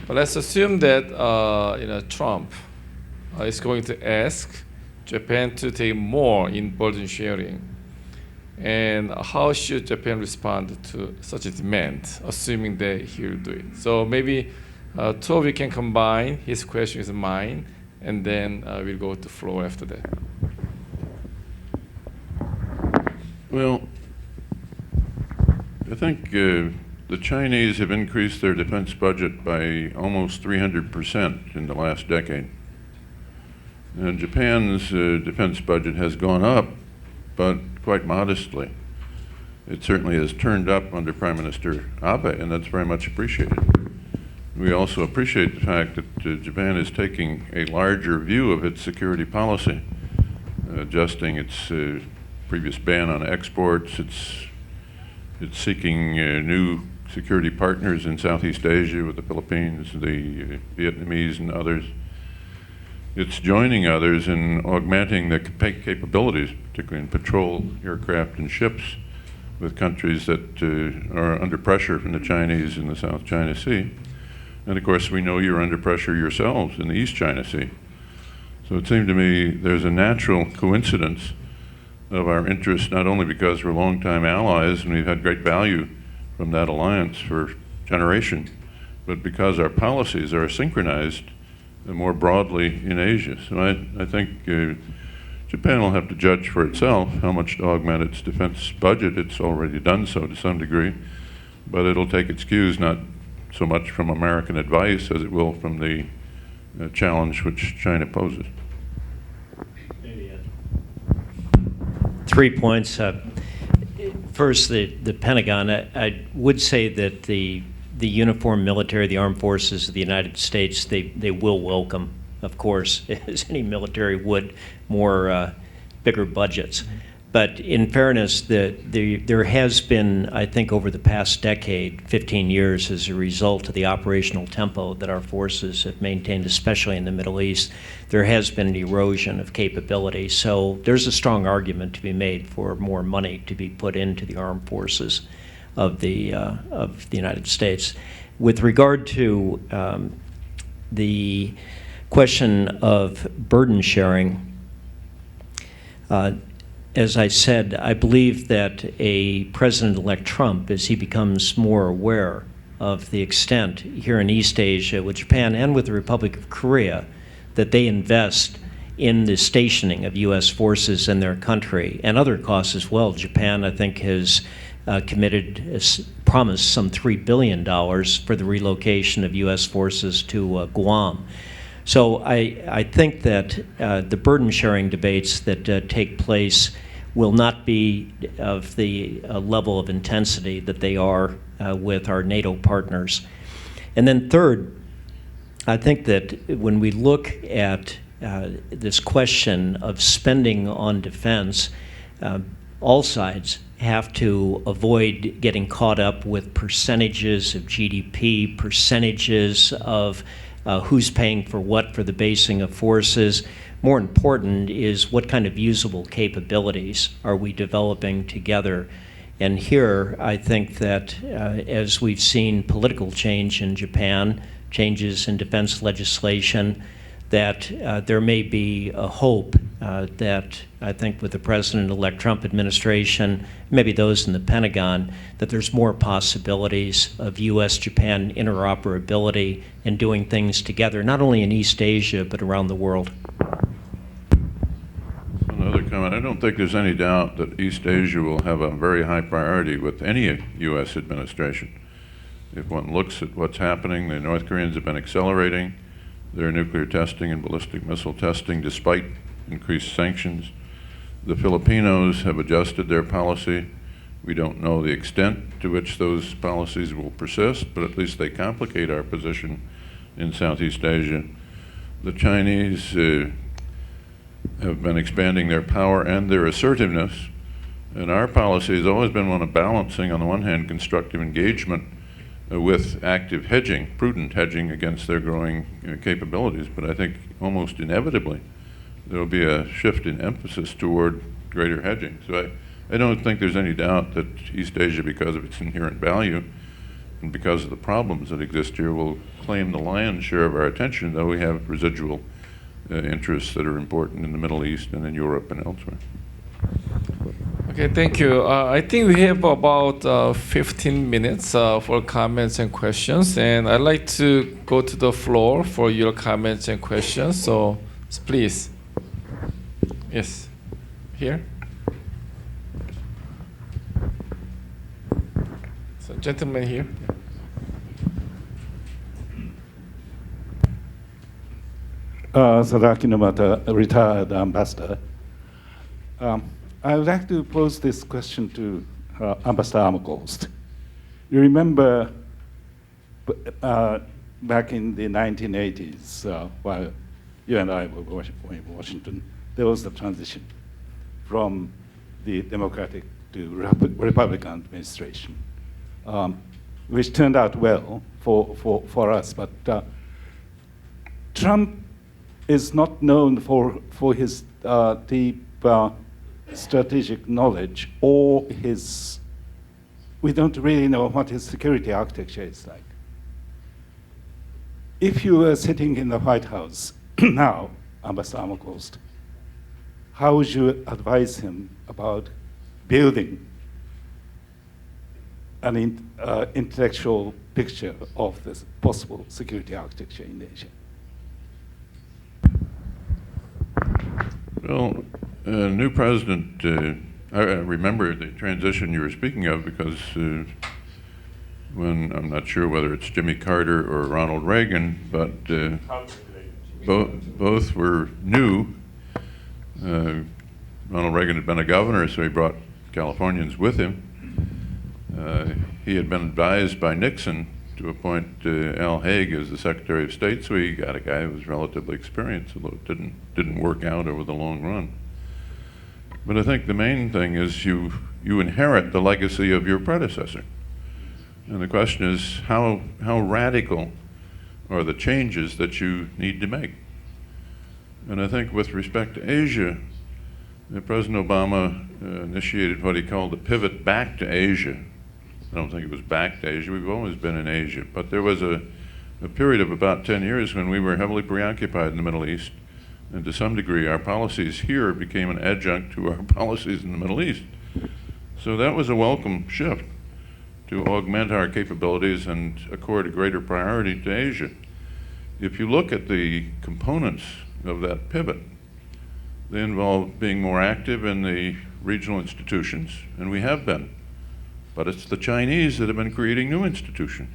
[SPEAKER 3] But let's assume that Trump is going to ask Japan to take more in burden sharing. And how should Japan respond to such a demand, assuming that he will do it? So maybe two of you can combine his question with mine, and then we'll go to floor after that.
[SPEAKER 11] Well, I think the Chinese have increased their defense budget by almost 300% in the last decade. And Japan's defense budget has gone up, but quite modestly. It certainly has turned up under Prime Minister Abe, and that's very much appreciated. We also appreciate the fact that Japan is taking a larger view of its security policy, adjusting its previous ban on exports. It's seeking new security partners in Southeast Asia with the Philippines, the Vietnamese, and others. It's joining others in augmenting the capabilities, particularly in patrol aircraft and ships, with countries that are under pressure from the Chinese in the South China Sea. And of course, we know you're under pressure yourselves in the East China Sea. So it seemed to me there's a natural coincidence of our interests, not only because we're longtime allies and we've had great value from that alliance for generations, but because our policies are synchronized more broadly in Asia. So I think Japan will have to judge for itself how much to augment its defense budget. It's already done so to some degree, but it'll take its cues not so much from American advice as it will from the challenge which China poses.
[SPEAKER 12] 3 points. First, the Pentagon. I would say that the uniformed military, the armed forces of the United States, they will welcome, of course, as any military would, more bigger budgets. But in fairness, there has been, I think, over the past decade, 15 years, as a result of the operational tempo that our forces have maintained, especially in the Middle East, there has been an erosion of capability. So there's a strong argument to be made for more money to be put into the armed forces of the United States. With regard to the question of burden sharing, as I said, I believe that a President-elect Trump, as he becomes more aware of the extent here in East Asia with Japan and with the Republic of Korea, that they invest in the stationing of U.S. forces in their country and other costs as well. Japan, I think, has promised some $3 billion for the relocation of U.S. forces to Guam. So I think that the burden-sharing debates that take place will not be of the level of intensity that they are with our NATO partners. And then third, I think that when we look at this question of spending on defense, all sides have to avoid getting caught up with percentages of GDP, percentages of who's paying for what for the basing of forces. More important is what kind of usable capabilities are we developing together. And here, I think that as we've seen political change in Japan, changes in defense legislation, that there may be a hope that I think with the President-elect Trump administration, maybe those in the Pentagon, that there's more possibilities of U.S.-Japan interoperability and doing things together, not only in East Asia, but around the world.
[SPEAKER 11] Another comment. I don't think there's any doubt that East Asia will have a very high priority with any U.S. administration. If one looks at what's happening, the North Koreans have been accelerating their nuclear testing and ballistic missile testing despite increased sanctions. The Filipinos have adjusted their policy. We don't know the extent to which those policies will persist, but at least they complicate our position in Southeast Asia. The Chinese have been expanding their power and their assertiveness, and our policy has always been one of balancing, on the one hand, constructive engagement with active hedging, prudent hedging against their growing capabilities. But I think almost inevitably there will be a shift in emphasis toward greater hedging. So I don't think there's any doubt that East Asia, because of its inherent value and because of the problems that exist here, will claim the lion's share of our attention, though we have residual interests that are important in the Middle East and in Europe and elsewhere.
[SPEAKER 3] Okay, thank you. I think we have about 15 minutes for comments and questions, and I'd like to go to the floor for your comments and questions. So please. Yes, here. So gentleman here.
[SPEAKER 14] Sadaki Nomata, retired ambassador. I would like to pose this question to Ambassador Amocost. You remember back in the 1980s, while you and I were in Washington, there was the transition from the Democratic to Republican administration, which turned out well for us. But Trump is not known for his deep strategic knowledge or his we don't really know what his security architecture is like. If you were sitting in the White House now, Ambassador Amocost, how would you advise him about building an intellectual picture of this possible security architecture in Asia?
[SPEAKER 11] Well, new president, I remember the transition you were speaking of because when, I'm not sure whether it's Jimmy Carter or Ronald Reagan, but both were new. Ronald Reagan had been a governor, so he brought Californians with him. He had been advised by Nixon to appoint Al Haig as the Secretary of State, so he got a guy who was relatively experienced, although it didn't work out over the long run. But I think the main thing is you inherit the legacy of your predecessor. And the question is how radical are the changes that you need to make? And I think with respect to Asia, President Obama initiated what he called the pivot back to Asia. I don't think it was back to Asia. We've always been in Asia. But there was a period of about 10 years when we were heavily preoccupied in the Middle East. And to some degree, our policies here became an adjunct to our policies in the Middle East. So that was a welcome shift to augment our capabilities and accord a greater priority to Asia. If you look at the components of that pivot, they involve being more active in the regional institutions, and we have been. But it's the Chinese that have been creating new institutions.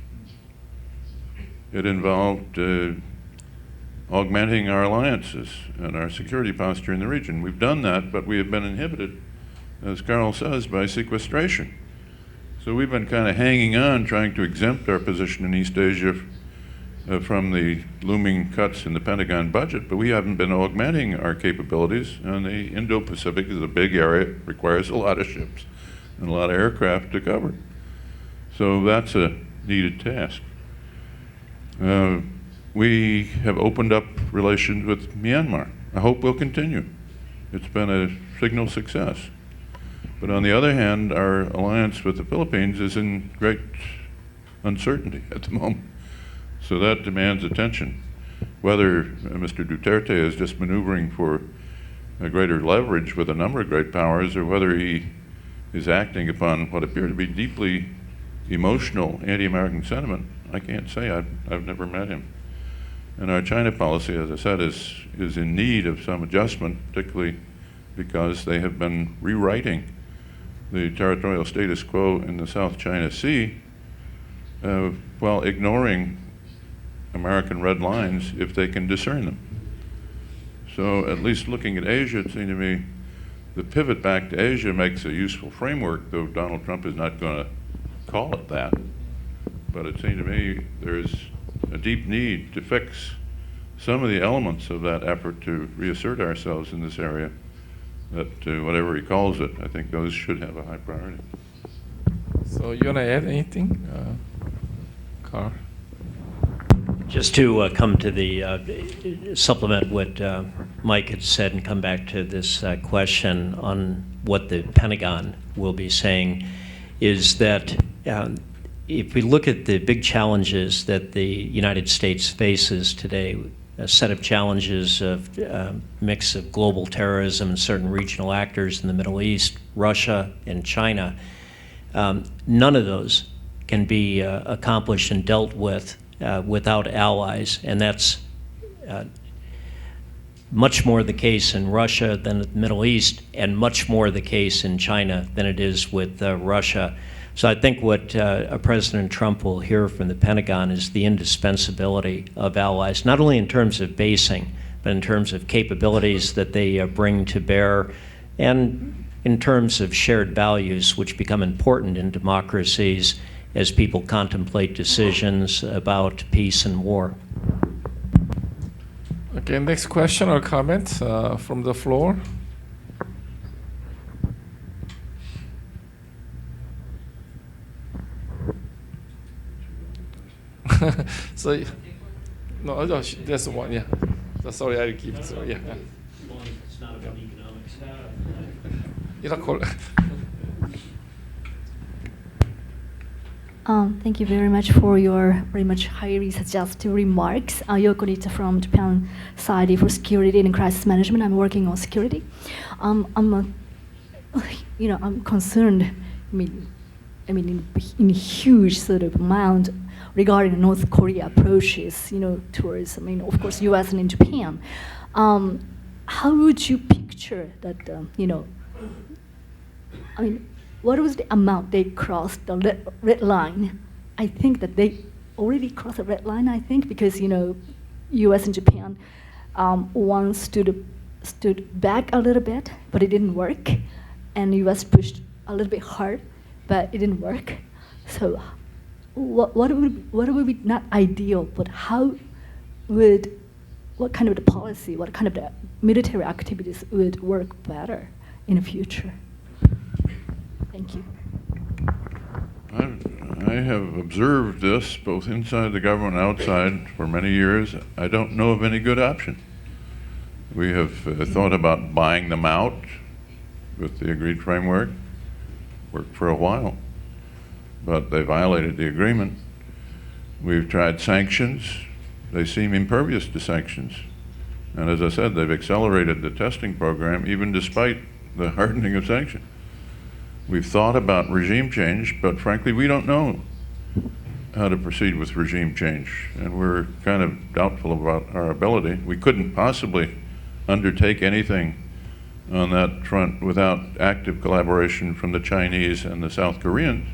[SPEAKER 11] It involved augmenting our alliances and our security posture in the region. We've done that, but we have been inhibited, as Carl says, by sequestration. So we've been kind of hanging on, trying to exempt our position in East Asia from the looming cuts in the Pentagon budget, but we haven't been augmenting our capabilities, and the Indo-Pacific is a big area. It requires a lot of ships and a lot of aircraft to cover. So that's a needed task. We have opened up relations with Myanmar. I hope we'll continue. It's been a signal success. But on the other hand, our alliance with the Philippines is in great uncertainty at the moment. So that demands attention. Whether Mr. Duterte is just maneuvering for a greater leverage with a number of great powers, or whether he is acting upon what appear to be deeply emotional anti-American sentiment, I can't say. I've never met him. And our China policy, as I said, is in need of some adjustment, particularly because they have been rewriting the territorial status quo in the South China Sea while ignoring American red lines if they can discern them. So at least looking at Asia, it seemed to me the pivot back to Asia makes a useful framework, though Donald Trump is not going to call it that. But it seemed to me there's a deep need to fix some of the elements of that effort to reassert ourselves in this area, that whatever he calls it, I think those should have a high priority.
[SPEAKER 3] So you want to add anything, Carl?
[SPEAKER 12] Just to come to the supplement what Mike had said and come back to this question on what the Pentagon will be saying, is that if we look at the big challenges that the United States faces today, a set of challenges of mix of global terrorism and certain regional actors in the Middle East, Russia and China, none of those can be accomplished and dealt with without allies, and that's much more the case in Russia than the Middle East, and much more the case in China than it is with Russia. So I think what President Trump will hear from the Pentagon is the indispensability of allies, not only in terms of basing, but in terms of capabilities that they bring to bear, and in terms of shared values, which become important in democracies as people contemplate decisions about peace and war.
[SPEAKER 3] Okay, next question or comment from the floor. So, no, there's one, yeah. Sorry, I'll keep it. So, yeah.
[SPEAKER 12] It's not about economics.
[SPEAKER 15] Thank you very much for your very much highly suggestive remarks. Yoko Rita from Japan Society for Security and Crisis Management. I'm working on security. I'm concerned. In huge sort of amount regarding North Korea approaches, towards, of course, U.S. and in Japan. How would you picture that, what was the amount they crossed the red line? I think that they already crossed the red line, because, U.S. and Japan one stood back a little bit, but it didn't work. And the U.S. pushed a little bit hard, but it didn't work. So what would be not ideal, but what kind of the policy, what kind of the military activities would work better in the future? Thank you.
[SPEAKER 11] I have observed this both inside the government and outside for many years. I don't know of any good option. We have thought about buying them out with the agreed framework. Worked for a while, but they violated the agreement. We've tried sanctions. They seem impervious to sanctions. And as I said, they've accelerated the testing program even despite the hardening of sanctions. We've thought about regime change, but frankly, we don't know how to proceed with regime change, and we're kind of doubtful about our ability. We couldn't possibly undertake anything on that front without active collaboration from the Chinese and the South Koreans,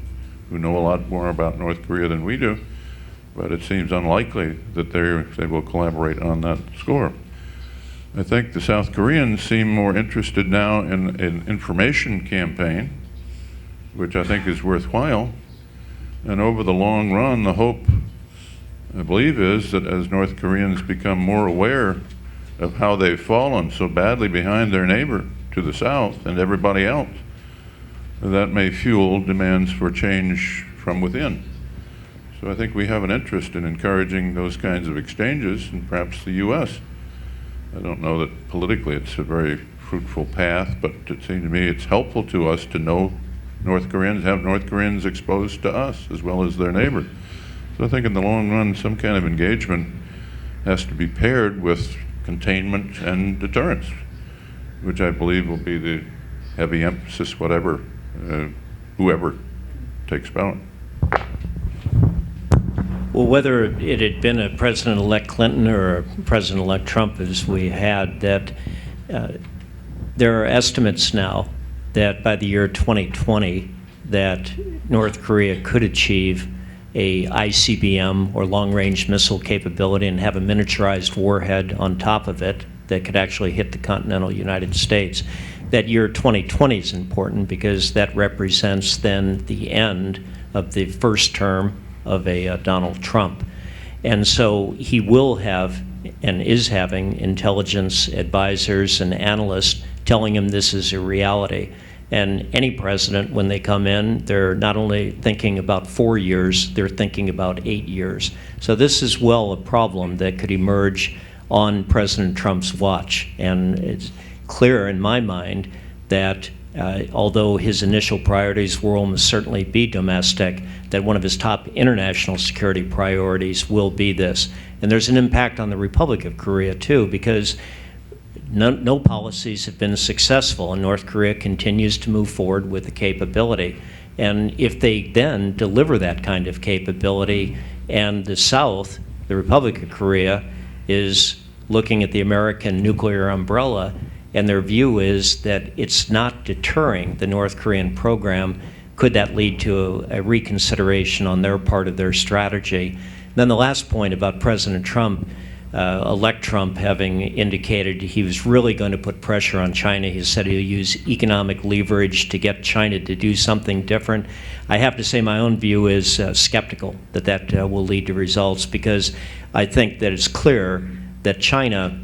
[SPEAKER 11] who know a lot more about North Korea than we do, but it seems unlikely that they will collaborate on that score. I think the South Koreans seem more interested now in an information campaign, which I think is worthwhile. And over the long run, the hope, I believe, is that as North Koreans become more aware of how they've fallen so badly behind their neighbor to the south and everybody else, that may fuel demands for change from within. So I think we have an interest in encouraging those kinds of exchanges, and perhaps the U.S. I don't know that politically it's a very fruitful path, but it seems to me it's helpful to us to know North Koreans, have North Koreans exposed to us as well as their neighbors. So I think in the long run, some kind of engagement has to be paired with containment and deterrence, which I believe will be the heavy emphasis, whoever takes power.
[SPEAKER 12] Well, whether it had been a President-elect Clinton or a President-elect Trump, as we had, that there are estimates now that by the year 2020, that North Korea could achieve a ICBM or long-range missile capability and have a miniaturized warhead on top of it that could actually hit the continental United States. That year 2020 is important because that represents then the end of the first term of a Donald Trump. And so he will have and is having intelligence advisors and analysts telling him this is a reality. And any president, when they come in, they're not only thinking about 4 years, they're thinking about 8 years. So this is well a problem that could emerge on President Trump's watch. And it's clear in my mind that although his initial priorities will almost certainly be domestic, that one of his top international security priorities will be this. And there's an impact on the Republic of Korea too, because no policies have been successful, and North Korea continues to move forward with the capability. And if they then deliver that kind of capability, and the South, the Republic of Korea, is looking at the American nuclear umbrella, and their view is that it's not deterring the North Korean program, could that lead to a reconsideration on their part of their strategy? Then the last point about President Trump, elect Trump having indicated he was really going to put pressure on China. He said he'll use economic leverage to get China to do something different. I have to say my own view is skeptical that will lead to results, because I think that it's clear that China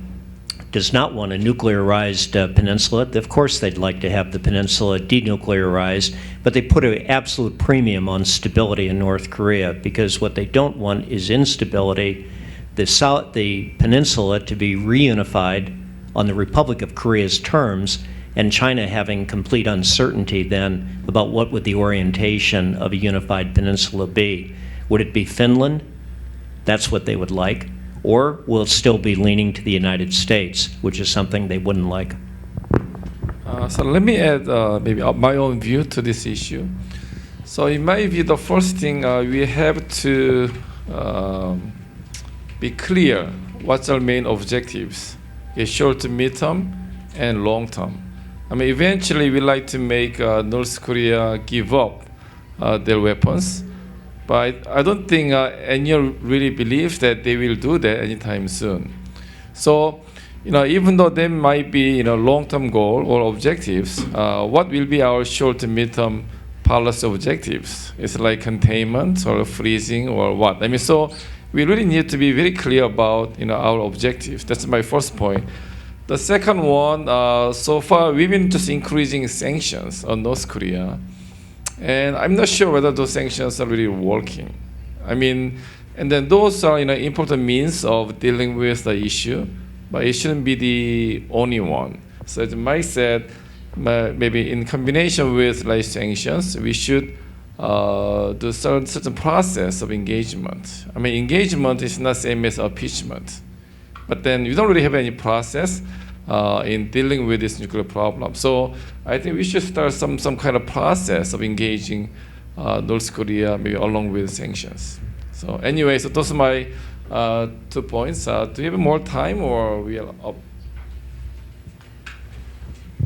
[SPEAKER 12] does not want a nuclearized peninsula. Of course they'd like to have the peninsula denuclearized, but they put an absolute premium on stability in North Korea, because what they don't want is instability. The peninsula to be reunified on the Republic of Korea's terms, and China having complete uncertainty then about what would the orientation of a unified peninsula be. Would it be Finland? That's what they would like. Or will it still be leaning to the United States, which is something they wouldn't like?
[SPEAKER 3] So let me add maybe my own view to this issue. So in my view, the first thing we have to be clear what's our main objectives, short to mid-term and long-term. I mean, eventually we like to make North Korea give up their weapons, but I don't think anyone really believes that they will do that anytime soon. So, even though there might be long-term goal or objectives, what will be our short to mid-term policy objectives? It's like containment or freezing or what? I mean, so we really need to be very clear about our objectives. That's my first point. The second one, so far we've been just increasing sanctions on North Korea, and I'm not sure whether those sanctions are really working. I mean, and then those are important means of dealing with the issue, but it shouldn't be the only one. So as Mike said, maybe in combination with like sanctions, we should do certain process of engagement. I mean, engagement is not the same as appeasement. But then you don't really have any process in dealing with this nuclear problem. So I think we should start some kind of process of engaging North Korea, maybe along with sanctions. So anyway, so those are my 2 points. Do you have more time, or we are up?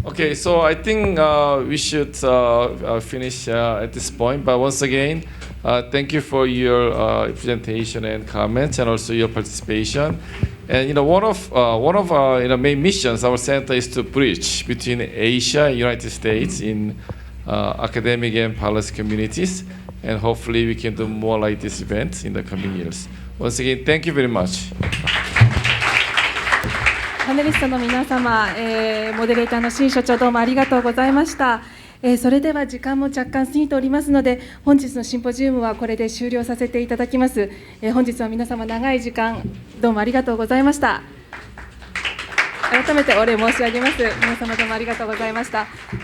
[SPEAKER 3] Okay, so I think we should finish at this point. But once again, thank you for your presentation and comments, and also your participation. And one of our main missions, our center, is to bridge between Asia and United States in academic and policy communities. And hopefully, we can do more like this event in the coming years. Once again, thank you very much.
[SPEAKER 1] パネリストの皆様、モデレーターの新所長、どうもありがとうございました。それでは時間も若干過ぎておりますので、本日のシンポジウムはこれで終了させていただきます。本日は皆様長い時間どうもありがとうございました。改めてお礼申し上げます。皆様どうもありがとうございました。